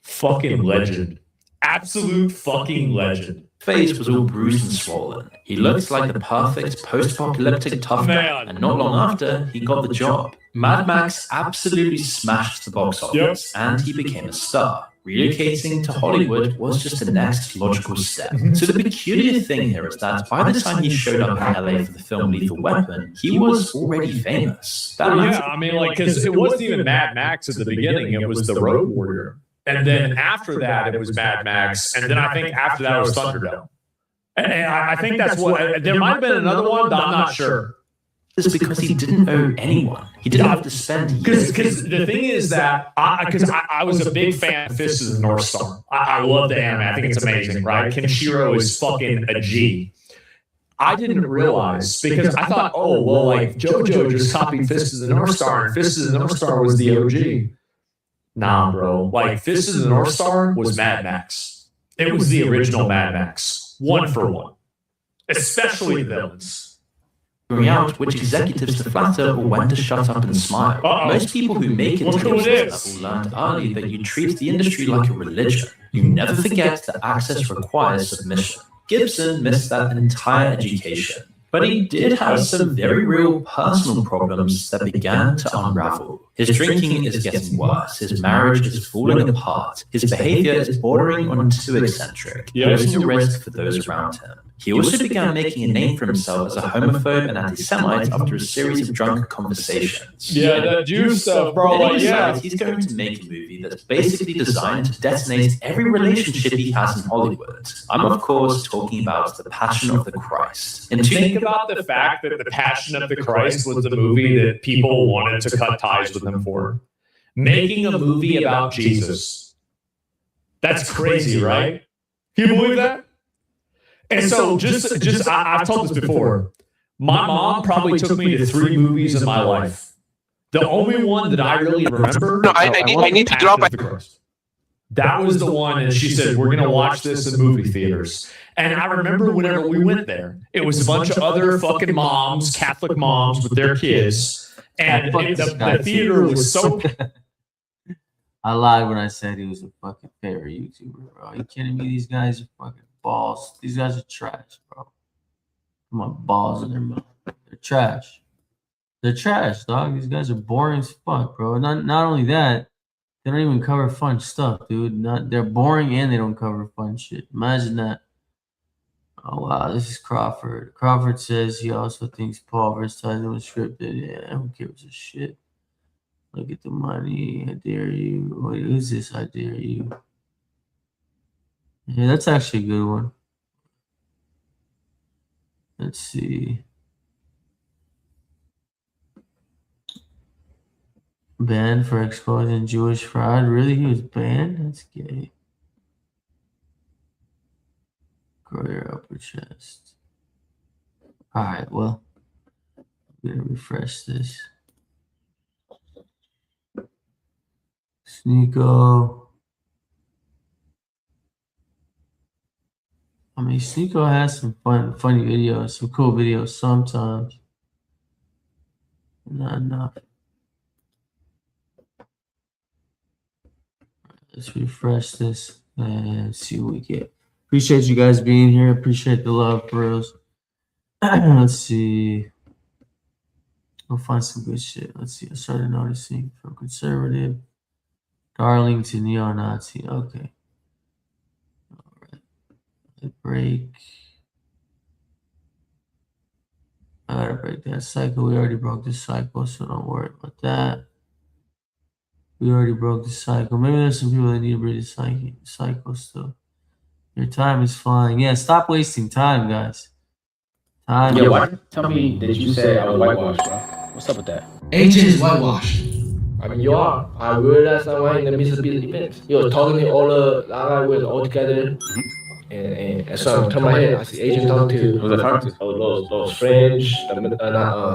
fucking legend. Absolute fucking legend. Face was all bruised and swollen. He looked like the perfect post-apocalyptic tough guy, and not long after, he got the job. Mad Max absolutely smashed the box office, and he became a star. Relocating to Hollywood was just the next logical step. So the peculiar thing here is that by the time he showed up in LA for the film Lethal Weapon, he was already famous. Yeah, I mean, like, because it wasn't even Mad Max at the beginning, it was The Road Warrior. And then after that, it was Mad Max. And then I think after that, it was Thunderdome. And I think that's what, there might have been another one, but I'm not sure. It's because he didn't owe anyone. He didn't have to spend years. Because the thing is that, I was a big fan of Fist of the North Star. I love the anime. I think it's amazing, right? Kenshiro is fucking a G. I didn't realize, because I thought, oh, well, like, JoJo just copied Fist of the North Star, and Fist of the North Star was the OG. Nah, bro. Like, Fist of the North Star was Mad Max. It was the original Mad Max. 1 for 1. Especially the villains. Figuring out which executives to flatter or when to shut up and smile. Most people who make it to this level learned early that you treat the industry like a religion. You never forget that access requires submission. Gibson missed that entire education. But he did have some very real personal problems that began to unravel. His drinking is getting worse, his marriage is falling apart, his behavior is bordering on too eccentric, posing a risk for those around him. He also began making a name for himself as a homophobe and anti-Semite after a series of drunk conversations. Yeah, that Jew stuff, bro. Like, yeah. He's going to make a movie that's basically designed to detonate every relationship he has in Hollywood. I'm, of course, talking about The Passion of the Christ. Think about the fact that The Passion of the Christ was the movie that people wanted to cut ties with him for. Making a movie about Jesus. That's crazy, right? Can you believe that? And so, just I've told this before. My mom probably took me to 3 movies in my life. The only one that I really remember. No, I need to drop my. That was the one, and she said, "We're gonna watch this in movie theaters." And I remember whenever we went there, it was a bunch of other fucking moms, Catholic moms with their kids, and the theater was so. I lied when I said he was a fucking favorite YouTuber, bro. Are you kidding me? These guys are fucking balls. These guys are trash, bro. Come on, balls in their mouth. They're trash. They're trash, dog. These guys are boring as fuck, bro. Not only that, they don't even cover fun stuff, dude. They're boring and they don't cover fun shit. Imagine that. Oh wow, this is Crawford. Crawford says he also thinks Paul versus Tyson was scripted. Yeah, who gives a shit? Look at the money. I dare you. Wait, who's this? I dare you. Yeah, that's actually a good one. Let's see. Banned for exposing Jewish fraud. Really? He was banned? That's gay. Grow your upper chest. Alright, well, I'm gonna refresh this. Sneeko. I mean, Sneeko has some funny videos, some cool videos sometimes. Not enough. Let's refresh this and see what we get. Appreciate you guys being here. Appreciate the love, bros. Let's see. We'll find some good shit. Let's see. I started noticing from conservative, darling to neo-Nazi. Okay. All right. The break. I gotta break that cycle. We already broke the cycle, so don't worry about that. We already broke the cycle. Maybe there's some people that need to break the cycle still. Your time is flying. Yeah, stop wasting time, guys. Time. Yo, why? Tell me, did you say I was whitewashed, bro? What's up with that? Agent is whitewashed. I mean, you are. I realized that one in the midst of the event. You were talking to all the language all together. And so I turn my head, I see Agent talking to Who's that talking to? those French,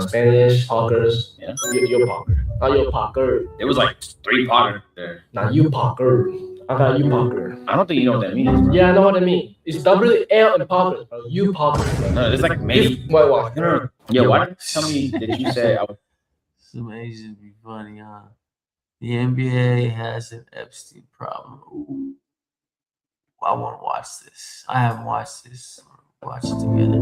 Spanish talkers. Yeah. You're Parker. Not your Parker. It was like 3 Parker there. Not you Parker. I got you Parker. I don't think you know what that means, bro. Yeah, I know what I mean. It's WL and Parker. You Parker. No, it's like maybe. Whitewash. Yeah, why? Tell me, did you say I was... Some Asians be funny, huh? The NBA has an Epstein problem. Ooh. I want to watch this. I haven't watched this. Watch it together.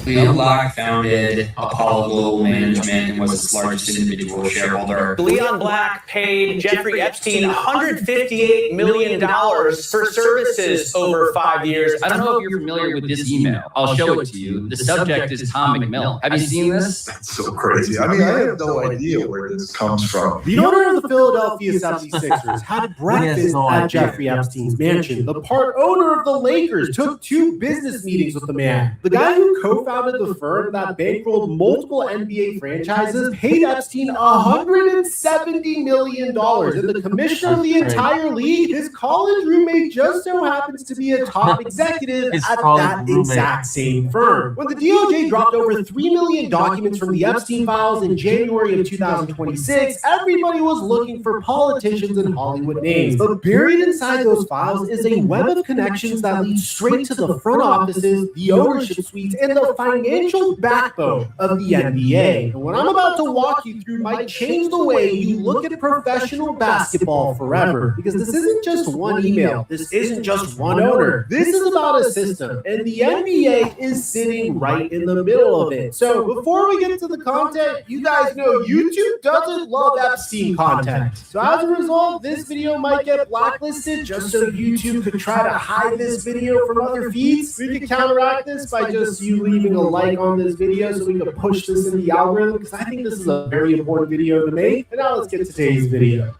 Leon Black founded Apollo Global Management and was its largest individual shareholder. Leon Black paid Jeffrey Epstein $158 million for services over 5 years. I don't know if you're familiar with this email. I'll show it to you. The subject is Tom McMillan. Have you seen this? That's so crazy. I mean, I have no idea where this comes from. The owner of the Philadelphia 76ers had breakfast at Jeffrey Epstein's mansion. The part owner of the Lakers took 2 business meetings with the man. The guy who co-founded the firm that bankrolled multiple NBA franchises paid Epstein $170 million. And the commissioner of the entire league, his college roommate, just so happens to be a top executive at that exact same firm. When the DOJ dropped over 3 million documents from the Epstein files in January of 2026, everybody was looking for politicians and Hollywood names. But buried inside those files is a web of connections that leads straight to the front offices, the ownership suites, and the financial backbone of the NBA. And what I'm about to walk you through might change the way you look at professional basketball forever. Because this isn't just one email. This isn't just one owner. This is about a system. And the NBA is sitting right in the middle of it. So before we get to the content, you guys know YouTube doesn't love Epstein content. So as a result, this video might get blacklisted just so YouTube could try to hide this video from other feeds. We could counteract this by just you leaving a like on this video so we can push this in the algorithm, because I think this is a very important video to make. And now let's get to today's video.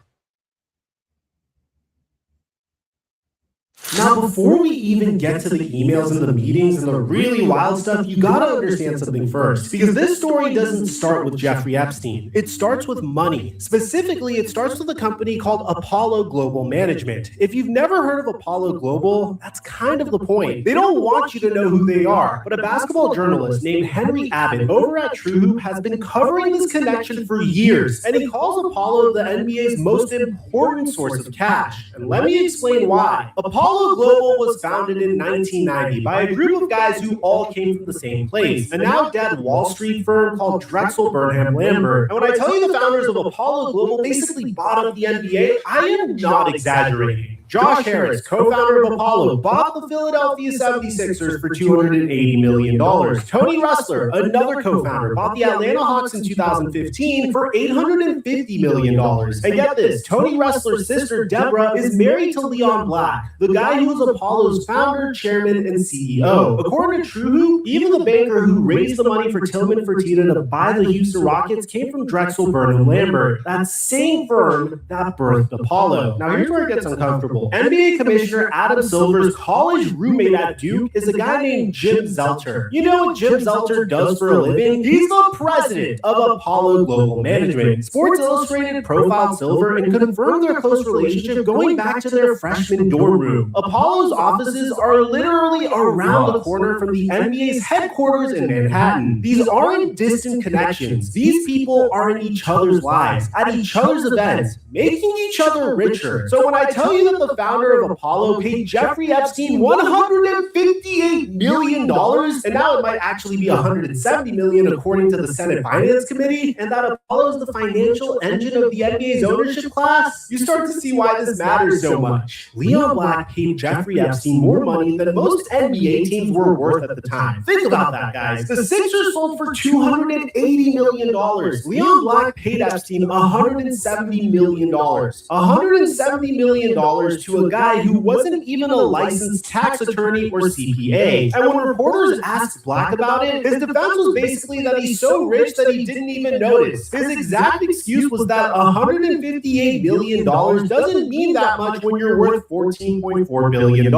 Now, before we even get to the emails and the meetings and the really wild stuff, you gotta understand something first. Because this story doesn't start with Jeffrey Epstein. It starts with money. Specifically, it starts with a company called Apollo Global Management. If you've never heard of Apollo Global, that's kind of the point. They don't want you to know who they are, but a basketball journalist named Henry Abbott over at True Hoop has been covering this connection for years, and he calls Apollo the NBA's most important source of cash. And let me explain why. Apollo Apollo Global was founded in 1990 by a group of guys who all came from the same place, a now dead Wall Street firm called Drexel Burnham Lambert. And when I tell you the founders of Apollo Global basically bought up the NBA, I am not exaggerating. Josh Harris, co-founder of Apollo, bought the Philadelphia 76ers for $280 million. Tony Ressler, another co-founder, bought the Atlanta Hawks in 2015 for $850 million. And get this, Tony Ressler's sister, Deborah, is married to Leon Black, the guy who was Apollo's founder, chairman, and CEO. According to TrueHoop, even the banker who raised the money for Tillman Fertitta to buy the Houston Rockets came from Drexel Burnham Lambert, that same firm that birthed Apollo. Now here's where it gets uncomfortable. NBA Commissioner Adam Silver's college roommate at Duke is a guy named Jim Zelter. You know what Jim Zelter does for a living? He's the president of Apollo Global Management. Sports Illustrated profiled Silver and confirmed their close relationship going back to their freshman dorm room. Apollo's offices are literally around the corner from the NBA's headquarters in Manhattan. These aren't distant connections. These people are in each other's lives, at each other's events, making each other richer. So when I tell you that the founder of Apollo paid Jeffrey Epstein $158 million, and now it might actually be $170 million according to the Senate Finance Committee, and that Apollo is the financial engine of the NBA's ownership class, you start to see why this matters so much. Leon Black paid Jeffrey Epstein more money than most NBA teams were worth at the time. Think about that, guys. The Sixers sold for $280 million. Leon Black paid Epstein $170 million. $170 million to a guy who wasn't even a licensed tax attorney or CPA. And when reporters asked Black about it, his defense was basically that he's so rich that he didn't even notice. His exact excuse was that $158 million doesn't mean that much when you're worth $14.4 billion.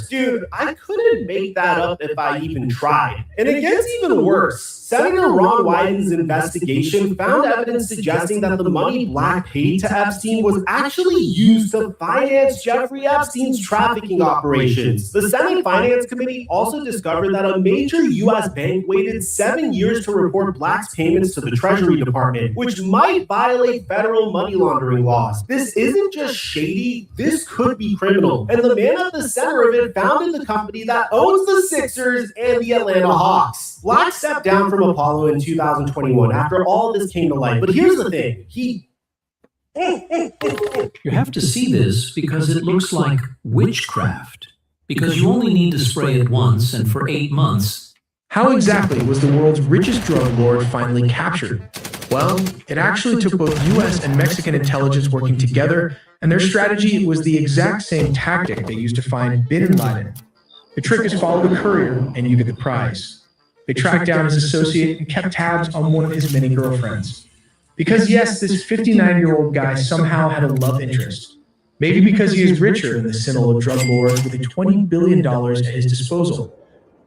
Dude, I couldn't make that up if I even tried. And it gets even worse. Senator Ron Wyden's investigation found evidence suggesting that the money Black paid to Epstein was actually used to finance Jeffrey Epstein's trafficking operations. The Senate Finance Committee also discovered that a major U.S. bank waited 7 years to report Black's payments to the Treasury Department, which might violate federal money laundering laws. This isn't just shady, this could be criminal. And the man at the center of it founded the company that owns the Sixers and the Atlanta Hawks. Black stepped down from Apollo in 2021 after all this came to light. But here's the thing, You have to see this because it looks like witchcraft. Because you only need to spray it once and for 8 months. How exactly was the world's richest drug lord finally captured? Well, it actually took both US and Mexican intelligence working together, and their strategy was the exact same tactic they used to find Bin Laden. The trick is follow the courier and you get the prize. They tracked down his associate and kept tabs on one of his many girlfriends. Because yes, this 59-year-old guy somehow had a love interest. Maybe because he is richer than the Sinaloa drug lords with $20 billion at his disposal.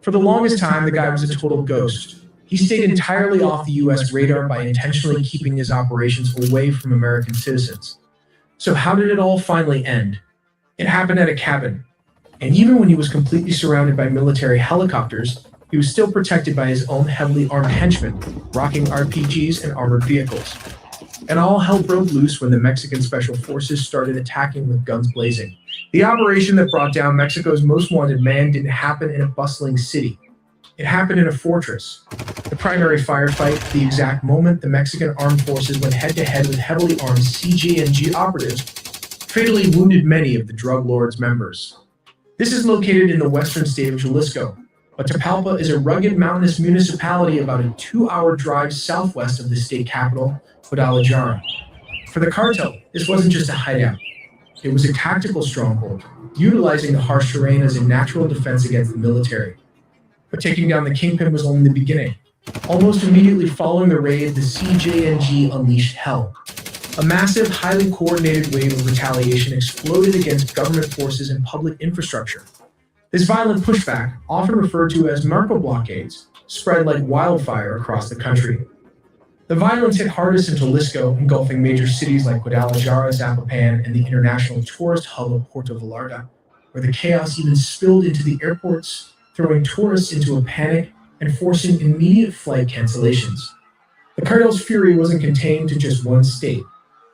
For the longest time, the guy was a total ghost. He stayed entirely off the US radar by intentionally keeping his operations away from American citizens. So how did it all finally end? It happened at a cabin. And even when he was completely surrounded by military helicopters, he was still protected by his own heavily armed henchmen, rocking RPGs and armored vehicles. And all hell broke loose when the Mexican Special Forces started attacking with guns blazing. The operation that brought down Mexico's most wanted man didn't happen in a bustling city. It happened in a fortress. The primary firefight, the exact moment the Mexican armed forces went head-to-head with heavily armed CJNG operatives, fatally wounded many of the drug lord's members. This is located in the western state of Jalisco. But Tapalpa is a rugged mountainous municipality about a 2-hour drive southwest of the state capital, Guadalajara. For the cartel, this wasn't just a hideout. It was a tactical stronghold, utilizing the harsh terrain as a natural defense against the military. But taking down the kingpin was only the beginning. Almost immediately following the raid, the CJNG unleashed hell. A massive, highly coordinated wave of retaliation exploded against government forces and public infrastructure. This violent pushback, often referred to as narco blockades, spread like wildfire across the country. The violence hit hardest in Jalisco, engulfing major cities like Guadalajara, Zapopan, and the international tourist hub of Puerto Vallarta, where the chaos even spilled into the airports, throwing tourists into a panic and forcing immediate flight cancellations. The cartel's fury wasn't contained to just one state.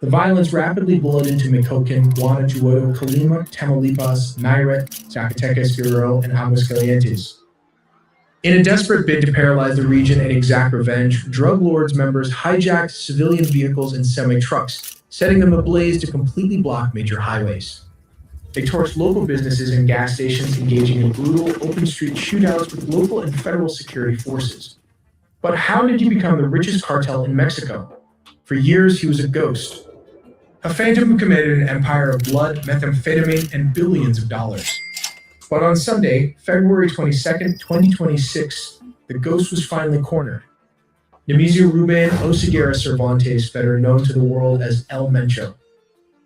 The violence rapidly bled into Michoacán, Guanajuato, Colima, Tamaulipas, Nayarit, Zacatecas, Guerrero, and Aguascalientes. In a desperate bid to paralyze the region and exact revenge, drug lords members hijacked civilian vehicles and semi-trucks, setting them ablaze to completely block major highways. They torched local businesses and gas stations, engaging in brutal, open-street shootouts with local and federal security forces. But how did he become the richest cartel in Mexico? For years, he was a ghost. A phantom who commanded an empire of blood, methamphetamine, and billions of dollars. But on Sunday, February 22nd, 2026, the ghost was finally cornered. Nemesio Ruben Oseguera Cervantes, better known to the world as El Mencho.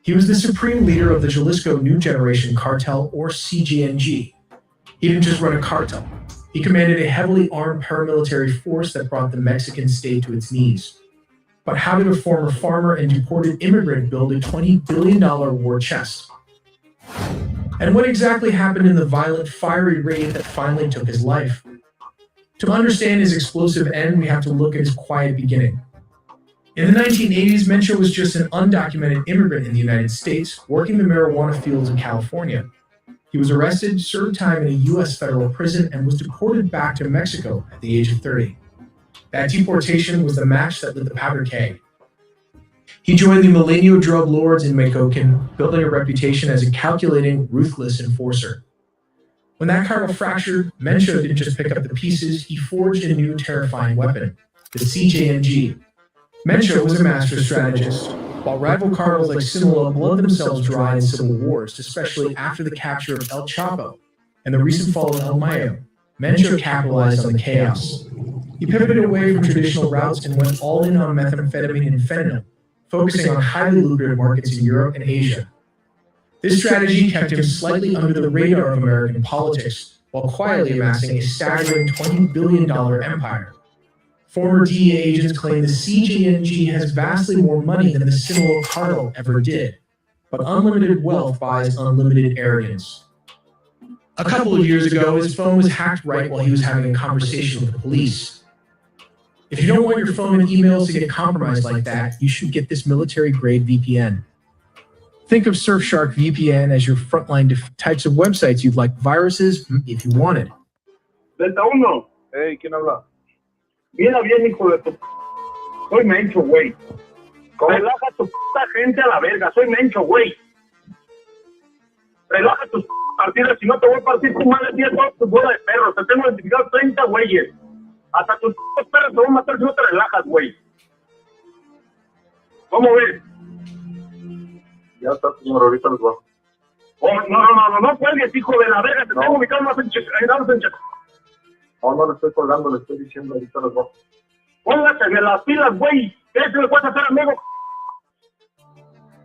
He was the supreme leader of the Jalisco New Generation Cartel, or CGNG. He didn't just run a cartel. He commanded a heavily armed paramilitary force that brought the Mexican state to its knees. But how did a former farmer and deported immigrant build a $20 billion war chest? And what exactly happened in the violent, fiery raid that finally took his life? To understand his explosive end, we have to look at his quiet beginning. In the 1980s, Mencho was just an undocumented immigrant in the United States, working the marijuana fields in California. He was arrested, served time in a U.S. federal prison, and was deported back to Mexico at the age of 30. That deportation was the match that lit the powder keg. He joined the Milenio drug lords in Michoacán, building a reputation as a calculating, ruthless enforcer. When that cartel fractured, Mencho didn't just pick up the pieces, he forged a new terrifying weapon, the CJNG. Mencho was a master strategist. While rival cartels like Sinaloa bled themselves dry in civil wars, especially after the capture of El Chapo and the recent fall of El Mayo, Mencho capitalized on the chaos. He pivoted away from traditional routes and went all in on methamphetamine and fentanyl, focusing on highly lucrative markets in Europe and Asia. This strategy kept him slightly under the radar of American politics, while quietly amassing a staggering $20 billion empire. Former DEA agents claim the CJNG has vastly more money than the Sinaloa cartel ever did, but unlimited wealth buys unlimited arrogance. A couple of years ago, his phone was hacked right while he was having a conversation with the police. If you don't want your phone and emails to get compromised like that, you should get this military-grade VPN. Think of Surfshark VPN as your frontline types of websites you'd like viruses if you wanted. Delta 1. Hey, ¿quién habla? Mira bien, hijo de tu... Soy Mencho, güey. Relaja tu puta gente a la verga. Soy Mencho, güey. Relaja tus partidas. Si no te voy a partir tu madre, tía, toda tu bola de perros. Te tengo identificado 30 güeyes. Hasta tus perros te voy a matar si no te relajas, güey. ¿Cómo ves? Ya está, señor, ahorita nos va. Oh, no cuelgues, hijo de la verga. Te tengo ubicado más en No le estoy colgando, le estoy diciendo, ahorita nos va. Póngase de las pilas, güey. ¿Qué le puedes hacer, amigo?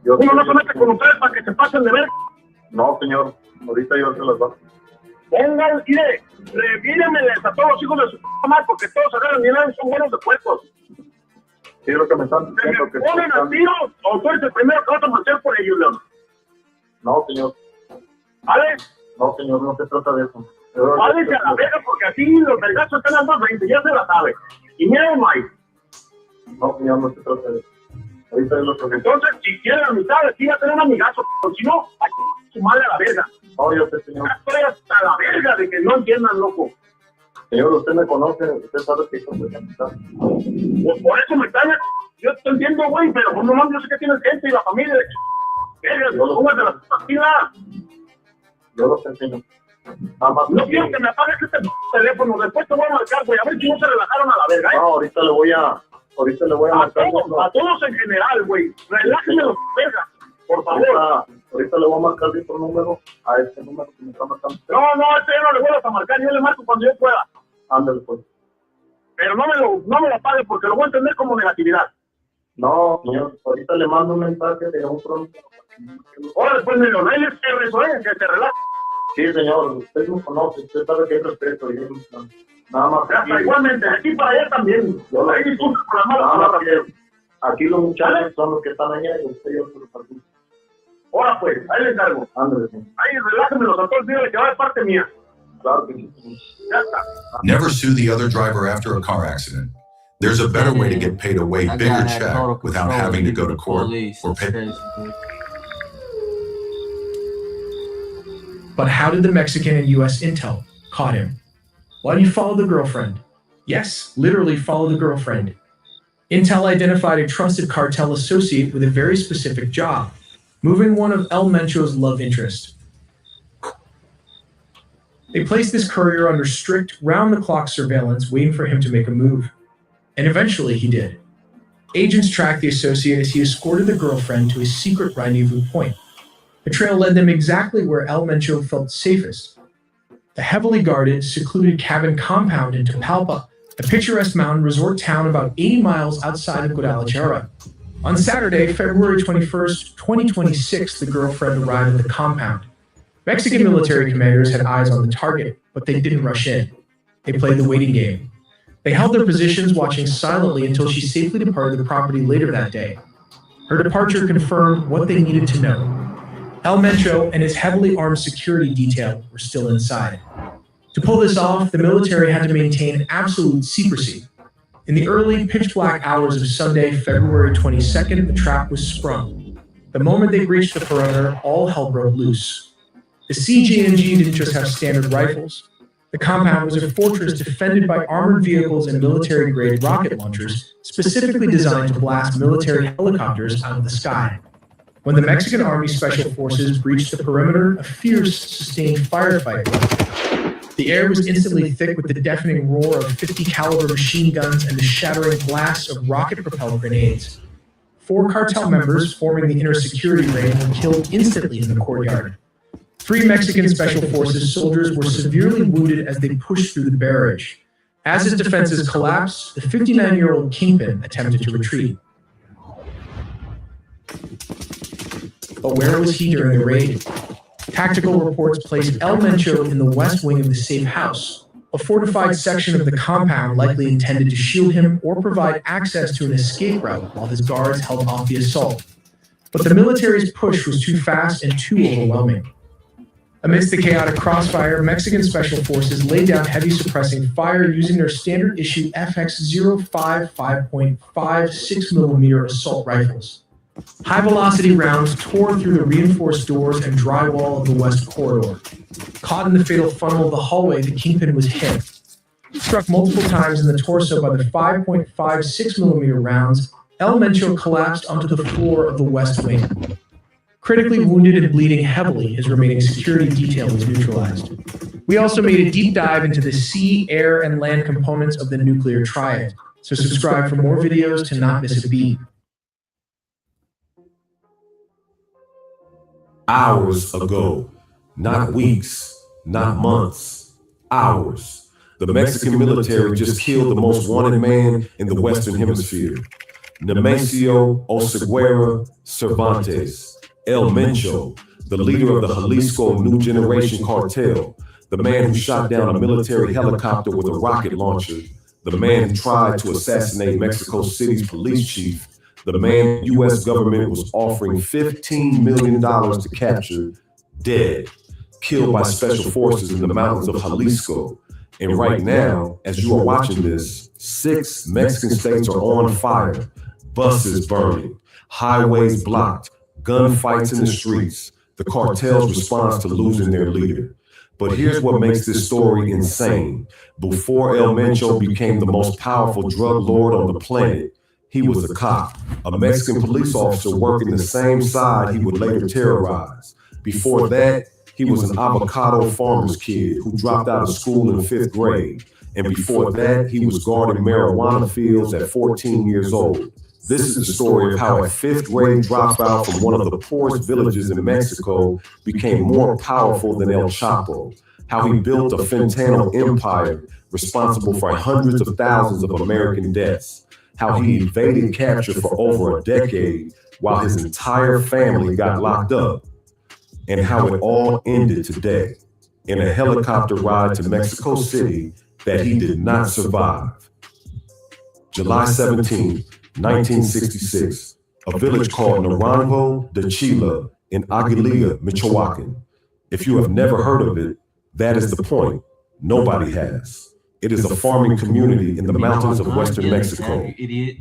Uno no se mete con ustedes para que se pasen de verga. No, señor, ahorita yo se las va. Pongan, mire, revíremeles a todos los hijos de su mamá, porque todos agarran y nadie son buenos de puercos. Sí, es lo que me están diciendo. ¿Se me ponen al tiro o tú eres el primero que vas a marchar por ellos, León? No, señor. ¿Vale? No, señor, no se trata de eso. Váyanse a la verga, porque aquí los vergazos están al 220, ya se la sabe. Y mira, Mike. No, señor, no se trata de eso. Ahorita es lo que... Entonces, si quieren la mitad, sí, ya tener un amigazo, pero si no, hay que sumarle a la verga. No, yo sé, señor. Ya estoy hasta la verga de que no entiendan, loco. Señor, usted me conoce, usted sabe que soy de amistad. Pues por eso me extraña. Yo te entiendo, güey, pero por lo menos yo sé que tienes gente y la familia. Verga, no pongas de las partidas. Yo lo sé, señor. Nada más no quiero que me apagues este teléfono, después te voy a marcar, güey, a ver si no se relajaron a la verga, ¿eh? No, ahorita le voy a marcar. A todos en general, güey, relájenme los vergas, por favor. Ahorita le voy a marcar de otro número, a este número que me está marcando. No, este no le vuelvas a marcar, yo le marco cuando yo pueda. Ándale, pues. Pero no me lo apague porque lo voy a entender como negatividad. No, señor, ahorita le mando un mensaje de otro número. Ahora después me lo lees, que se relaje. Sí, señor, usted me conoce, usted sabe que hay respeto. Y nada más. Hasta igualmente, de aquí para allá también. Ahí disculpa por las malas palabras. Aquí los muchachos son los que están allá y usted y yo se los partido. Ahora pues, ahí le encargo. Ándale, señor. Ahí relájenmelos a todos, dígale que va de parte mía. Claro que sí, señor. Ya está. Never sue the other driver after a car accident. There's a better way to get paid a way That guy bigger had check total without control having to of go to the court police. or It's pay. crazy, dude. But how did the Mexican and US intel caught him? Why did you follow the girlfriend? Yes, literally follow the girlfriend. Intel identified a trusted cartel associate with a very specific job, moving one of El Mencho's love interests. They placed this courier under strict, round-the-clock surveillance, waiting for him to make a move. And eventually he did. Agents tracked the associate as he escorted the girlfriend to a secret rendezvous point. The trail led them exactly where El Mencho felt safest. The heavily guarded, secluded cabin compound in Tapalpa, a picturesque mountain resort town about 80 miles outside of Guadalajara. On Saturday, February 21st, 2026, the girlfriend arrived at the compound. Mexican military commanders had eyes on the target, but they didn't rush in. They played the waiting game. They held their positions, watching silently until she safely departed the property later that day. Her departure confirmed what they needed to know. El Mencho and his heavily armed security detail were still inside. To pull this off, the military had to maintain absolute secrecy. In the early, pitch-black hours of Sunday, February 22nd, the trap was sprung. The moment they breached the perimeter, all hell broke loose. The CJNG didn't just have standard rifles. The compound was a fortress defended by armored vehicles and military-grade rocket launchers, specifically designed to blast military helicopters out of the sky. When the Mexican Army Special Forces breached the perimeter, a fierce, sustained firefight broke. The air was instantly thick with the deafening roar of 50-caliber machine guns and the shattering blasts of rocket-propelled grenades. 4 cartel members forming the inner security ring were killed instantly in the courtyard. 3 Mexican Special Forces soldiers were severely wounded as they pushed through the barrage. As his defenses collapsed, the 59-year-old Kingpin attempted to retreat. But where was he during the raid? Tactical reports placed El Mencho in the west wing of the safe house, a fortified section of the compound likely intended to shield him or provide access to an escape route while his guards held off the assault. But the military's push was too fast and too overwhelming. Amidst the chaotic crossfire, Mexican Special Forces laid down heavy suppressing fire using their standard issue FX-05 5.5 6mm assault rifles. High-velocity rounds tore through the reinforced doors and drywall of the west corridor. Caught in the fatal funnel of the hallway, the Kingpin was hit. Struck multiple times in the torso by the 5.5 6mm rounds, El Mencho collapsed onto the floor of the west wing. Critically wounded and bleeding heavily, his remaining security detail was neutralized. We also made a deep dive into the sea, air, and land components of the nuclear triad, so subscribe for more videos to not miss a beat. Hours ago, not weeks, not months, hours. The Mexican military just killed the most wanted man in the Western Hemisphere, Nemesio Oseguera Cervantes, El Mencho, the leader of the Jalisco New Generation Cartel, the man who shot down a military helicopter with a rocket launcher, the man who tried to assassinate Mexico City's police chief, the man the U.S. government was offering $15 million to capture, dead, killed by special forces in the mountains of Jalisco. And right now, as you are watching this, 6 Mexican states are on fire, buses burning, highways blocked, gunfights in the streets, the cartel's response to losing their leader. But here's what makes this story insane. Before El Mencho became the most powerful drug lord on the planet, he was a cop, a Mexican police officer working the same side he would later terrorize. Before that, he was an avocado farmer's kid who dropped out of school in 5th grade. And before that, he was guarding marijuana fields at 14 years old. This is the story of how a 5th grade dropout from one of the poorest villages in Mexico became more powerful than El Chapo, how he built a fentanyl empire responsible for hundreds of thousands of American deaths, how he evaded capture for over a decade while his entire family got locked up, and how it all ended today in a helicopter ride to Mexico City that he did not survive. July 17, 1966, a village called Naranjo de Chila in Aguililla, Michoacan. If you have never heard of it, that is the point. Nobody has. It is a farming community in the mountains of western Mexico.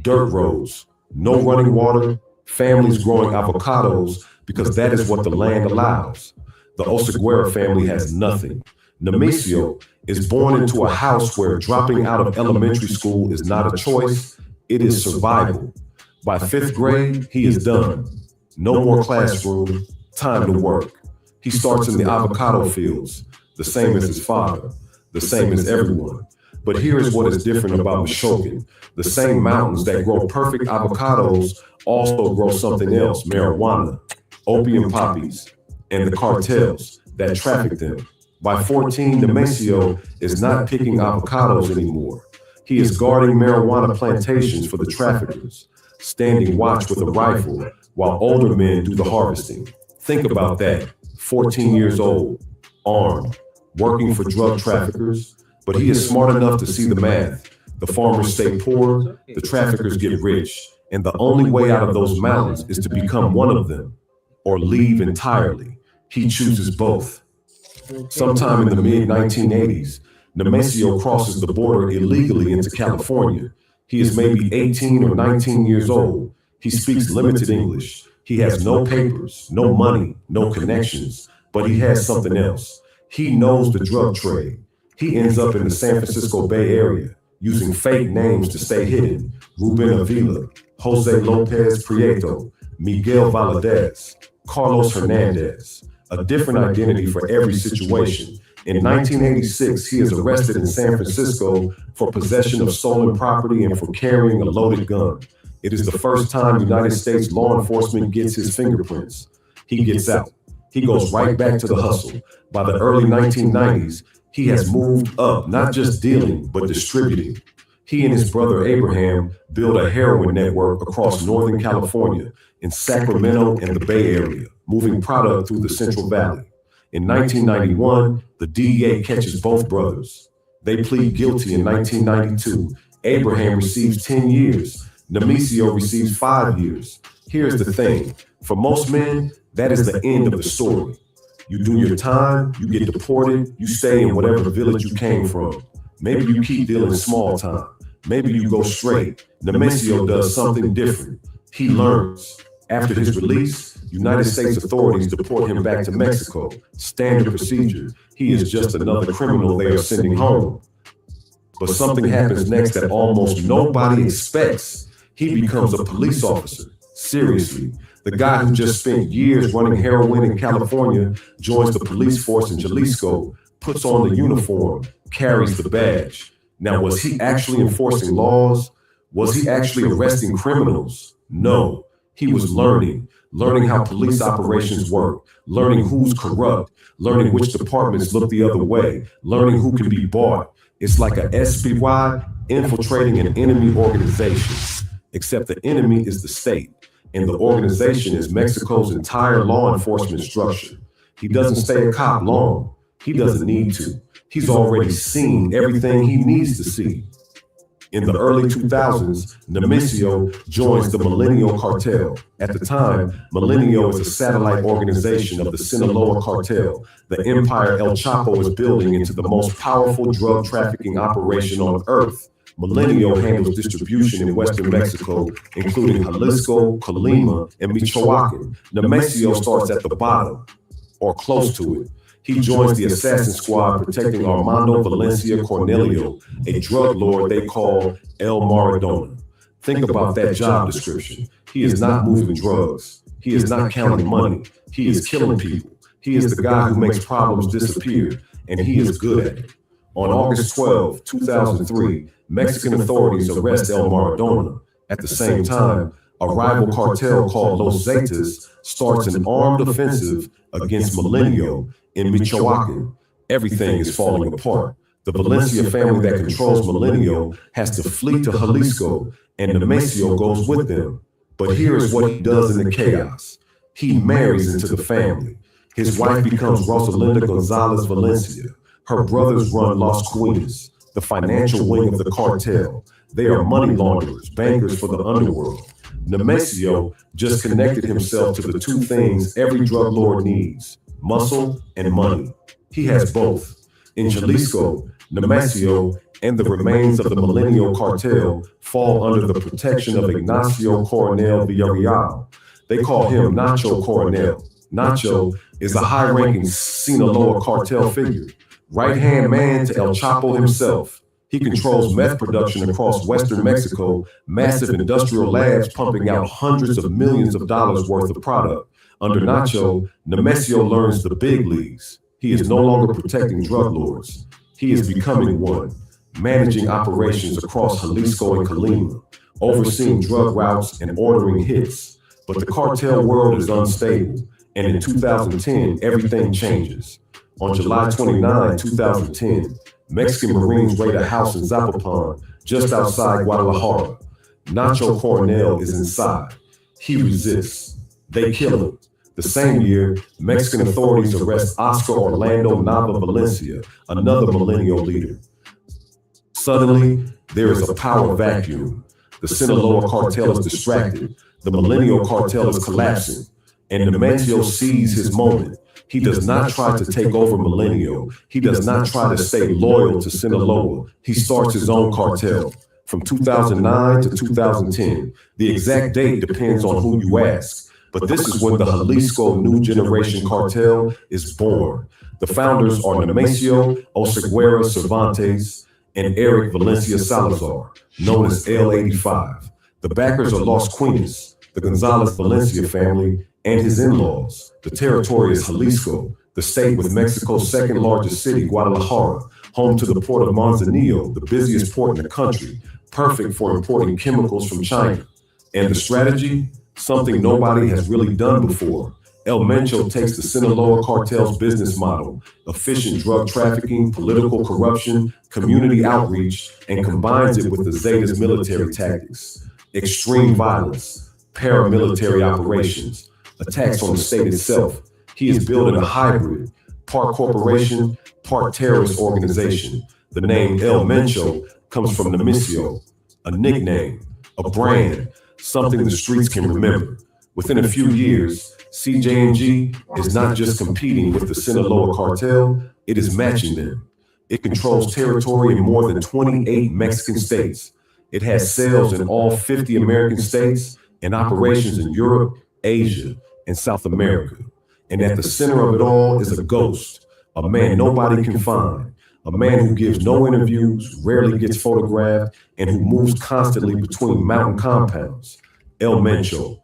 Dirt roads, no running water, families growing avocados because that is what the land allows. The Oseguera family has nothing. Nemesio is born into a house where dropping out of elementary school is not a choice, it is survival. By 5th grade, he is done. No more classroom, time to work. He starts in the avocado fields, the same as his father, the same as everyone. But here is what is different about Michoacan. The same mountains that grow perfect avocados also grow something else, marijuana, opium poppies, and the cartels that traffic them. By 14, Nemesio is not picking avocados anymore. He is guarding marijuana plantations for the traffickers, standing watch with a rifle while older men do the harvesting. Think about that. 14 years old, armed, working for drug traffickers, but he is smart enough to see the math. The farmers stay poor, the traffickers get rich, and the only way out of those mountains is to become one of them or leave entirely. He chooses both. Sometime in the mid-1980s, Nemesio crosses the border illegally into California. He is maybe 18 or 19 years old. He speaks limited English. He has no papers, no money, no connections, but he has something else. He knows the drug trade. He ends up in the San Francisco Bay Area, using fake names to stay hidden. Ruben Avila, Jose Lopez Prieto, Miguel Valadez, Carlos Hernandez, a different identity for every situation. In 1986, he is arrested in San Francisco for possession of stolen property and for carrying a loaded gun. It is the first time United States law enforcement gets his fingerprints. He gets out. He goes right back to the hustle. By the early 1990s, he has moved up, not just dealing, but distributing. He and his brother Abraham built a heroin network across Northern California, in Sacramento and the Bay Area, moving product through the Central Valley. In 1991, the DEA catches both brothers. They plead guilty in 1992. Abraham receives 10 years. Nemesio receives 5 years. Here's the thing. For most men, that is the end of the story. You do your time, you get deported, you stay in whatever village you came from. Maybe you keep dealing small time. Maybe you go straight. Nemesio does something different. He learns. After his release, United States authorities deport him back to Mexico. Standard procedure. He is just another criminal they are sending home. But something happens next that almost nobody expects. He becomes a police officer. Seriously. The guy who just spent years running heroin in California joins the police force in Jalisco, puts on the uniform, carries the badge. Now, was he actually enforcing laws? Was he actually arresting criminals? No. He was learning how police operations work, learning who's corrupt, learning which departments look the other way, learning who can be bought. It's like a SPY infiltrating an enemy organization, except the enemy is the state, and the organization is Mexico's entire law enforcement structure. He doesn't stay a cop long. He doesn't need to. He's already seen everything he needs to see. In the early 2000s, Nemesio joins the Millennial Cartel. At the time, Millennial is a satellite organization of the Sinaloa Cartel, the empire El Chapo is building into the most powerful drug trafficking operation on earth. Millennial handles distribution in western Mexico, including Jalisco, Colima, and Michoacan. Nemesio starts at the bottom, or close to it. He joins the assassin squad protecting Armando Valencia Cornelio, a drug lord they call El Maradona. Think about that job description. He is not moving drugs. He is not counting money. He is killing people. He is the guy who makes problems disappear, and he is good at it. On August 12, 2003, Mexican authorities arrest El Maradona. At the same time, a rival cartel called Los Zetas starts an armed offensive against Millennial in Michoacan. Everything is falling apart. The Valencia family that controls Millennial has to flee to Jalisco, and Nemesio goes with them. But here is what he does in the chaos. He marries into the family. His wife becomes Rosalinda Gonzalez Valencia. Her brothers run Las Cuinas, the financial wing of the cartel. They are money launderers, bankers for the underworld. Nemesio just connected himself to the two things every drug lord needs: muscle and money. He has both. In Jalisco, Nemesio and the remains of the Millennial Cartel fall under the protection of Ignacio Coronel Villarreal. They call him Nacho Coronel. Nacho is a high-ranking Sinaloa cartel figure, right-hand man to El Chapo himself. He controls meth production across western Mexico, massive industrial labs pumping out hundreds of millions of dollars worth of product. Under Nacho, Nemesio learns the big leagues. He is no longer protecting drug lords. He is becoming one, managing operations across Jalisco and Colima, overseeing drug routes and ordering hits. But the cartel world is unstable, and in 2010, everything changes. On July 29, 2010, Mexican Marines raid a house in Zapopan, just outside Guadalajara. Nacho Coronel is inside. He resists. They kill him. The same year, Mexican authorities arrest Oscar Orlando Nava Valencia, another millennial leader. Suddenly, there is a power vacuum. The Sinaloa cartel is distracted. The millennial cartel is collapsing. And Nemesio sees his moment. He does not try to take over Millennial. He does not try to stay loyal to Sinaloa. He starts his own cartel. From 2009 to 2010, the exact date depends on who you ask. But this is when the Jalisco New Generation Cartel is born. The founders are Nemesio Oseguera Cervantes and Eric Valencia Salazar, known as L85. The backers are Los Quinas, the Gonzalez Valencia family, and his in-laws. The territory is Jalisco, the state with Mexico's second largest city, Guadalajara, home to the port of Manzanillo, the busiest port in the country, perfect for importing chemicals from China. And the strategy? Something nobody has really done before. El Mencho takes the Sinaloa cartel's business model, efficient drug trafficking, political corruption, community outreach, and combines it with the Zetas military tactics, extreme violence, paramilitary operations, attacks on the state itself. He is building a hybrid, part corporation, part terrorist organization. The name El Mencho comes from Nemesio, a nickname, a brand, something the streets can remember. Within a few years, CJNG is not just competing with the Sinaloa cartel, it is matching them. It controls territory in more than 28 Mexican states. It has sales in all 50 American states and operations in Europe, Asia, and South America. And at the center of it all is a ghost, a man nobody can find, a man who gives no interviews, rarely gets photographed, and who moves constantly between mountain compounds. El Mencho.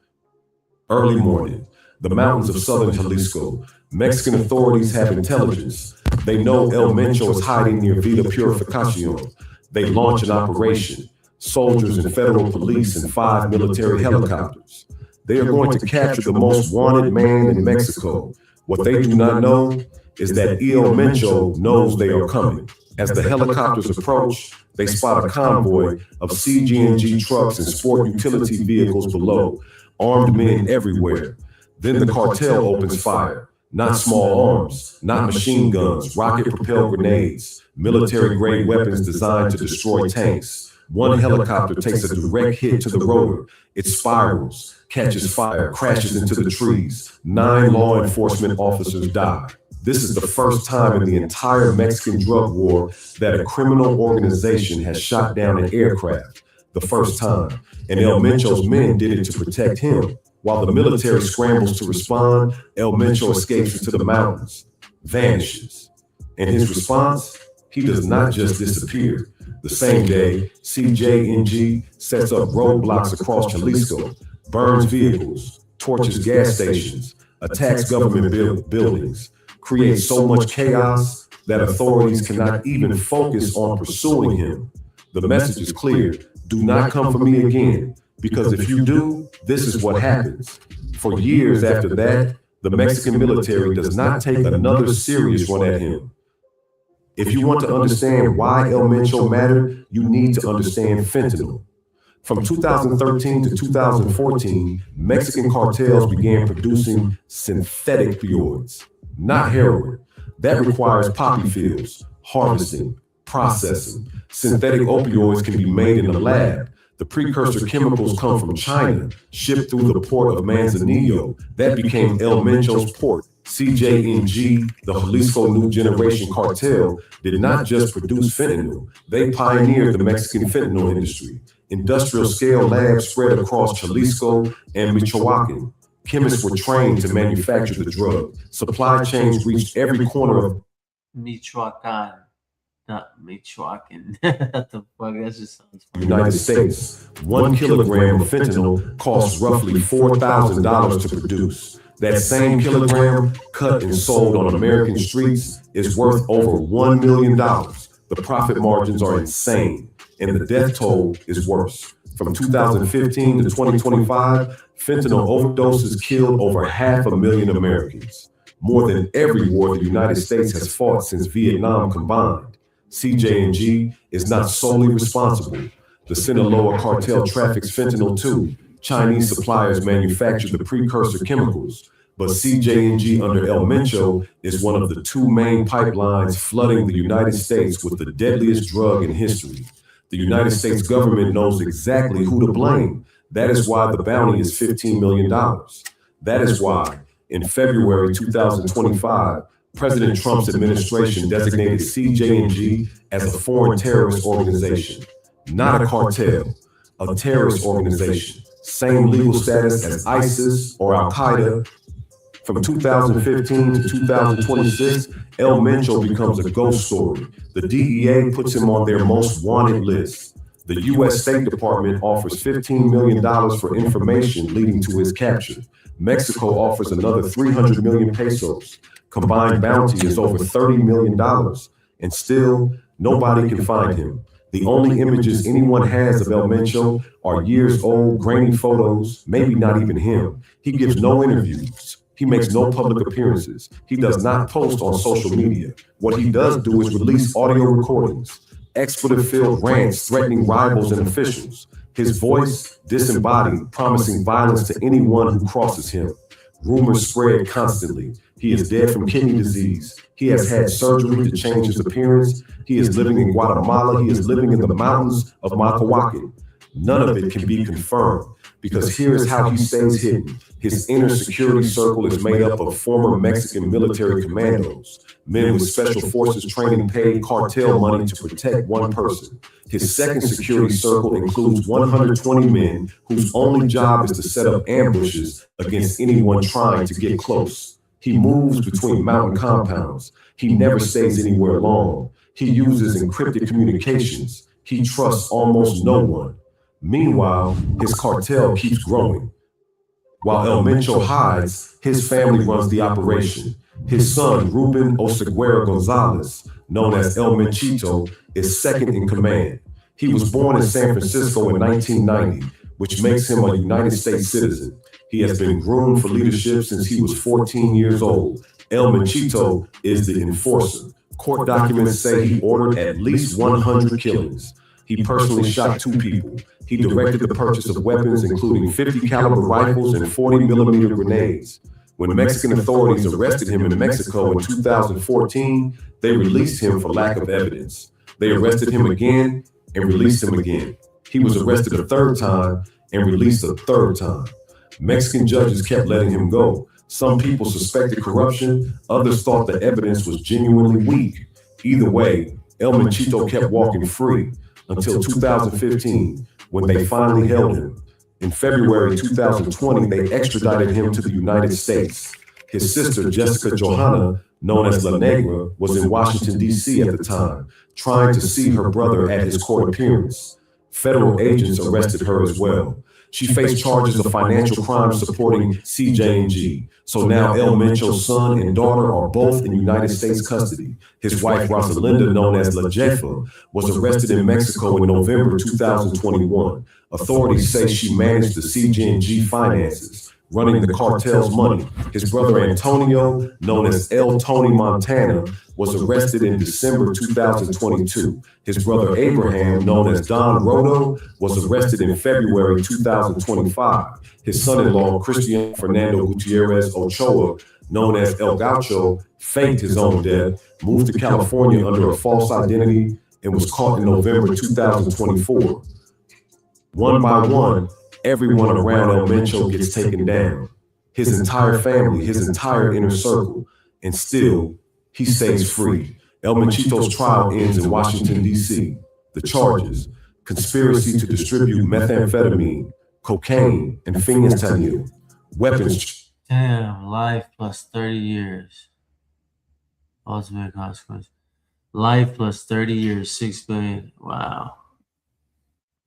Early morning, the mountains of southern Jalisco. Mexican authorities have intelligence. They know El Mencho is hiding near Villa Purificación. They launch an operation. Soldiers and federal police and 5 military helicopters. They are going to capture the most wanted man in Mexico. What they do not know is that El Mencho knows they are coming. As the helicopters approach, they spot a convoy of CGNG trucks and sport utility vehicles below, armed men everywhere. Then the cartel opens fire. Not small arms, not machine guns, rocket-propelled grenades, military-grade weapons designed to destroy tanks. One helicopter takes a direct hit to the rotor. It spirals, catches fire, crashes into the trees. 9 law enforcement officers die. This is the first time in the entire Mexican drug war that a criminal organization has shot down an aircraft. The first time. And El Mencho's men did it to protect him. While the military scrambles to respond, El Mencho escapes into the mountains, vanishes. And his response? He does not just disappear. The same day, CJNG sets up roadblocks across Jalisco, burns vehicles, torches gas stations, attacks government buildings, creates so much chaos that authorities cannot even focus on pursuing him. The message is clear. Do not come for me again, because if you do, this is what happens. For years after that, the Mexican military does not take another serious run at him. If you want to understand why El Mencho mattered, you need to understand fentanyl. From 2013 to 2014, Mexican cartels began producing synthetic opioids, not heroin. That requires poppy fields, harvesting, processing. Synthetic opioids can be made in the lab. The precursor chemicals come from China, shipped through the port of Manzanillo. That became El Mencho's port, CJNG, the Jalisco New Generation Cartel, did not just produce fentanyl. They pioneered the Mexican fentanyl industry. Industrial scale labs spread across Jalisco and Michoacan. Chemists were trained to manufacture the drug. Supply chains reached every corner of Michoacan. Not Michoacan. What the fuck? That just sounds funny. United States. 1 kilogram of fentanyl costs roughly $4,000 to produce. That same kilogram cut and sold on American streets is worth over $1 million. The profit margins are insane, and the death toll is worse. From 2015 to 2025, fentanyl overdoses killed over 500,000 Americans, more than every war the United States has fought since Vietnam combined. CJNG is not solely responsible. The Sinaloa cartel traffics fentanyl too. Chinese suppliers manufacture the precursor chemicals, but CJNG under El Mencho is one of the 2 main pipelines flooding the United States with the deadliest drug in history. The United States government knows exactly who to blame. That is why the bounty is $15 million. That is why, in February 2025, President Trump's administration designated CJNG as a foreign terrorist organization, not a cartel, a terrorist organization. Same legal status as ISIS or Al-Qaeda. From 2015 to 2026, El Mencho becomes a ghost story. The DEA puts him on their most wanted list. The U.S. State Department offers $15 million for information leading to his capture. Mexico offers another 300 million pesos. Combined bounty is over $30 million. And still, nobody can find him. The only images anyone has of El Mencho are years old, grainy photos, maybe not even him. He gives no interviews. He makes no public appearances. He does not post on social media. What he does do is release audio recordings, expletive-filled rants threatening rivals and officials. His voice disembodied, promising violence to anyone who crosses him. Rumors spread constantly. He is dead from kidney disease. He has had surgery to change his appearance. He is living in Guatemala. He is living in the mountains of Macahuacan. None of it can be confirmed, because here is how he stays hidden. His inner security circle is made up of former Mexican military commandos, men with special forces training paid cartel money to protect one person. His second security circle includes 120 men whose only job is to set up ambushes against anyone trying to get close. He moves between mountain compounds. He never stays anywhere long. He uses encrypted communications. He trusts almost no one. Meanwhile, his cartel keeps growing. While El Mencho hides, his family runs the operation. His son, Ruben Oseguera Gonzalez, known as El Menchito, is second in command. He was born in San Francisco in 1990, which makes him a United States citizen. He has been groomed for leadership since he was 14 years old. El Menchito is the enforcer. Court documents say he ordered at least 100 killings. He personally shot 2 people. He directed the purchase of weapons, including 50 caliber rifles and 40 millimeter grenades. When Mexican authorities arrested him in Mexico in 2014, they released him for lack of evidence. They arrested him again and released him again. He was arrested a 3rd time and released a 3rd time. Mexican judges kept letting him go. Some people suspected corruption, others thought the evidence was genuinely weak. Either way, El Menchito kept walking free until 2015, when they finally held him. In February 2020, they extradited him to the United States. His sister, Jessica Johanna, known as La Negra, was in Washington, D.C. at the time, trying to see her brother at his court appearance. Federal agents arrested her as well. She faced charges of financial crimes supporting CJNG. So now El Mencho's son and daughter are both in United States custody. His wife, Rosalinda, known as La Jefa, was arrested in Mexico in November 2021. Authorities say she managed the CJNG finances, running the cartel's money. His brother Antonio, known as El Tony Montana, was arrested in December 2022. His brother Abraham, known as Don Rodo, was arrested in February 2025. His son-in-law, Cristian Fernando Gutierrez Ochoa, known as El Gaucho, faked his own death, moved to California under a false identity, and was caught in November 2024. One by one, everyone around El Mencho gets taken down. his entire family, his entire inner circle, and still he stays free. El Machito's trial ends in Washington, D.C. The charges: conspiracy to distribute methamphetamine, cocaine, and fentanyl, weapons. Damn, life plus 30 years. Ultimate consequence. Life plus 30 years, 6 billion. Wow.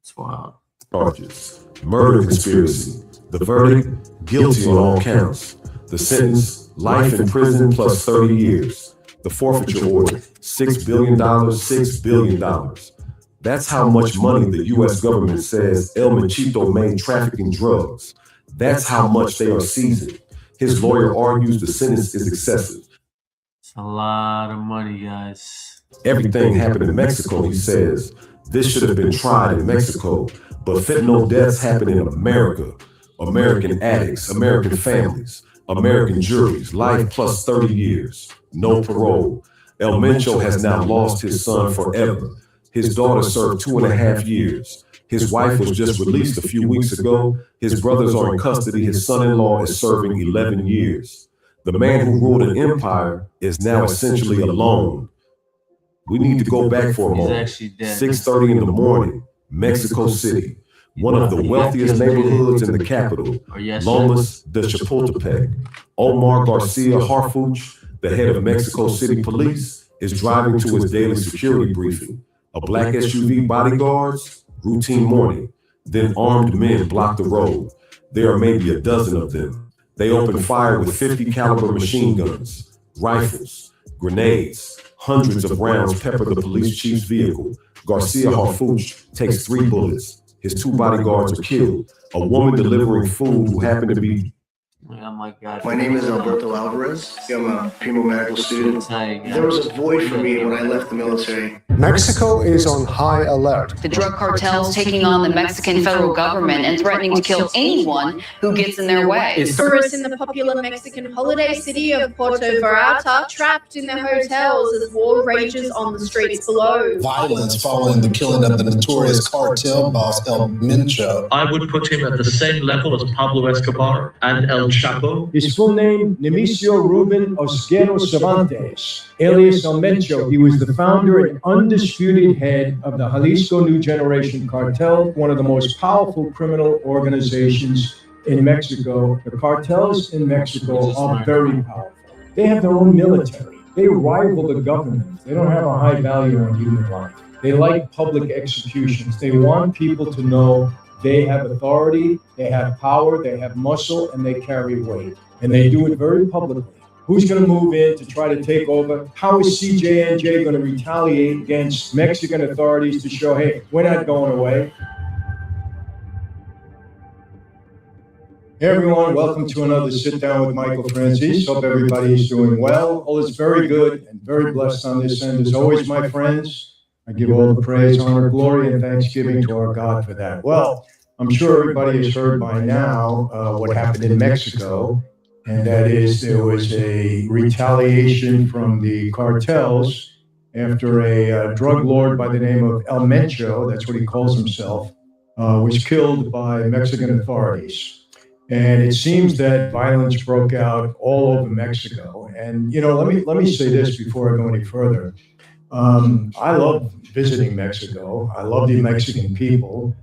It's wild. Charges: murder conspiracy. The verdict: guilty on all counts. The sentence: life in prison plus 30 years. The forfeiture order: $6 billion, $6 billion. That's how much money the U.S. government says El Machito made trafficking drugs. That's how much they are seizing. His lawyer argues the sentence is excessive. It's a lot of money, guys. Everything happened in Mexico, he says. This should have been tried in Mexico, but fentanyl deaths happen in America. American addicts, American families, American juries, life plus 30 years, no parole. El Mencho has now lost his son forever. His daughter served 2.5 years. His wife was just released a few weeks ago. His brothers are in custody. His son-in-law is serving 11 years. The man who ruled an empire is now essentially alone. We need to go back for a moment. 6:30 in the morning, Mexico City, one of the wealthiest neighborhoods in the capital, Lomas de Chapultepec. Omar Garcia Harfuch, the head of Mexico City Police, is driving to his daily security briefing. A black SUV bodyguards, routine morning. Then armed men block the road. There are maybe a dozen of them. They open fire with 50 caliber machine guns, rifles, grenades. Hundreds of rounds pepper the police chief's vehicle. Garcia Harfuch takes 3 bullets. His 2 bodyguards are killed. A woman delivering food who happened to be... Oh my God. My name is Alberto Alvarez. I'm a Primo medical student. There was a void for me when I left the military. Mexico is on high alert. The drug cartels taking on the Mexican federal government and threatening to kill anyone who gets in their way. Tourists in the popular Mexican holiday city of Puerto Vallarta trapped in their hotels as war rages on the streets below. Violence following the killing of the notorious cartel boss El Mencho. I would put him at the same level as Pablo Escobar and El Chapo. His full name, Nemesio Ruben Osguero Cervantes, alias El Mencho. He was the founder and undisputed head of the Jalisco New Generation Cartel, one of the most powerful criminal organizations in Mexico. The cartels in Mexico are very powerful. They have their own military. They rival the government. They don't have a high value on human life. They like public executions. They want people to know they have authority, they have power, they have muscle, and they carry weight. And they do it very publicly. Who's going to move in to try to take over? How is CJNJ going to retaliate against Mexican authorities to show, hey, we're not going away? Hey everyone, welcome to another Sit Down with Michael Francis. Hope everybody is doing well. All is very good and very blessed on this end. As always, my friends, I give all the praise, honor, glory, and thanksgiving to our God for that. Well, I'm sure everybody has heard by now what happened in Mexico, and that is there was a retaliation from the cartels after a drug lord by the name of El Mencho, that's what he calls himself, was killed by Mexican authorities. And it seems that violence broke out all over Mexico. And, you know, let me say this before I go any further. I love visiting Mexico. I love the Mexican people.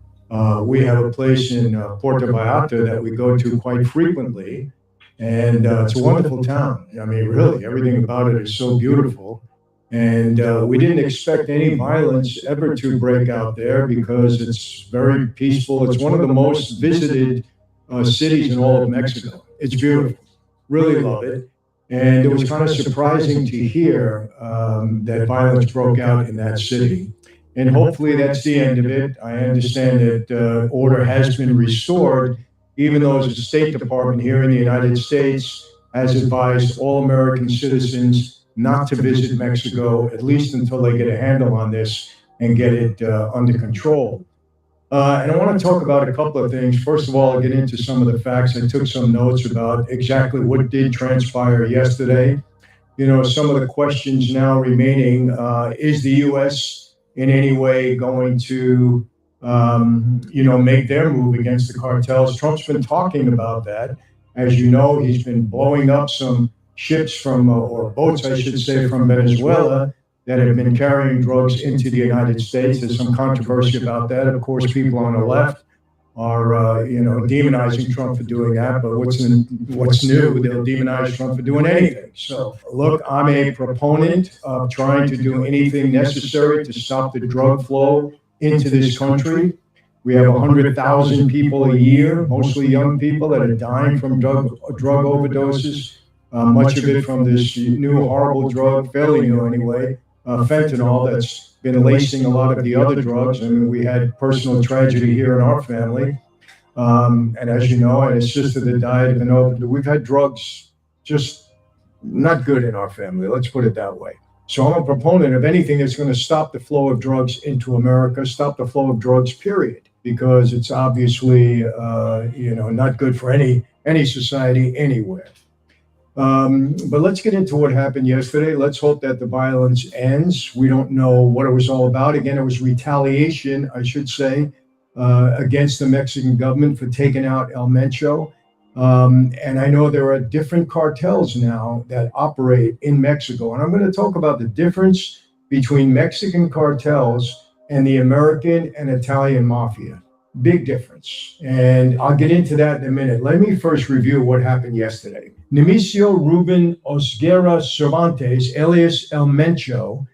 We have a place in Puerto Vallarta that we go to quite frequently. And it's a wonderful town. I mean, really, everything about it is so beautiful. And we didn't expect any violence ever to break out there because it's very peaceful. It's one of the most visited cities in all of Mexico. It's beautiful. Really love it. And it was kind of surprising to hear that violence broke out in that city. And hopefully that's the end of it. I understand that order has been restored, even though the State Department here in the United States has advised all American citizens not to visit Mexico, at least until they get a handle on this and get it under control. And I want to talk about a couple of things. First of all, I'll get into some of the facts. I took some notes about exactly what did transpire yesterday. You know, some of the questions now remaining, is the U.S. in any way going to, make their move against the cartels? Trump's been talking about that. As you know, he's been blowing up some ships from, or boats, I should say, from Venezuela that have been carrying drugs into the United States. There's some controversy about that. Of course, people on the left are, demonizing Trump for doing that. But what's new? They'll demonize Trump for doing anything. So, look, I'm a proponent of trying to do anything necessary to stop the drug flow into this country. We have 100,000 people a year, mostly young people, that are dying from drug overdoses. Much of it from this new horrible drug, fairly new anyway, fentanyl, that's been lacing a lot of the other drugs. I mean, we had personal tragedy here in our family. And as you know, I had a sister that died of an overdose. We've had drugs just not good in our family, let's put it that way. So I'm a proponent of anything that's going to stop the flow of drugs into America, stop the flow of drugs, period, because it's obviously, not good for any society anywhere. But let's get into what happened yesterday. Let's hope that the violence ends. We don't know what it was all about. Again, it was retaliation, I should say, against the Mexican government for taking out El Mencho. And I know there are different cartels now that operate in Mexico. And I'm going to talk about the difference between Mexican cartels and the American and Italian mafia. Big difference. And I'll get into that in a minute. Let me first review what happened yesterday. Nemesio Ruben Osguera Cervantes, alias El Mencho,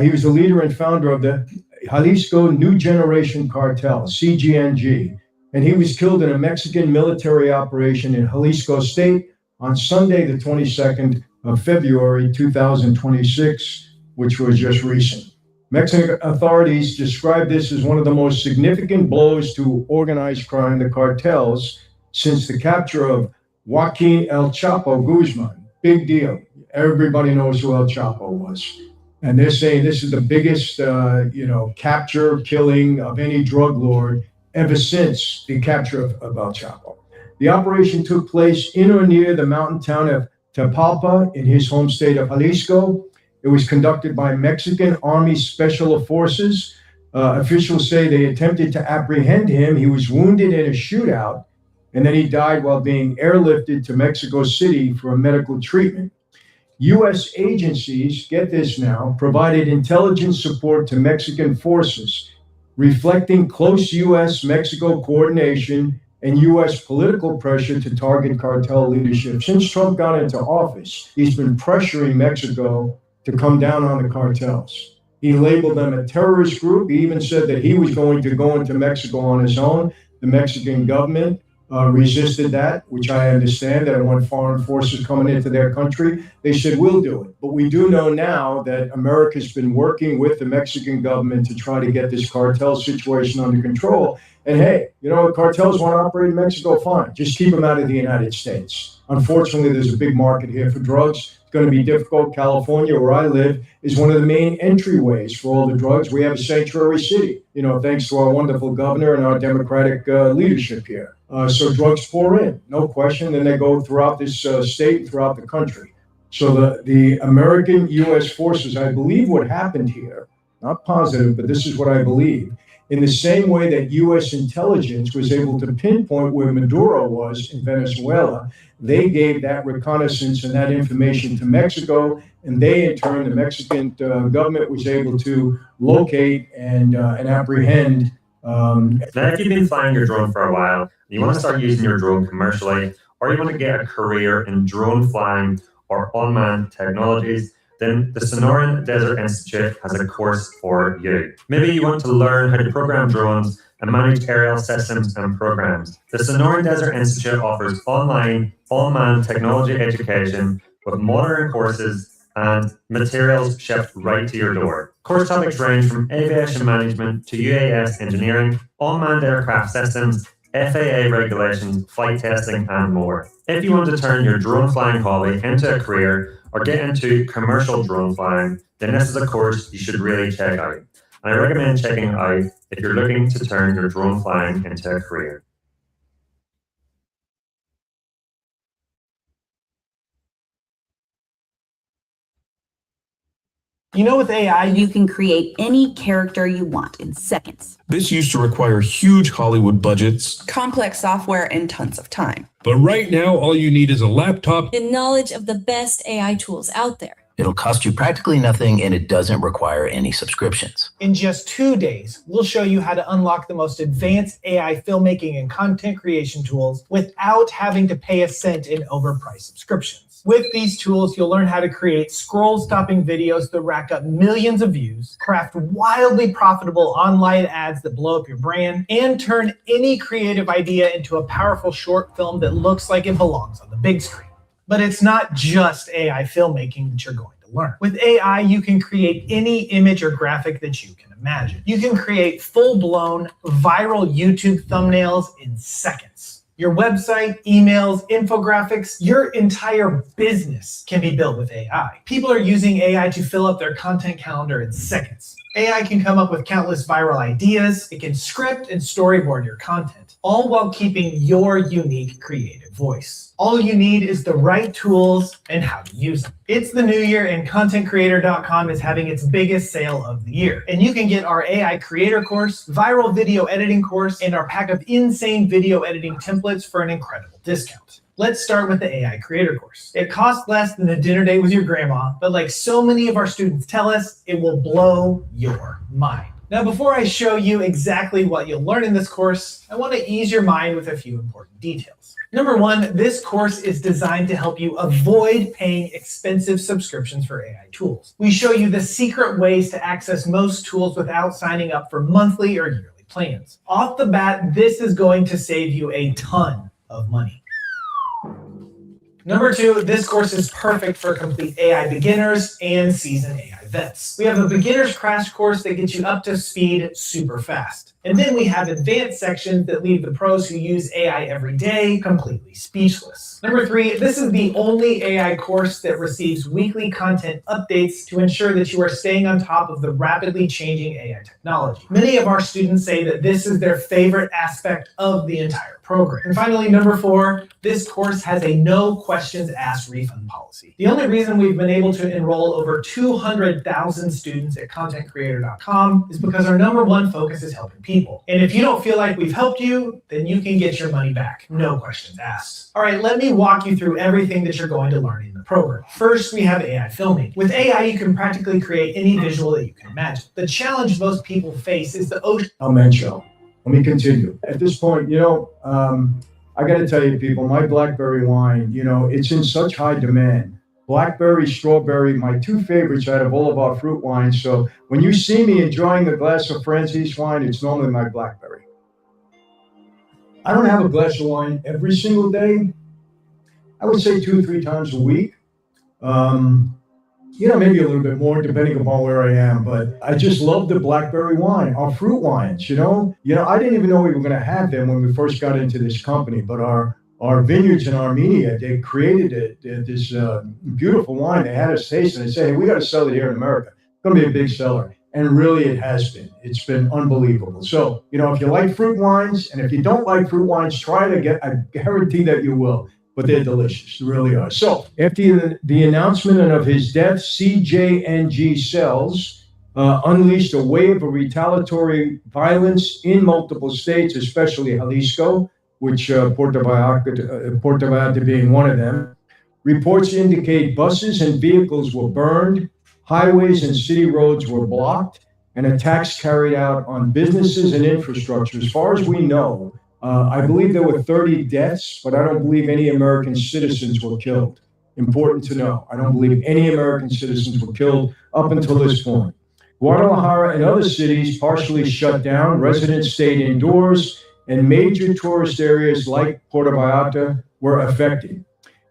he was the leader and founder of the Jalisco New Generation Cartel, CGNG. And he was killed in a Mexican military operation in Jalisco State on Sunday, the 22nd of February, 2026, which was just recent. Mexican authorities described this as one of the most significant blows to organized crime, the cartels, since the capture of Joaquin El Chapo Guzman. Big deal. Everybody knows who El Chapo was. And they're saying this is the biggest, capture, killing of any drug lord ever since the capture of El Chapo. The operation took place in or near the mountain town of Tapalpa in his home state of Jalisco. It was conducted by Mexican Army Special Forces. Officials say they attempted to apprehend him. He was wounded in a shootout, and then he died while being airlifted to Mexico City for a medical treatment. U.S. agencies, get this now, provided intelligence support to Mexican forces, reflecting close U.S.-Mexico coordination and U.S. political pressure to target cartel leadership. Since Trump got into office, he's been pressuring Mexico to come down on the cartels. He labeled them a terrorist group. He even said that he was going to go into Mexico on his own. The Mexican government resisted that, which I understand, that when foreign forces coming into their country, they said, we'll do it. But we do know now that America's been working with the Mexican government to try to get this cartel situation under control. And hey, cartels want to operate in Mexico, fine. Just keep them out of the United States. Unfortunately, there's a big market here for drugs. It's going to be difficult. California, where I live, is one of the main entryways for all the drugs. We have a sanctuary city, thanks to our wonderful governor and our democratic leadership here. So drugs pour in, no question, and they go throughout this state, throughout the country. So the American U.S. forces, I believe what happened here, not positive, but this is what I believe, in the same way that U.S. intelligence was able to pinpoint where Maduro was in Venezuela, they gave that reconnaissance and that information to Mexico, and they, in turn, the Mexican government was able to locate and apprehend. Now, if you've been flying your drone for a while, and you want to start using your drone commercially, or you want to get a career in drone flying or unmanned technologies, then the Sonoran Desert Institute has a course for you. Maybe you want to learn how to program drones and manage aerial systems and programs. The Sonoran Desert Institute offers online, unmanned technology education with modern courses and materials shipped right to your door. Course topics range from aviation management to UAS engineering, unmanned aircraft systems, FAA regulations, flight testing, and more. If you want to turn your drone flying hobby into a career or get into commercial drone flying, then this is a course you should really check out. And I recommend checking it out if you're looking to turn your drone flying into a career. You know, with AI, you can create any character you want in seconds. This used to require huge Hollywood budgets, Complex software, and tons of time. but right now all you need is a laptop. The knowledge of the best AI tools out there. It'll cost you practically nothing and it doesn't require any subscriptions. in just 2 days, we'll show you how to unlock the most advanced AI filmmaking and content creation tools without having to pay a cent in overpriced subscriptions. With these tools, you'll learn how to create scroll-stopping videos that rack up millions of views, craft wildly profitable online ads that blow up your brand, and turn any creative idea into a powerful short film that looks like it belongs on the big screen. But it's not just AI filmmaking that you're going to learn. With AI, you can create any image or graphic that you can imagine. You can create full-blown viral YouTube thumbnails in seconds. Your website, emails, infographics, your entire business can be built with AI. People are using AI to fill up their content calendar in seconds. AI can come up with countless viral ideas. It can script and storyboard your content, all while keeping your unique creative voice. All you need is the right tools and how to use them. It's the new year and ContentCreator.com is having its biggest sale of the year. And you can get our AI creator course, viral video editing course, and our pack of insane video editing templates for an incredible discount. Let's start with the AI creator course. It costs less than a dinner date with your grandma, but like so many of our students tell us, it will blow your mind. Now, before I show you exactly what you'll learn in this course, I want to ease your mind with a few important details. Number one, this course is designed to help you avoid paying expensive subscriptions for AI tools. We show you the secret ways to access most tools without signing up for monthly or yearly plans. Off the bat, this is going to save you a ton of money. Number two, this course is perfect for complete AI beginners and seasoned AI vets. We have a beginner's crash course that gets you up to speed super fast. And then we have advanced sections that leave the pros who use AI every day completely speechless. Number three, this is the only AI course that receives weekly content updates to ensure that you are staying on top of the rapidly changing AI technology. Many of our students say that this is their favorite aspect of the entire program. And finally, number four, this course has a no questions asked refund policy. The only reason we've been able to enroll over 200,000 students at ContentCreator.com is because our number one focus is helping people. And if you don't feel like we've helped you, then you can get your money back. No questions asked. All right, let me walk you through everything that you're going to learn in the program. First, we have AI filming. With AI, you can practically create any visual that you can imagine. The challenge most people face is the ocean. Let me continue. At this point, I got to tell you, people, my blackberry wine, it's in such high demand. Blackberry, strawberry, my two favorites out of all of our fruit wines. So when you see me enjoying a glass of Franzese wine, it's normally my blackberry. I don't have a glass of wine every single day. I would say 2-3 times a week. Maybe a little bit more depending upon where I am, but I just love the blackberry wine, our fruit wines, I didn't even know we were going to have them when we first got into this company, but our vineyards in Armenia, they created this beautiful wine. They had us taste it and they say, hey, we got to sell it here in America. It's going to be a big seller. And really it has been. It's been unbelievable. So, if you like fruit wines, and if you don't like fruit wines, try it again. I guarantee that you will. But they're delicious, they really are. So after the announcement of his death, CJNG Cells unleashed a wave of retaliatory violence in multiple states, especially Jalisco, which Puerto Vallarta being one of them. Reports indicate buses and vehicles were burned, highways and city roads were blocked, and attacks carried out on businesses and infrastructure. As far as we know, I believe there were 30 deaths, but I don't believe any American citizens were killed. Important to know. I don't believe any American citizens were killed up until this point. Guadalajara and other cities partially shut down. Residents stayed indoors, and major tourist areas like Puerto Vallarta were affected.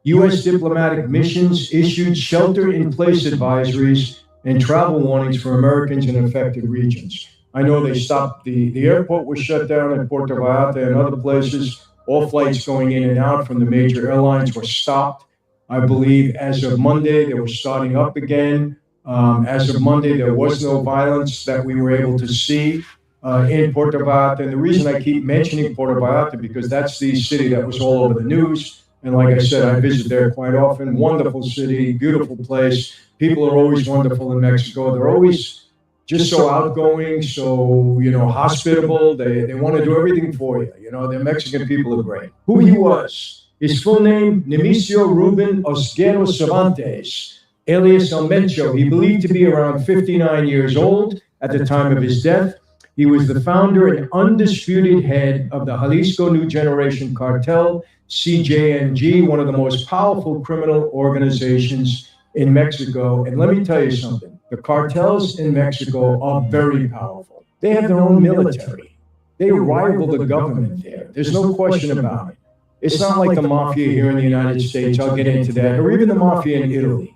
U.S. diplomatic missions issued shelter-in-place advisories and travel warnings for Americans in affected regions. I know they stopped, the airport was shut down in Puerto Vallarta and other places. All flights going in and out from the major airlines were stopped. I believe as of Monday, they were starting up again. As of Monday, there was no violence that we were able to see in Puerto Vallarta. And the reason I keep mentioning Puerto Vallarta, because that's the city that was all over the news. And like I said, I visit there quite often. Wonderful city, beautiful place. People are always wonderful in Mexico. They're always just so outgoing, so, hospitable. They want to do everything for you. The Mexican people are great. Who he was. His full name, Nemesio Ruben Osguero Cervantes, alias El Mencho. He believed to be around 59 years old at the time of his death. He was the founder and undisputed head of the Jalisco New Generation Cartel, CJNG, one of the most powerful criminal organizations in Mexico. And let me tell you something. The cartels in Mexico are very powerful. They have their own military. They rival the government there. There's no question about it. It's not like the mafia here in the United States. I'll get into that. Or even the mafia in Italy.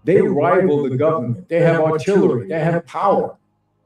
They rival the government. They have artillery. They have power.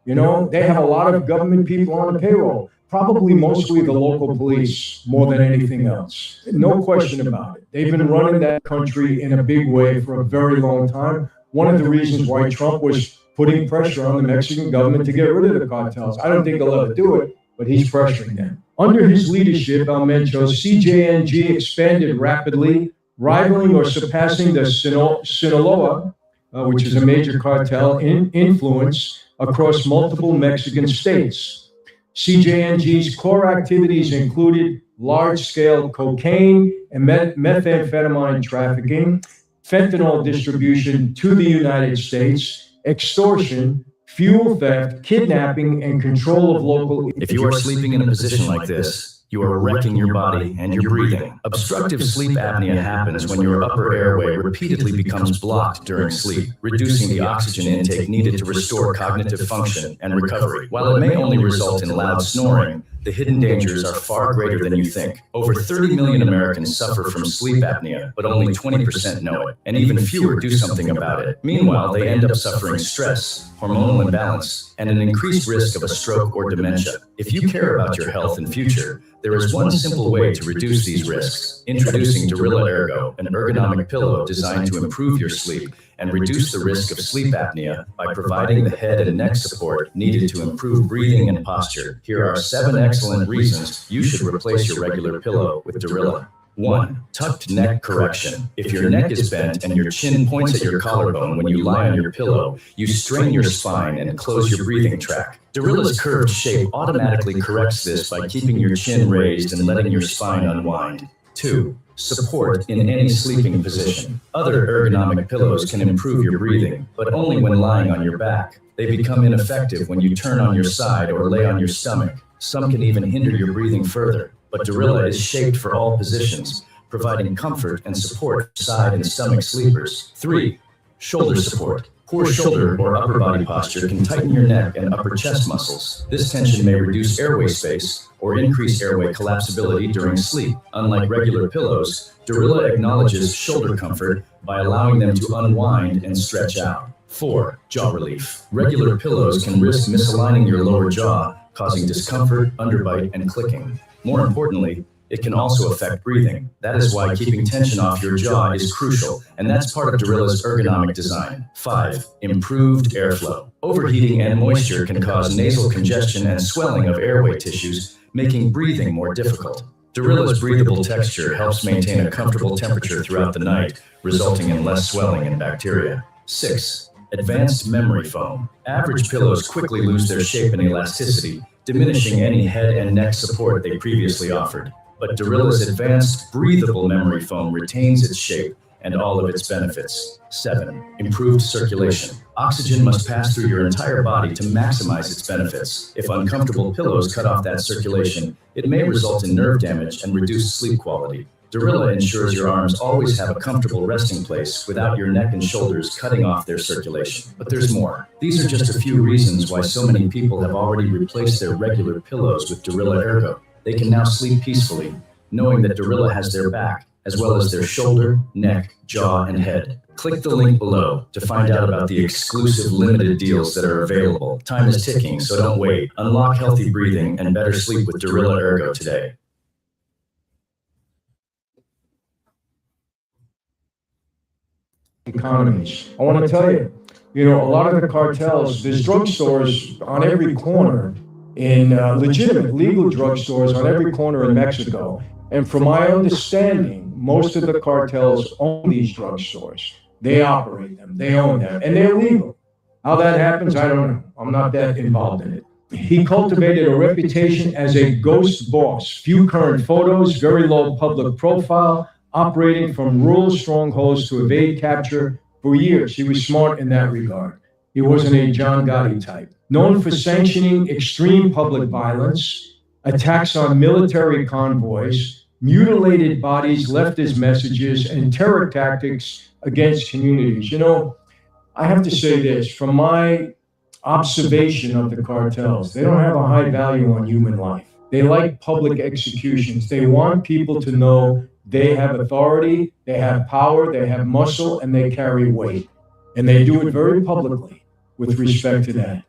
They have a lot of government people on the payroll. Probably mostly the local police more than anything else. No question about it. They've been running that country in a big way for a very long time. One of the reasons why Trump was putting pressure on the Mexican government to get rid of the cartels. I don't think they'll ever do it, but he's pressuring them. Under his leadership, El Mencho, CJNG expanded rapidly, rivaling or surpassing the Sinaloa, which is a major cartel in influence across multiple Mexican states. CJNG's core activities included large-scale cocaine and methamphetamine trafficking, fentanyl distribution to the United States, extortion, fuel theft, kidnapping, and control of local... If you are sleeping in a position like this, you are wrecking your body and your breathing. Obstructive sleep apnea happens when your upper airway repeatedly becomes blocked during sleep, reducing the oxygen intake needed to restore cognitive function and recovery. While it may only result in loud snoring, the hidden dangers are far greater than you think. Over 30 million Americans suffer from sleep apnea, but only 20% know it, and even fewer do something about it. Meanwhile, they end up suffering stress, hormonal imbalance, and an increased risk of a stroke or dementia. If you care about your health and future, there is one simple way to reduce these risks. Introducing Dorilla Ergo, an ergonomic pillow designed to improve your sleep and reduce the risk of sleep apnea by providing the head and neck support needed to improve breathing and posture. Here are 7 excellent reasons you should replace your regular pillow with Dorilla. 1. Tucked neck correction. If your neck is bent and your chin points at your collarbone when you lie on your pillow, you strain your spine and close your breathing tract. Dorilla's curved shape automatically corrects this by keeping your chin raised and letting your spine unwind. 2. Support in any sleeping position. Other ergonomic pillows can improve your breathing, but only when lying on your back. They become ineffective when you turn on your side or lay on your stomach. Some can even hinder your breathing further. But Dorilla is shaped for all positions, providing comfort and support for side and stomach sleepers. 3. Shoulder support. Poor shoulder or upper body posture can tighten your neck and upper chest muscles. This tension may reduce airway space or increase airway collapsibility during sleep. Unlike regular pillows, Dorilla acknowledges shoulder comfort by allowing them to unwind and stretch out. 4. Jaw relief. Regular pillows can risk misaligning your lower jaw, causing discomfort, underbite, and clicking. More importantly, it can also affect breathing. That is why keeping tension off your jaw is crucial, and that's part of Dorilla's ergonomic design. 5. Improved airflow. Overheating and moisture can cause nasal congestion and swelling of airway tissues, making breathing more difficult. Dorilla's breathable texture helps maintain a comfortable temperature throughout the night, resulting in less swelling and bacteria. 6. Advanced memory foam. Average pillows quickly lose their shape and elasticity, diminishing any head and neck support they previously offered. But Dorilla's advanced, breathable memory foam retains its shape and all of its benefits. 7. Improved circulation. Oxygen must pass through your entire body to maximize its benefits. If uncomfortable pillows cut off that circulation, it may result in nerve damage and reduced sleep quality. Dorilla ensures your arms always have a comfortable resting place without your neck and shoulders cutting off their circulation. But there's more. These are just a few reasons why so many people have already replaced their regular pillows with Dorilla Ergo. They can now sleep peacefully, knowing that Dorilla has their back, as well as their shoulder, neck, jaw, and head. Click the link below to find out about the exclusive limited deals that are available. Time is ticking, so don't wait. Unlock healthy breathing and better sleep with Dorilla Ergo today. Economies. I want to tell you, a lot of the cartels, there's drugstores on every corner in legitimate legal drugstores on every corner in Mexico. And from my understanding, most of the cartels own these drugstores. They operate them, they own them, and they're legal. How that happens, I don't know. I'm not that involved in it. He cultivated a reputation as a ghost boss. Few current photos, very low public profile, operating from rural strongholds to evade capture for years. He was smart in that regard. He wasn't a John Gotti type. Known for sanctioning extreme public violence, attacks on military convoys, mutilated bodies left as messages, and terror tactics against communities. You know, I have to say this, from my observation of the cartels, they don't have a high value on human life. They like public executions. They want people to know they have authority, they have power, they have muscle, and they carry weight. And they do it very publicly with respect to that.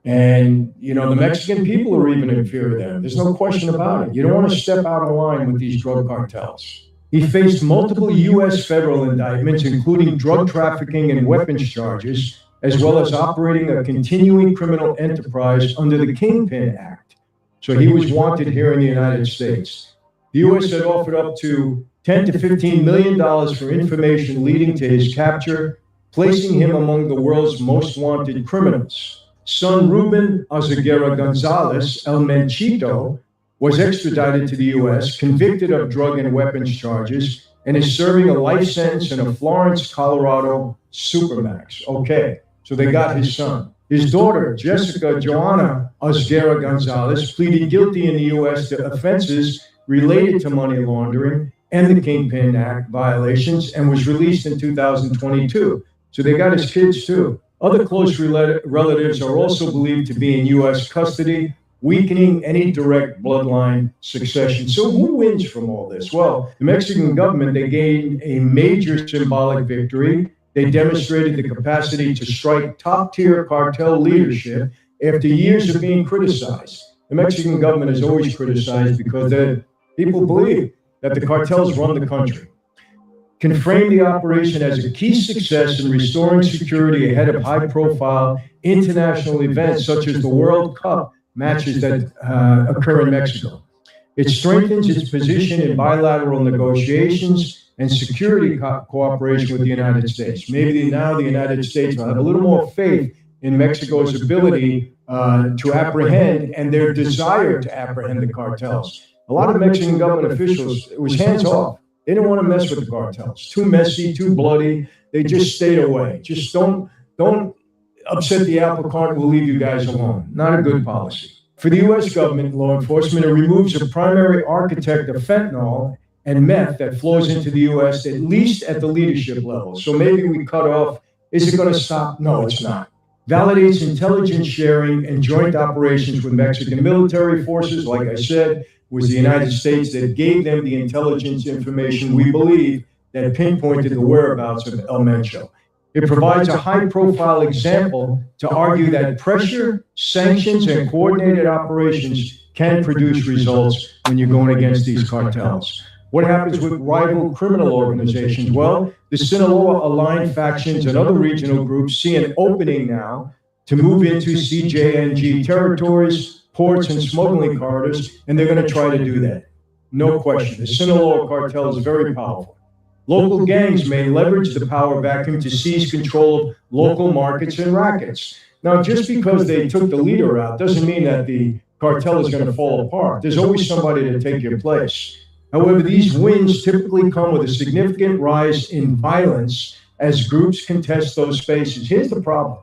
And, you know, the Mexican people are even in fear of them. There's no question about it. You don't want to step out of line with these drug cartels. He faced multiple U.S. federal indictments, including drug trafficking and weapons charges, as well as operating a continuing criminal enterprise under the Kingpin Act. So he was wanted here in the United States. The U.S. had offered up to $10 to $15 million for information leading to his capture, placing him among the world's most wanted criminals. Son Ruben Oseguera Gonzalez, El Menchito, was extradited to the U.S., convicted of drug and weapons charges, and is serving a life sentence in a Florence, Colorado supermax. Okay, so they got his son. His daughter, Jessica Joanna Oseguera Gonzalez, pleaded guilty in the U.S. to offenses related to money laundering and the Kingpin Act violations and was released in 2022. So they got his kids too. Other close relatives are also believed to be in U.S. custody, weakening any direct bloodline succession. So who wins from all this? Well, the Mexican government, they gained a major symbolic victory. They demonstrated the capacity to strike top-tier cartel leadership after years of being criticized. The Mexican government is always criticized because the people believe that the cartels run the country. Can frame the operation as a key success in restoring security ahead of high-profile international events such as the World Cup matches that occur in Mexico. It strengthens its position in bilateral negotiations and security cooperation with the United States. Maybe now the United States will have a little more faith in Mexico's ability to apprehend and their desire to apprehend the cartels. A lot of Mexican government officials, it was hands off. They didn't want to mess with the cartels. Too messy, too bloody. They just stayed away. Just don't upset the apple cart. We'll leave you guys alone. Not a good policy. For the U.S. government law enforcement, it removes a primary architect of fentanyl and meth that flows into the U.S., at least at the leadership level. So maybe we cut off. Is it going to stop? No, it's not. Validates intelligence sharing and joint operations with Mexican military forces. Like I said, was the United States that gave them the intelligence information, we believe, that pinpointed the whereabouts of El Mencho. It provides a high-profile example to argue that pressure, sanctions, and coordinated operations can produce results when you're going against these cartels. What happens with rival criminal organizations? Well, the Sinaloa-aligned factions and other regional groups see an opening now to move into CJNG territories, ports, and smuggling corridors, and they're going to try to do that. No question. The Sinaloa cartel is very powerful. Local gangs may leverage the power vacuum to seize control of local markets and rackets. Now, just because they took the leader out doesn't mean that the cartel is going to fall apart. There's always somebody to take your place. However, these wins typically come with a significant rise in violence as groups contest those spaces. Here's the problem.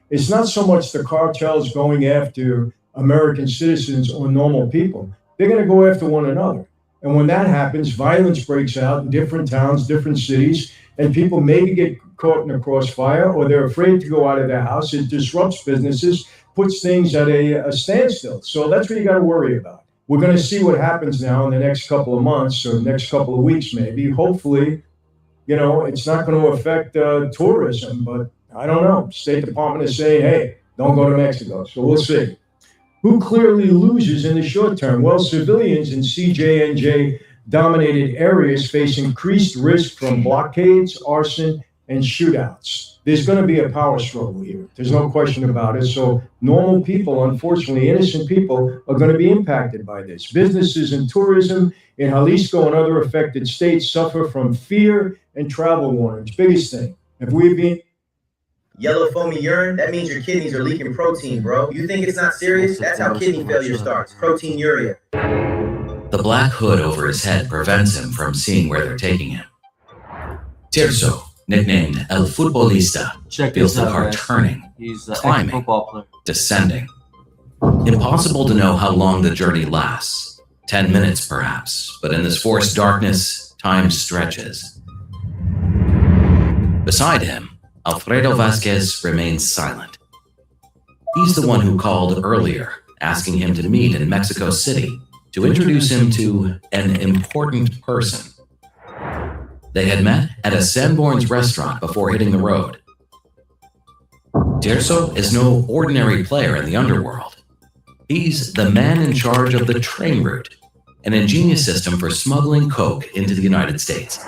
It's not so much the cartels going after American citizens or normal people. They're going to go after one another. And when that happens, violence breaks out in different towns, different cities, and people maybe get caught in a crossfire or they're afraid to go out of their house. It disrupts businesses, puts things at a standstill. So that's what you got to worry about. We're going to see what happens now in the next couple of months or next couple of weeks, maybe. Hopefully, you know, it's not going to affect tourism, but I don't know. State Department is saying, hey, don't go to Mexico. So we'll see. Who clearly loses in the short term? Well, civilians in CJNJ dominated areas face increased risk from blockades, arson, and shootouts. There's going to be a power struggle here. There's no question about it. So normal people, unfortunately, innocent people, are going to be impacted by this. Businesses in tourism, in Jalisco and other affected states suffer from fear and travel warnings. Biggest thing. Have we been Yellow foamy urine, that means your kidneys are leaking protein, bro. You think it's not serious? That's how kidney failure starts. Proteinuria. The black hood over his head prevents him from seeing where they're taking him. Tirso, nicknamed El Futbolista, feels the car turning, climbing, descending. Impossible to know how long the journey lasts. 10 minutes perhaps, but in this forced darkness, time stretches. Beside him, Alfredo Vasquez remains silent. He's the one who called earlier, asking him to meet in Mexico City to introduce him to an important person. They had met at a Sanborn's restaurant before hitting the road. Tirso is no ordinary player in the underworld. He's the man in charge of the train route, an ingenious system for smuggling coke into the United States.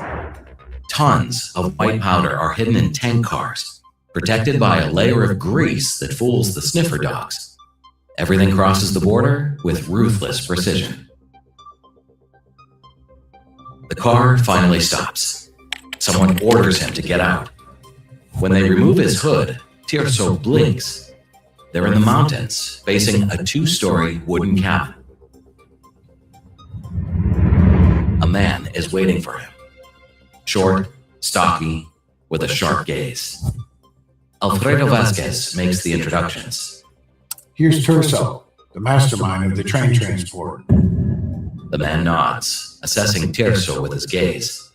Tons of white powder are hidden in tank cars, protected by a layer of grease that fools the sniffer dogs. Everything crosses the border with ruthless precision. The car finally stops. Someone orders him to get out. When they remove his hood, Tirso blinks. They're in the mountains, facing a 2-story wooden cabin. A man is waiting for him. Short, stocky, with a sharp gaze. Alfredo Vasquez makes the introductions. Here's Tirso, the mastermind of the train transport. The man nods, assessing Tirso with his gaze.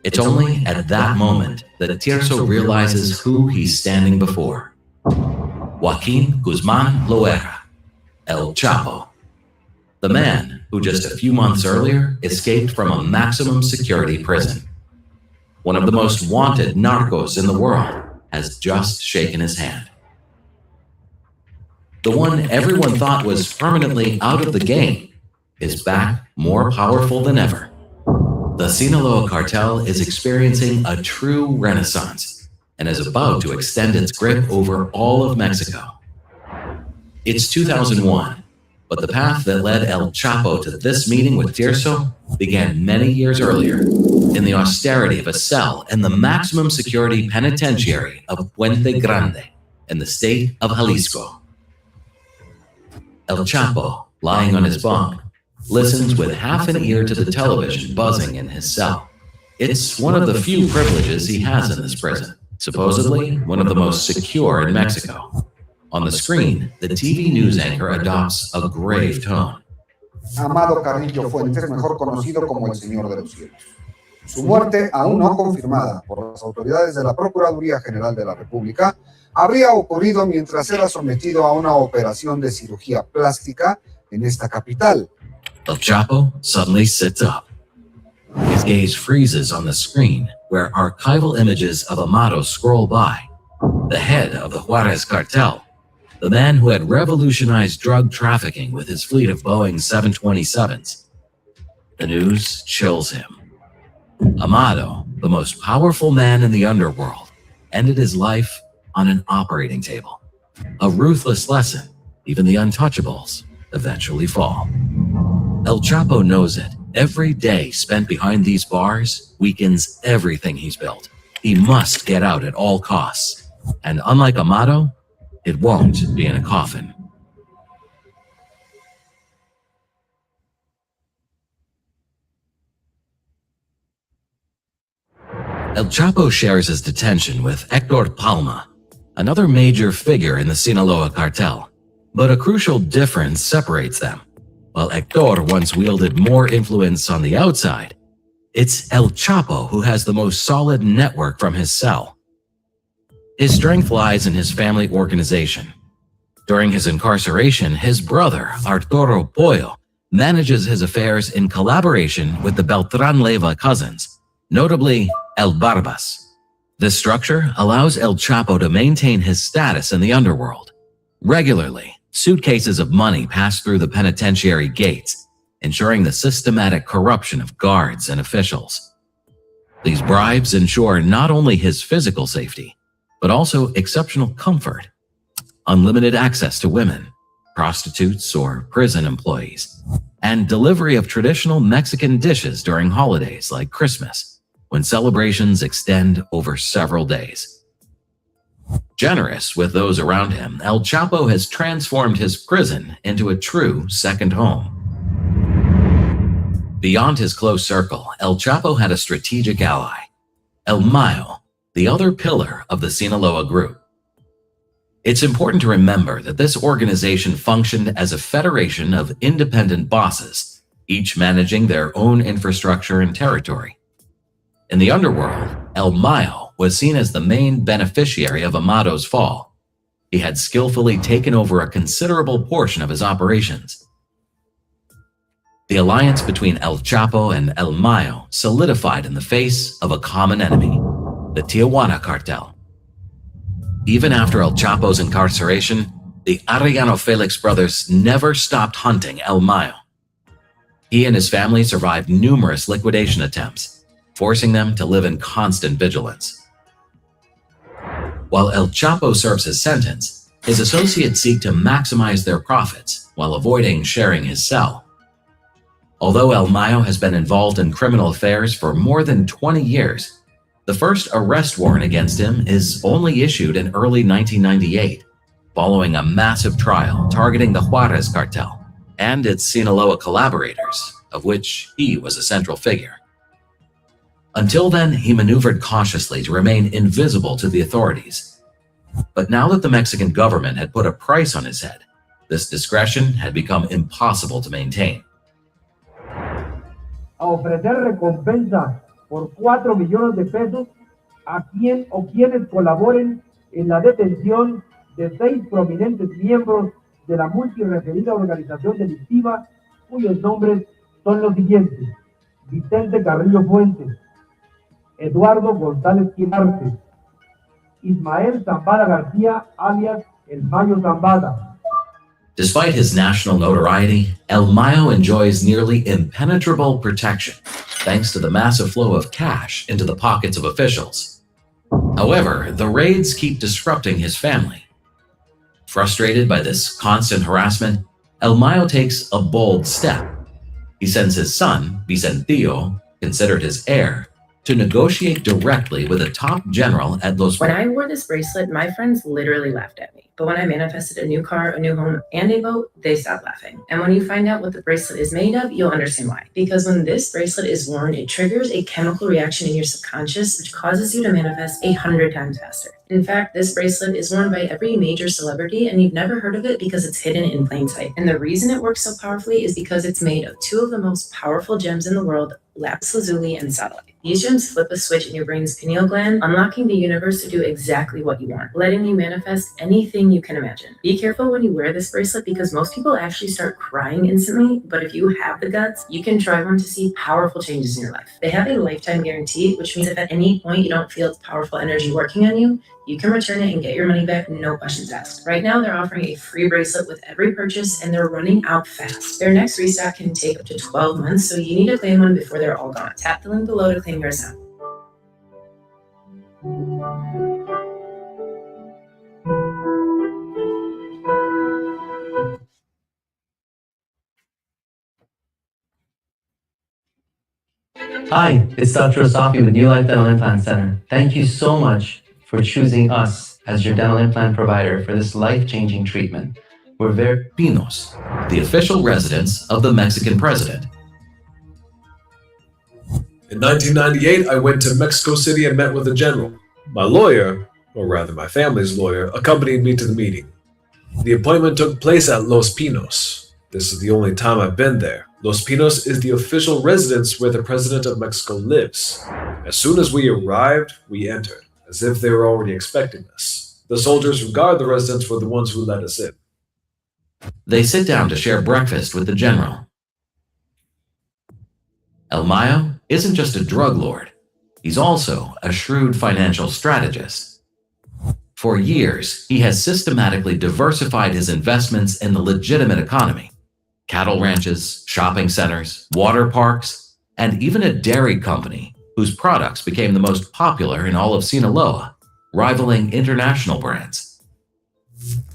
It's only at that moment that Tirso realizes who he's standing before. Joaquin Guzman Loera, El Chapo. The man who just a few months earlier escaped from a maximum security prison. One of the most wanted narcos in the world has just shaken his hand. The one everyone thought was permanently out of the game is back more powerful than ever. The Sinaloa cartel is experiencing a true renaissance and is about to extend its grip over all of Mexico. It's 2001, but the path that led El Chapo to this meeting with Tirso began many years earlier, in the austerity of a cell in the maximum security penitentiary of Puente Grande in the state of Jalisco. El Chapo, lying on his bunk, listens with half an ear to the television buzzing in his cell. It's one of the few privileges he has in this prison, supposedly one of the most secure in Mexico. On the screen, the TV news anchor adopts a grave tone. Amado Carrillo Fuentes, mejor conocido como el Señor de los Cielos. Su muerte, aún no confirmada por las autoridades de la Procuraduría General de la República, habría ocurrido mientras era sometido a una operación de cirugía plástica en esta capital. El Chapo suddenly sits up. His gaze freezes on the screen, where archival images of Amado scroll by. The head of the Juarez cartel, the man who had revolutionized drug trafficking with his fleet of Boeing 727s. The news chills him. Amado, the most powerful man in the underworld, ended his life on an operating table. A ruthless lesson. Even the untouchables eventually fall. El Chapo knows it. Every day spent behind these bars weakens everything he's built. He must get out at all costs. And unlike Amado, it won't be in a coffin. El Chapo shares his detention with Hector Palma, another major figure in the Sinaloa cartel. But a crucial difference separates them. While Hector once wielded more influence on the outside, it's El Chapo who has the most solid network from his cell. His strength lies in his family organization. During his incarceration, his brother, Arturo Pollo, manages his affairs in collaboration with the Beltran Leyva cousins, notably El Barbas. This structure allows El Chapo to maintain his status in the underworld. Regularly, suitcases of money pass through the penitentiary gates, ensuring the systematic corruption of guards and officials. These bribes ensure not only his physical safety, but also exceptional comfort, unlimited access to women, prostitutes, or prison employees, and delivery of traditional Mexican dishes during holidays like Christmas, when celebrations extend over several days. Generous with those around him, El Chapo has transformed his prison into a true second home. Beyond his close circle, El Chapo had a strategic ally, El Mayo, the other pillar of the Sinaloa group. It's important to remember that this organization functioned as a federation of independent bosses, each managing their own infrastructure and territory. In the underworld, El Mayo was seen as the main beneficiary of Amado's fall. He had skillfully taken over a considerable portion of his operations. The alliance between El Chapo and El Mayo solidified in the face of a common enemy, the Tijuana cartel. Even after El Chapo's incarceration, the Arellano Felix brothers never stopped hunting El Mayo. He and his family survived numerous liquidation attempts, forcing them to live in constant vigilance. While El Chapo serves his sentence, his associates seek to maximize their profits while avoiding sharing his cell. Although El Mayo has been involved in criminal affairs for more than 20 years, the first arrest warrant against him is only issued in early 1998, following a massive trial targeting the Juarez cartel and its Sinaloa collaborators, of which he was a central figure. Until then, he maneuvered cautiously to remain invisible to the authorities. But now that the Mexican government had put a price on his head, this discretion had become impossible to maintain. A ofrecer recompensa por 4 millones de pesos a quien o quienes colaboren en la detención de 6 prominentes miembros de la multireferida organización delictiva, cuyos nombres son los siguientes: Vicente Carrillo Fuentes, Eduardo González Quinarte, Ismael Zambada García, alias El Mayo Zambada. Despite his national notoriety, El Mayo enjoys nearly impenetrable protection, thanks to the massive flow of cash into the pockets of officials. However, the raids keep disrupting his family. Frustrated by this constant harassment, El Mayo takes a bold step. He sends his son, Vicentillo, considered his heir, to negotiate directly with a top general at Los... When I wore this bracelet, my friends literally laughed at me. But when I manifested a new car, a new home, and a boat, they stopped laughing. And when you find out what the bracelet is made of, you'll understand why. Because when this bracelet is worn, it triggers a chemical reaction in your subconscious, which causes you to manifest 100 times faster. In fact, this bracelet is worn by every major celebrity, and you've never heard of it because it's hidden in plain sight. And the reason it works so powerfully is because it's made of 2 of the most powerful gems in the world, lapis lazuli and satellite. These gems flip a switch in your brain's pineal gland, unlocking the universe to do exactly what you want, letting you manifest anything you can imagine. Be careful when you wear this bracelet because most people actually start crying instantly, but if you have the guts, you can try one to see powerful changes in your life. They have a lifetime guarantee, which means if at any point you don't feel its powerful energy working on you, you can return it and get your money back, no questions asked. Right now, they're offering a free bracelet with every purchase, and they're running out fast. Their next restock can take up to 12 months, so you need to claim one before they're all gone. Tap the link below to claim yours now. Hi, it's Dr. Osafi with New Life Dental Implant Center. Thank you so much for choosing us as your dental implant provider for this life-changing treatment. We're very... Pinos, the official residence of the Mexican president. In 1998, I went to Mexico City and met with the general. My lawyer, or rather my family's lawyer, accompanied me to the meeting. The appointment took place at Los Pinos. This is the only time I've been there. Los Pinos is the official residence where the president of Mexico lives. As soon as we arrived, we entered, as if they were already expecting us. The soldiers who guard the residence were the ones who let us in. They sit down to share breakfast with the general. El Mayo isn't just a drug lord. He's also a shrewd financial strategist. For years, he has systematically diversified his investments in the legitimate economy. Cattle ranches, shopping centers, water parks, and even a dairy company whose products became the most popular in all of Sinaloa, rivaling international brands.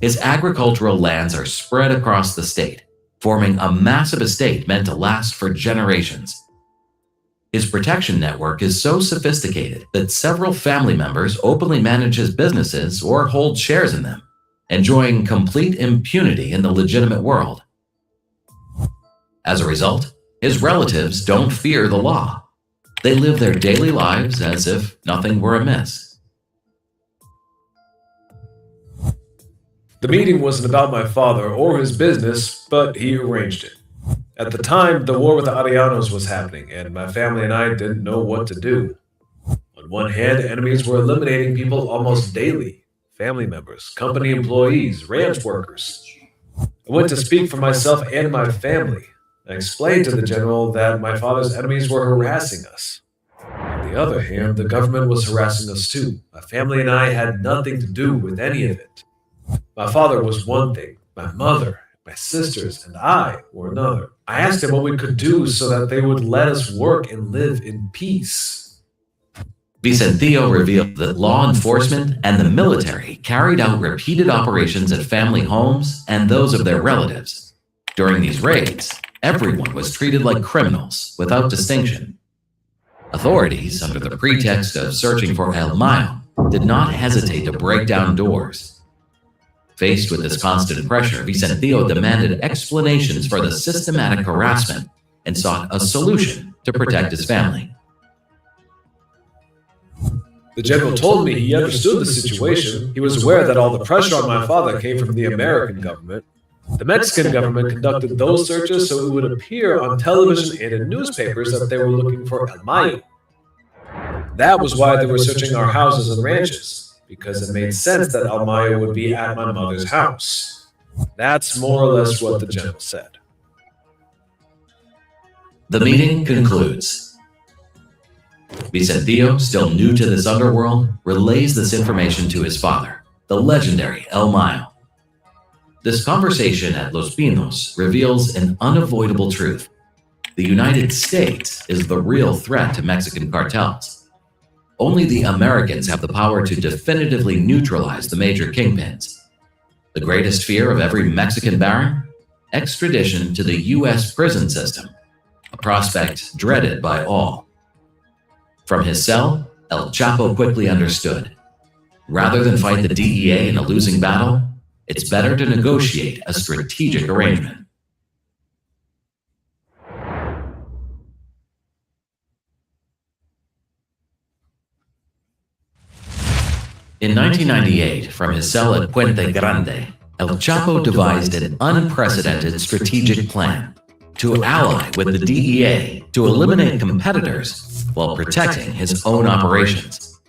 His agricultural lands are spread across the state, forming a massive estate meant to last for generations. His protection network is so sophisticated that several family members openly manage his businesses or hold shares in them, enjoying complete impunity in the legitimate world. As a result, his relatives don't fear the law. They live their daily lives as if nothing were amiss. The meeting wasn't about my father or his business, but he arranged it. At the time, the war with the Arianos was happening, and my family and I didn't know what to do. On one hand, enemies were eliminating people almost daily. Family members, company employees, ranch workers. I went to speak for myself and my family. I explained to the general that my father's enemies were harassing us. On the other hand, the government was harassing us too. My family and I had nothing to do with any of it. My father was one thing, my mother, my sisters, and I were another. I asked him what we could do so that they would let us work and live in peace. Vicentillo revealed that law enforcement and the military carried out repeated operations at family homes and those of their relatives. During these raids, everyone was treated like criminals without distinction. Authorities, under the pretext of searching for El Mayo, did not hesitate to break down doors. Faced with this constant pressure, Vicentillo demanded explanations for the systematic harassment and sought a solution to protect his family. The general told me he understood the situation. He was aware that all the pressure on my father came from the American government. The Mexican government conducted those searches so it would appear on television and in newspapers that they were looking for El Mayo. That was why they were searching our houses and ranches, because it made sense that El Mayo would be at my mother's house. That's more or less what the general said. The meeting concludes. Vicentillo, still new to this underworld, relays this information to his father, the legendary El Mayo. This conversation at Los Pinos reveals an unavoidable truth. The United States is the real threat to Mexican cartels. Only the Americans have the power to definitively neutralize the major kingpins. The greatest fear of every Mexican baron? Extradition to the U.S. prison system, a prospect dreaded by all. From his cell, El Chapo quickly understood. Rather than fight the DEA in a losing battle, it's better to negotiate a strategic arrangement. In 1998, from his cell at Puente Grande, El Chapo devised an unprecedented strategic plan to ally with the DEA to eliminate competitors while protecting his own operations.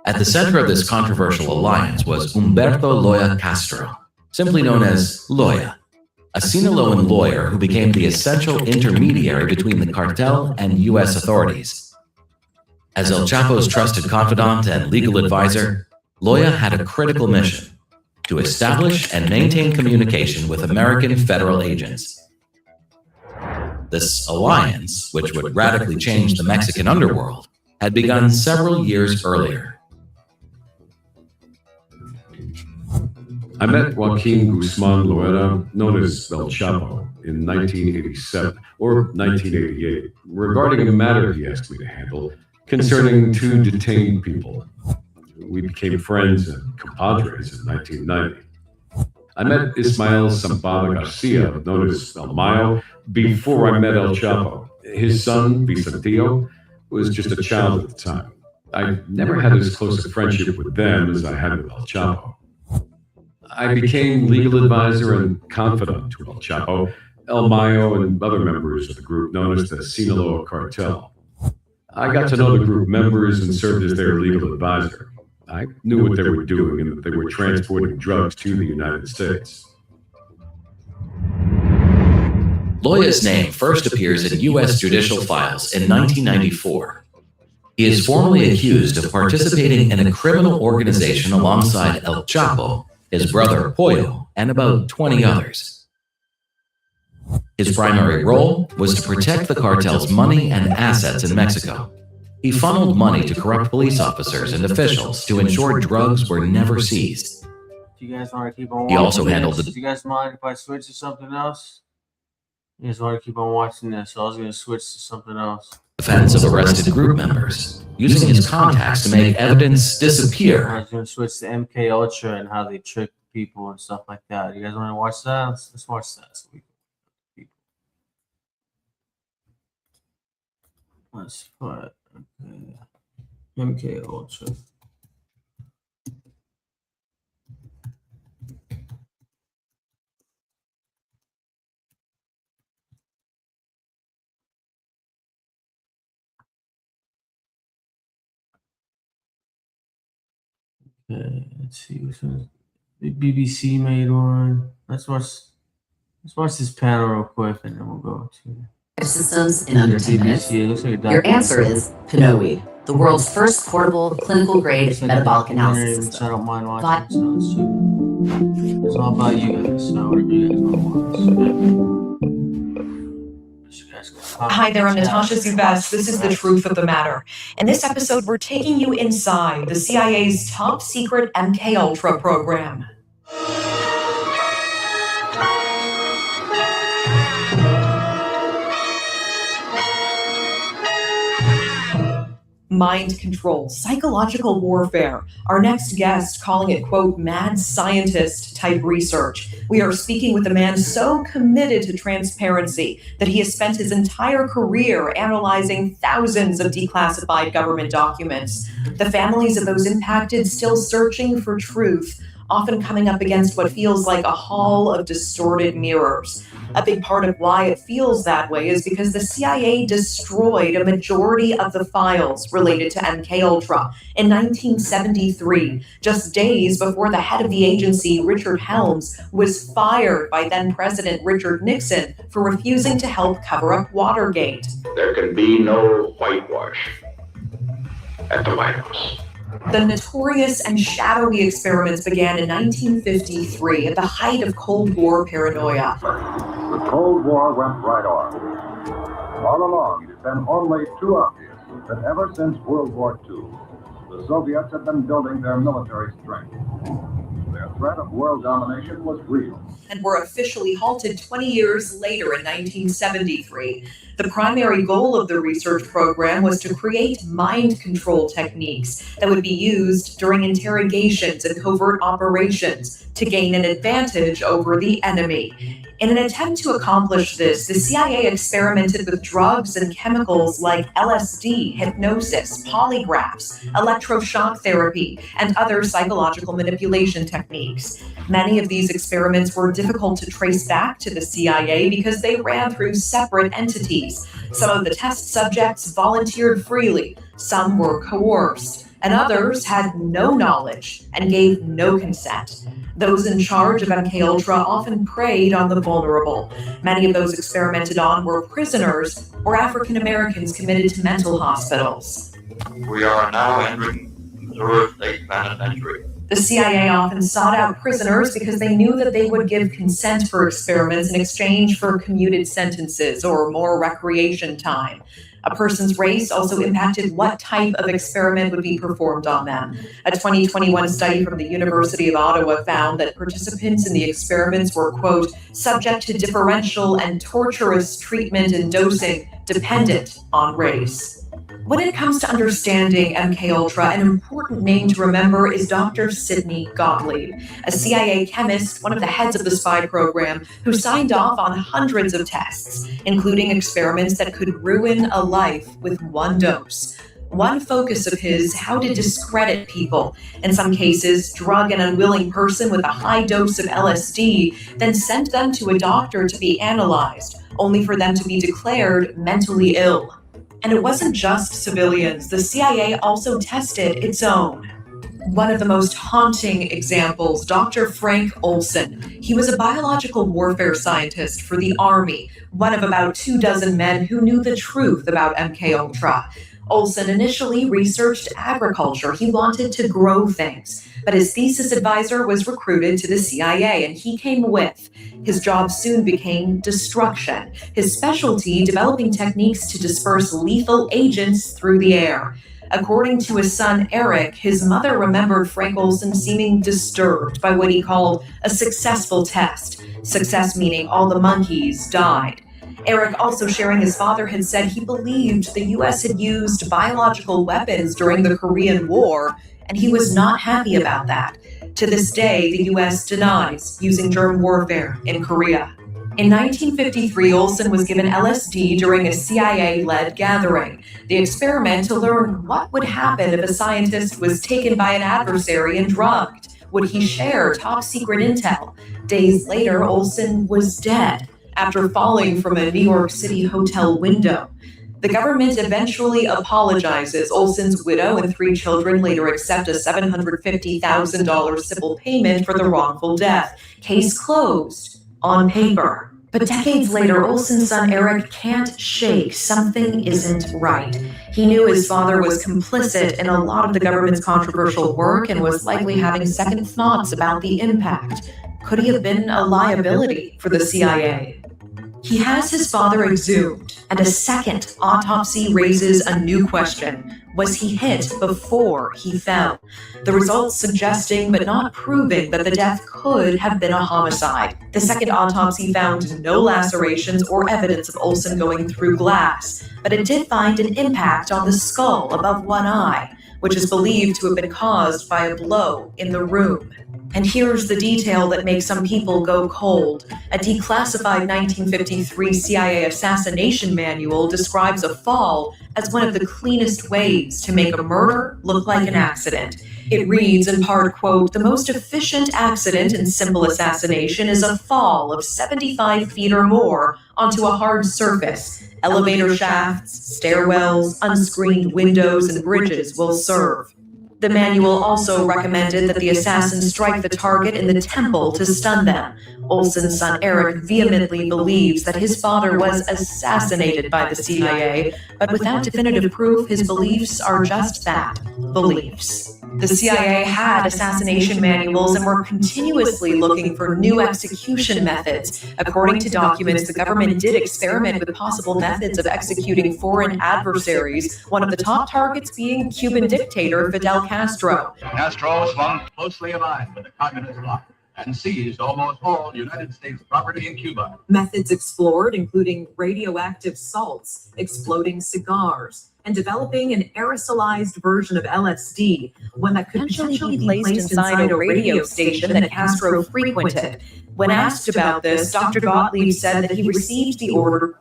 At the center of this controversial alliance was Humberto Loya Castro, simply known as Loya, a Sinaloan lawyer who became the essential intermediary between the cartel and U.S. authorities. As El Chapo's trusted confidant and legal advisor, Loya had a critical mission: to establish and maintain communication with American federal agents. This alliance, which would radically change the Mexican underworld, had begun several years earlier. I met Joaquin Guzman Loera, known as El Chapo, in 1987 or 1988, regarding a matter he asked me to handle concerning two detained people. We became friends and compadres in 1990. I met Ismael Zampada Garcia, known as El Mayo, before I met El Chapo. His son, Vicentillo, was just a child at the time. I never had as close a friendship with them as I had with El Chapo. I became legal advisor and confidant to El Chapo, El Mayo, and other members of the group known as the Sinaloa Cartel. I got to know the group members and served as their legal advisor. I knew what they were doing and that they were transporting drugs to the United States. Loya's name first appears in U.S. judicial files in 1994. He is formally accused of participating in a criminal organization alongside El Chapo, his brother Pollo, and about 20 others. His primary role was to protect the cartel's money and assets in Mexico. He funneled money to corrupt police officers and officials to ensure drugs were never seized. Do you guys want to keep on watching He also handled this? the- Do you guys mind if I switch to something else? You guys want to keep on watching this, so I was going to switch to something else. defense of arrested group members, using his contacts to make evidence I disappear. was going to switch to MK Ultra and how they trick people and stuff like that. You guys want to watch that? Let's watch that. So we can... Let's put MK Ultra. Okay, let's see which one. The BBC made one. Let's watch this panel real quick, and then we'll go to systems in under 10 minutes? BBC. It looks like a Your documentary. answer is Pinoe, the world's first portable clinical grade metabolic analysis Which I system. don't mind watching. Got- So it's all about you guys. So whatever you guys want to watch. Hi there, I'm Natasha Zubest. This is The Truth of the Matter. In this episode, we're taking you inside the CIA's top secret MKUltra program. Mind control, psychological warfare. Our next guest calling it, quote, mad scientist type research. We are speaking with a man so committed to transparency that he has spent his entire career analyzing thousands of declassified government documents. The families of those impacted still searching for truth, often coming up against what feels like a hall of distorted mirrors. A big part of why it feels that way is because the CIA destroyed a majority of the files related to MKUltra in 1973, just days before the head of the agency, Richard Helms, was fired by then-President Richard Nixon for refusing to help cover up Watergate. There can be no whitewash at the White House. The notorious and shadowy experiments began in 1953 at the height of Cold War paranoia. The Cold War went right on. All along, it has been only too obvious that ever since World War II, the Soviets have been building their military strength. Their threat of world domination was real. And were officially halted 20 years later in 1973. The primary goal of the research program was to create mind control techniques that would be used during interrogations and covert operations to gain an advantage over the enemy. In an attempt to accomplish this, the CIA experimented with drugs and chemicals like LSD, hypnosis, polygraphs, electroshock therapy, and other psychological manipulation techniques. Many of these experiments were difficult to trace back to the CIA because they ran through separate entities. Some of the test subjects volunteered freely, some were coerced, and others had no knowledge and gave no consent. Those in charge of MKUltra often preyed on the vulnerable. Many of those experimented on were prisoners or African Americans committed to mental hospitals. We are now entering the third late penitentiary. The CIA often sought out prisoners because they knew that they would give consent for experiments in exchange for commuted sentences or more recreation time. A person's race also impacted what type of experiment would be performed on them. A 2021 study from the University of Ottawa found that participants in the experiments were, quote, subject to differential and torturous treatment and dosing dependent on race. When it comes to understanding MKUltra, an important name to remember is Dr. Sidney Gottlieb, a CIA chemist, one of the heads of the spy program, who signed off on hundreds of tests, including experiments that could ruin a life with one dose. One focus of his, how to discredit people. In some cases, drug an unwilling person with a high dose of LSD, then sent them to a doctor to be analyzed, only for them to be declared mentally ill. And it wasn't just civilians. The CIA also tested its own. One of the most haunting examples, Dr. Frank Olson. He was a biological warfare scientist for the Army, one of about 24 men who knew the truth about MKUltra. Olson initially researched agriculture. He wanted to grow things, but his thesis advisor was recruited to the CIA, and he came with. His job soon became destruction, his specialty developing techniques to disperse lethal agents through the air. According to his son Eric, his mother remembered Frank Olson seeming disturbed by what he called a successful test. Success meaning all the monkeys died. Eric also sharing his father had said he believed the U.S. had used biological weapons during the Korean War, and he was not happy about that. To this day, the U.S. denies using germ warfare in Korea. In 1953, Olson was given LSD during a CIA-led gathering. The experiment to learn what would happen if a scientist was taken by an adversary and drugged. Would he share top-secret intel? Days later, Olson was dead after falling from a New York City hotel window. The government eventually apologizes. Olson's widow and 3 children later accept a $750,000 civil payment for the wrongful death. Case closed. On paper. But decades later, Olson's son Eric can't shake something isn't right. He knew his father was complicit in a lot of the government's controversial work and was likely having second thoughts about the impact. Could he have been a liability for the CIA? He has his father exhumed, and a second autopsy raises a new question. Was he hit before he fell? The results suggesting but not proving that the death could have been a homicide. The second autopsy found no lacerations or evidence of Olson going through glass, but it did find an impact on the skull above one eye, which is believed to have been caused by a blow in the room. And here's the detail that makes some people go cold. A declassified 1953 CIA assassination manual describes a fall as one of the cleanest ways to make a murder look like an accident. It reads in part, quote, "The most efficient accident in simple assassination is a fall of 75 feet or more onto a hard surface. Elevator shafts, stairwells, unscreened windows, and bridges will serve." The manual also recommended that the assassin strike the target in the temple to stun them. Olson's son Eric vehemently believes that his father was assassinated by the CIA, but without definitive proof, his beliefs are just that, beliefs. The CIA had assassination manuals and were continuously looking for new execution methods. According to documents, the government did experiment with possible methods of executing foreign adversaries, one of the top targets being Cuban dictator Fidel Castro. Castro swung closely aligned with the communist bloc and seized almost all United States property in Cuba. Methods explored, including radioactive salts, exploding cigars, and developing an aerosolized version of LSD, one that could potentially be placed inside a radio station that Castro frequented. When asked about this, Dr. Gottlieb said that he received the order.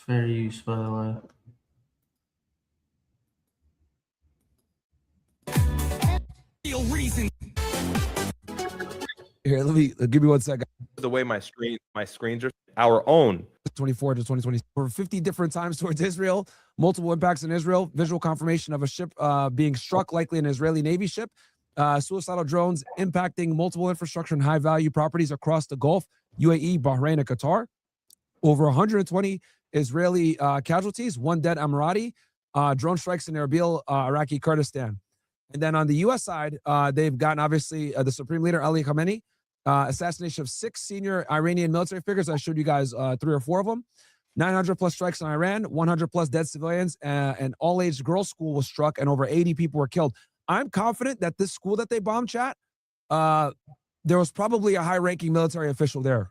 Fair use, by the way. Here, give me 1 second. The way my screens are our own. 24 to 2020 for 50 different times towards Israel, multiple impacts in Israel, visual confirmation of a ship being struck, likely an Israeli Navy ship, suicidal drones impacting multiple infrastructure and high value properties across the Gulf, UAE, Bahrain, and Qatar. Over 120 Israeli casualties, 1 dead Emirati, drone strikes in Erbil, Iraqi Kurdistan. And then on the U.S. side, they've gotten obviously the Supreme Leader Ali Khamenei, assassination of 6 senior Iranian military figures. I showed you guys 3 or 4 of them. 900 plus strikes in Iran, 100 plus dead civilians, and all-age girls' school was struck, and over 80 people were killed. I'm confident that this school that they bombed, chat, there was probably a high-ranking military official there.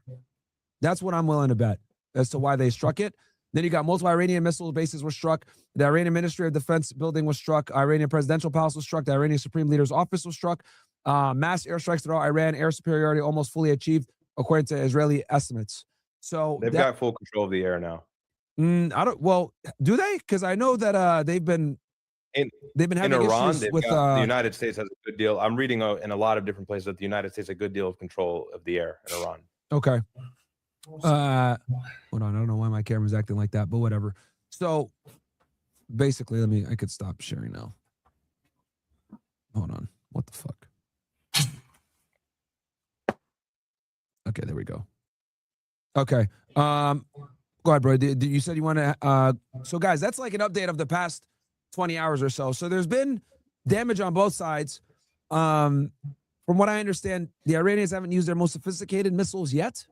That's what I'm willing to bet as to why they struck it. Then you got multiple Iranian missile bases were struck. The Iranian Ministry of Defense building was struck. Iranian presidential palace was struck. The Iranian Supreme Leader's office was struck. Mass airstrikes throughout Iran, air superiority almost fully achieved, according to Israeli estimates. So they've got full control of the air now. I don't. Well, do they? Because I know that they've been having in Iran. issues They've with got, the United States has a good deal. I'm reading in a lot of different places that the United States has a good deal of control of the air in Iran. Okay. Hold on. I don't know why my camera's acting like that, but whatever. So basically, I could stop sharing now. Hold on. What the fuck? Okay, there we go. Okay. Go ahead, bro. You said you want to. So, guys, that's like an update of the past 20 hours or so. So there's been damage on both sides. From what I understand, the Iranians haven't used their most sophisticated missiles yet.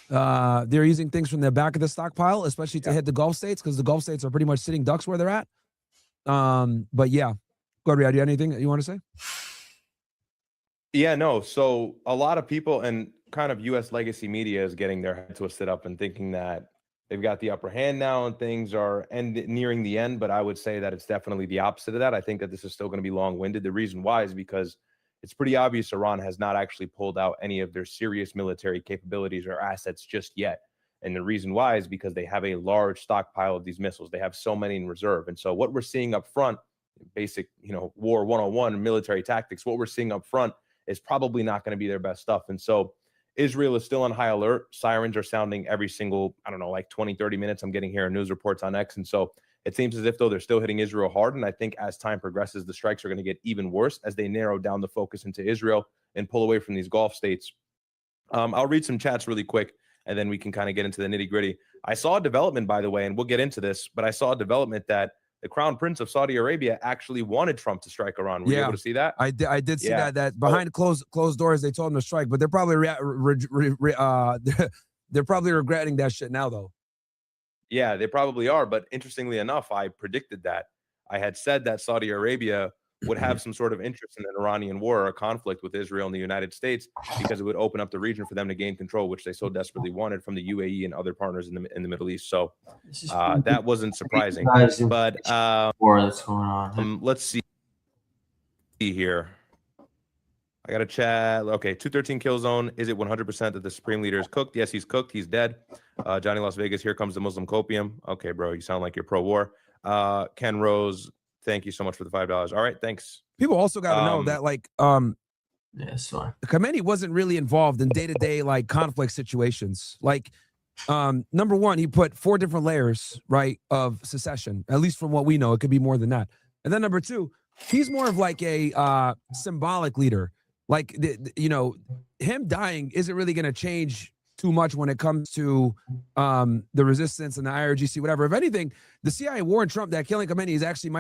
They're using things from the back of the stockpile, especially to hit the Gulf states, because the Gulf states are pretty much sitting ducks where they're at. But yeah, go ahead, Riyadh. Do you have anything that you want to say? Yeah, no. So a lot of people and kind of U.S. legacy media is getting their head twisted up and thinking that they've got the upper hand now and things are nearing the end. But I would say that it's definitely the opposite of that. I think that this is still going to be long-winded. The reason why is because it's pretty obvious Iran has not actually pulled out any of their serious military capabilities or assets just yet. And the reason why is because they have a large stockpile of these missiles. They have so many in reserve. And so what we're seeing up front, basic, War 101 military tactics, what we're seeing up front is probably not going to be their best stuff. And so Israel is still on high alert. Sirens are sounding every single, 20, 30 minutes. I'm getting here news reports on X. And so it seems as if though they're still hitting Israel hard. And I think as time progresses, the strikes are going to get even worse as they narrow down the focus into Israel and pull away from these Gulf states. I'll read some chats really quick, and then we can kind of get into the nitty gritty. I saw a development, by the way, and we'll get into this, but I saw a development that the Crown Prince of Saudi Arabia actually wanted Trump to strike Iran. Were you able to see that? I did see that behind closed doors, they told him to strike, but they're probably they're probably regretting that shit now, though. Yeah, they probably are. But interestingly enough, I predicted that. I had said that Saudi Arabia would have some sort of interest in an Iranian war or a conflict with Israel and the United States because it would open up the region for them to gain control, which they so desperately wanted from the UAE and other partners in the Middle East. So that wasn't surprising. But war that's going on. Let's see here. I got to chat. Okay, 213 kill zone. Is it 100% that the Supreme Leader is cooked? Yes, he's cooked. He's dead. Johnny Las Vegas, here comes the Muslim copium. Okay, bro, you sound like you're pro-war. Ken Rose, thank you so much for the $5. All right, thanks. People also got to know that, Khamenei wasn't really involved in day-to-day conflict situations. Number one, he put 4 different layers, right, of secession. At least from what we know, it could be more than that. And then number 2, he's more of a symbolic leader. Him dying isn't really going to change too much when it comes to the resistance and the IRGC, whatever. If anything, the CIA warned Trump that killing Khamenei is actually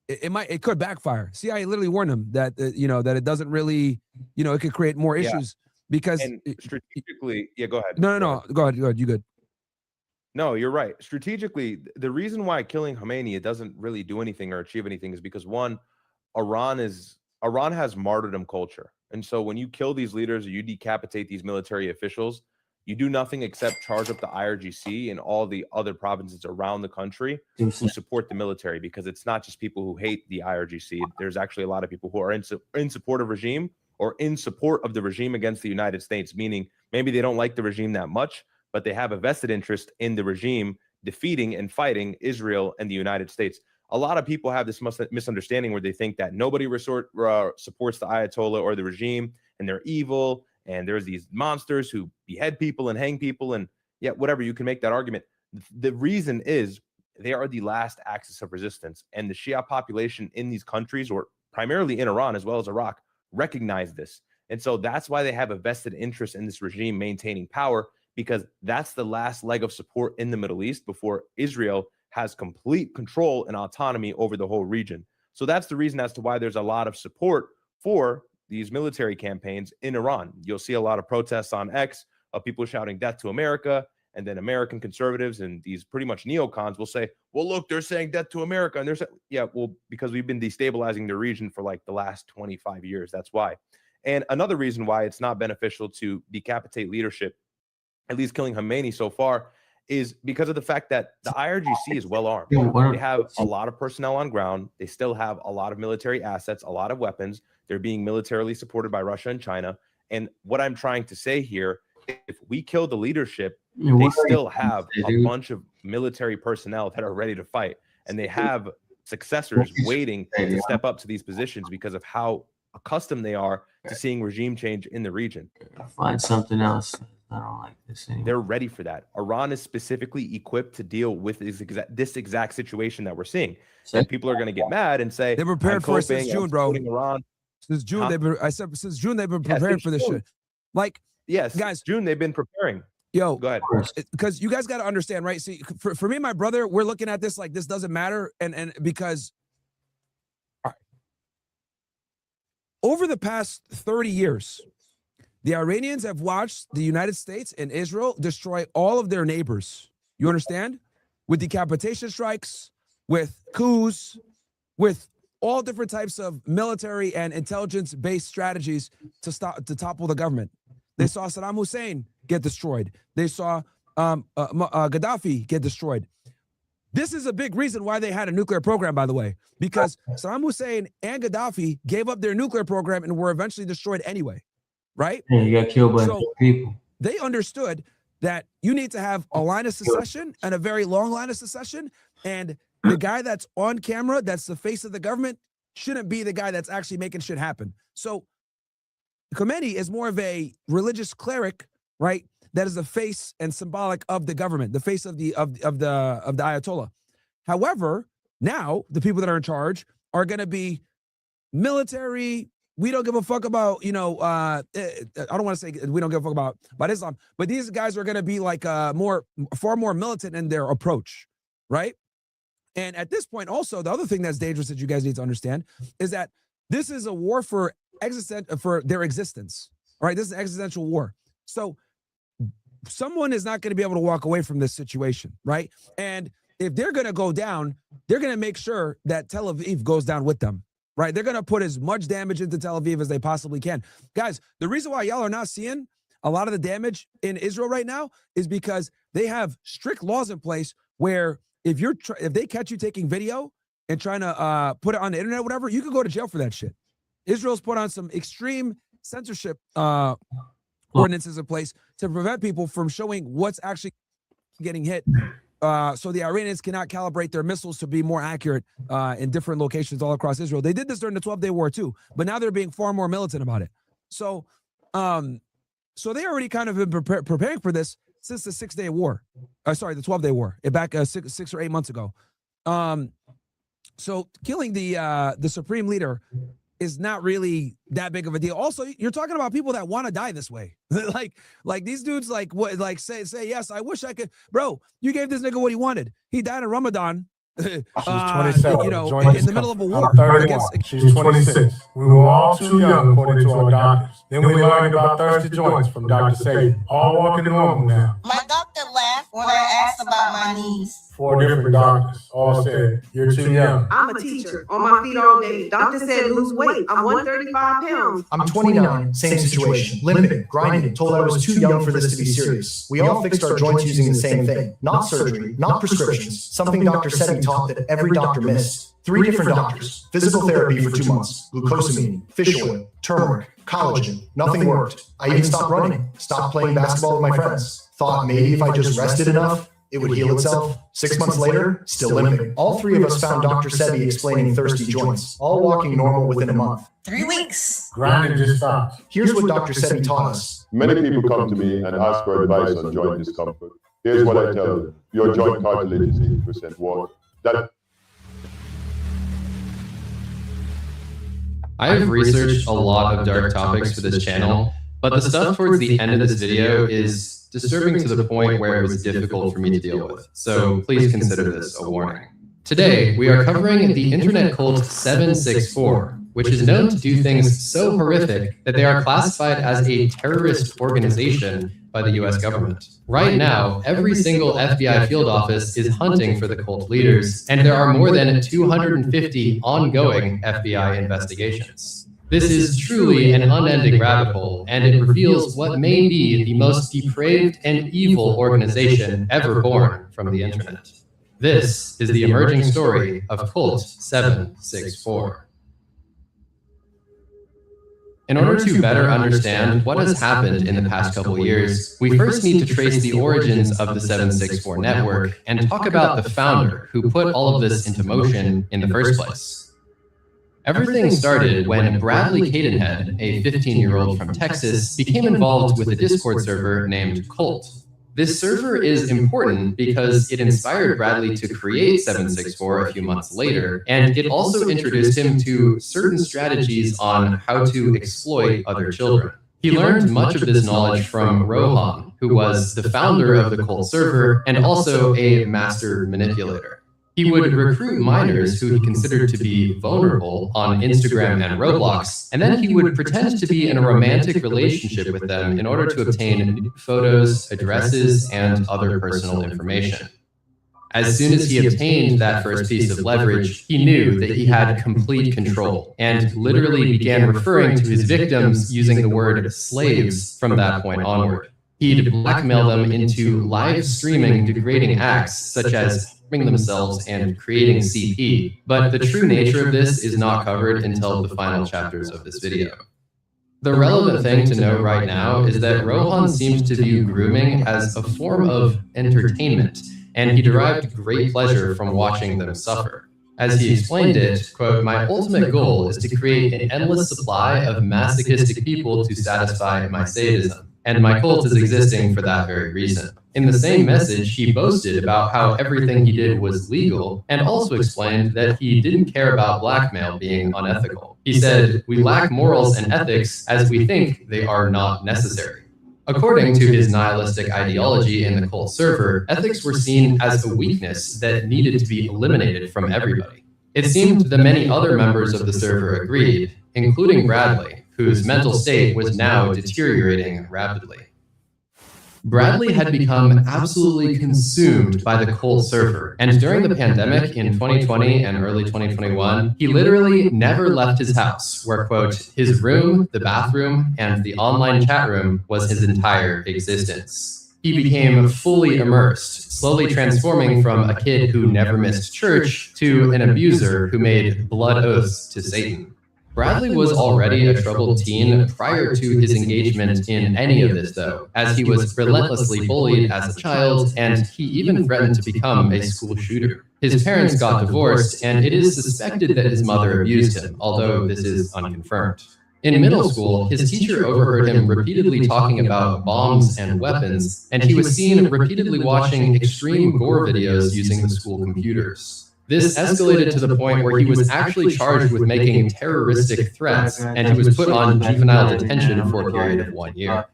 it could backfire. CIA literally warned him that that it doesn't really, it could create more issues because strategically, go ahead. No, go ahead. You good? No, you're right. Strategically, the reason why killing Khamenei, it doesn't really do anything or achieve anything is because one, Iran has martyrdom culture. And so when you kill these leaders or you decapitate these military officials, you do nothing except charge up the IRGC and all the other provinces around the country who support the military, because it's not just people who hate the IRGC. There's actually a lot of people who are in support of regime or in support of the regime against the United States, meaning maybe they don't like the regime that much, but they have a vested interest in the regime defeating and fighting Israel and the United States. A lot of people have this misunderstanding where they think that nobody supports the Ayatollah or the regime and they're evil and there's these monsters who behead people and hang people and whatever. You can make that argument. The reason is they are the last axis of resistance, and the Shia population in these countries, or primarily in Iran as well as Iraq, recognize this. And so that's why they have a vested interest in this regime maintaining power, because that's the last leg of support in the Middle East before Israel has complete control and autonomy over the whole region. So that's the reason as to why there's a lot of support for these military campaigns in Iran. You'll see a lot of protests on X of people shouting death to America, and then American conservatives and these pretty much neocons will say, well, look, they're saying death to America. And they're saying, because we've been destabilizing the region for the last 25 years. That's why. And another reason why it's not beneficial to decapitate leadership, at least killing Khamenei so far, is because of the fact that the IRGC is well armed. They have a lot of personnel on ground. They still have a lot of military assets, a lot of weapons. They're being militarily supported by Russia and China. And what I'm trying to say here, if we kill the leadership, they still have a bunch of military personnel that are ready to fight. And they have successors waiting to step up to these positions because of how accustomed they are to seeing regime change in the region. Find something else. I don't like this anymore. They're ready for that. Iran is specifically equipped to deal with this exact situation that we're seeing. And people are going to get mad and say, they're prepared for it since June, bro. Iran. Since June, since June they've been preparing for this shit. Like, yes, guys, June, they've been preparing. Yo, go ahead. Because you guys got to understand, right? See, for me and my brother, we're looking at this like this doesn't matter, and because all right, over the past 30 years, the Iranians have watched the United States and Israel destroy all of their neighbors. You understand? With decapitation strikes, with coups, with all different types of military and intelligence-based strategies to topple the government. They saw Saddam Hussein get destroyed. They saw Gaddafi get destroyed. This is a big reason why they had a nuclear program, by the way, because Saddam Hussein and Gaddafi gave up their nuclear program and were eventually destroyed anyway, right? Yeah, you got killed by people. They understood that you need to have a line of secession and a very long line of secession, and the guy that's on camera, that's the face of the government, shouldn't be the guy that's actually making shit happen. So Khomeini is more of a religious cleric, right? That is the face and symbolic of the government, the face of the Ayatollah. However, now the people that are in charge are going to be military. We don't give a fuck about, I don't want to say we don't give a fuck about Islam, but these guys are going to be like far more militant in their approach, right? And at this point, also, the other thing that's dangerous that you guys need to understand is that this is a war for their existence. All right, this is an existential war. So someone is not going to be able to walk away from this situation, right? And if they're going to go down, they're going to make sure that Tel Aviv goes down with them, right? They're going to put as much damage into Tel Aviv as they possibly can. Guys, the reason why y'all are not seeing a lot of the damage in Israel right now is because they have strict laws in place where if they catch you taking video and trying to put it on the internet or whatever, you could go to jail for that shit. Israel's put on some extreme censorship ordinances in place to prevent people from showing what's actually getting hit. So the Iranians cannot calibrate their missiles to be more accurate in different locations all across Israel. They did this during the 12-day war too, but now they're being far more militant about it. So they already kind of been preparing for this since the 6-day war. The 12-day war, back 6 or 8 months ago. So killing the supreme leader is not really that big of a deal. Also, you're talking about people that want to die this way. like these dudes say, yes, I wish I could. Bro, you gave this nigga what he wanted. He died in Ramadan. She's 27. In the middle of a war. I'm 31. She's 26. We were all too young, according to our doctors. Then we learned about thirsty joints from Dr. Sadie. All walking normal now. My doctor laughed when I asked about my knees. 4 different doctors all said, you're too young. I'm a teacher, on my feet all day. Doctor said lose weight. I'm 135 pounds. I'm 29, same situation. Limping, grinding, told I was too young for this to be serious. We all fixed our joints using the same thing. Not surgery, not prescriptions. Something Dr. Sebi taught that every doctor missed. 3 different doctors. Physical therapy for 2 months. Glucosamine, fish oil, turmeric, collagen. Nothing worked. I even stopped running. Stopped playing basketball with my friends. Thought maybe if I just rested enough, it would heal itself. 6 months later, still limping. All 3 of us found Dr. Sebi explaining thirsty joints, all walking normal within a month. 3 weeks. Grinding just stopped. Here's what Dr. Sebi taught us. Many people come to me and ask for advice on joint discomfort. Here's what I tell them. Your joint cartilage is 80% water. I've researched a lot of dark topics for this channel, but the stuff towards the end of this video is disturbing to the point where it was difficult for me to deal with, so please consider this a warning. Today, we are covering the internet cult 764, which is known to do things so horrific that they are classified as a terrorist organization by the US government. Right now, every single FBI field office is hunting for the cult leaders, and there are more than 250 ongoing FBI investigations. This is truly an unending rabbit hole, and it reveals what may be the most depraved and evil organization ever born from the internet. This is the emerging story of Cult 764. In order to better understand what has happened in the past couple years, we first need to trace the origins of the 764 network and talk about the founder who put all of this into motion in the first place. Everything started when Bradley Cadenhead, a 15-year-old from Texas, became involved with a Discord server named Cult. This server is important because it inspired Bradley to create 764 a few months later, and it also introduced him to certain strategies on how to exploit other children. He learned much of this knowledge from Rohan, who was the founder of the cult server and also a master manipulator. He would recruit minors who he considered to be vulnerable on Instagram and Roblox, and then he would pretend to be in a romantic relationship with them in order to obtain photos, addresses, and other personal information. As soon as he obtained that first piece of leverage, he knew that he had complete control and literally began referring to his victims using the word slaves from that point onward. He'd blackmail them into live streaming degrading acts such as harming themselves and creating CP, but the true nature of this is not covered until the final chapters of this video. The relevant thing to note right now is that Rohan seems to view grooming as a form of entertainment, and he derived great pleasure from watching them suffer. As he explained it, quote, "My ultimate goal is to create an endless supply of masochistic people to satisfy my sadism, and my cult is existing for that very reason." In the same message, he boasted about how everything he did was legal, and also explained that he didn't care about blackmail being unethical. He said, "We lack morals and ethics as we think they are not necessary." According to his nihilistic ideology in the cult server, ethics were seen as a weakness that needed to be eliminated from everybody. It seemed that many other members of the server agreed, including Bradley, whose mental state was now deteriorating rapidly. Bradley had become absolutely consumed by the cult server, and during the pandemic in 2020 and early 2021, he literally never left his house, where, quote, his room, the bathroom, and the online chat room was his entire existence. He became fully immersed, slowly transforming from a kid who never missed church to an abuser who made blood oaths to Satan. Bradley was already a troubled teen prior to his engagement in any of this, though, as he was relentlessly bullied as a child, and he even threatened to become a school shooter. His parents got divorced, and it is suspected that his mother abused him, although this is unconfirmed. In middle school, his teacher overheard him repeatedly talking about bombs and weapons, and he was seen repeatedly watching extreme gore videos using the school computers. This escalated to the point where he was actually charged with making terroristic threats, and he was put on juvenile detention for a period of 1 year.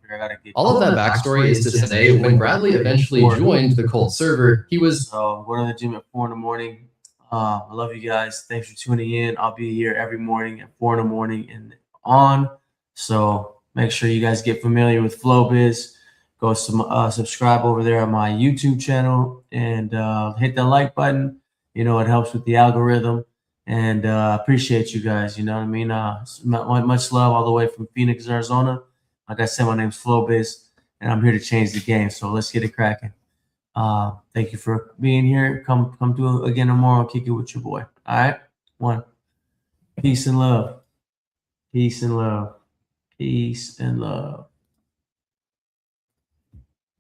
All of that backstory is to say, when Bradley eventually joined the cult server, he was going to the gym at 4 in the morning. I love you guys. Thanks for tuning in. I'll be here every morning at 4 in the morning and on. So make sure you guys get familiar with FlowBiz. Go subscribe over there on my YouTube channel and hit the like button. You know, it helps with the algorithm, and appreciate you guys. You know what I mean? Much love all the way from Phoenix, Arizona. Like I said, my name's FlowBiz, and I'm here to change the game. So let's get it cracking. Thank you for being here. Come to again tomorrow and kick it with your boy. All right? One. Peace and love. Peace and love. Peace and love.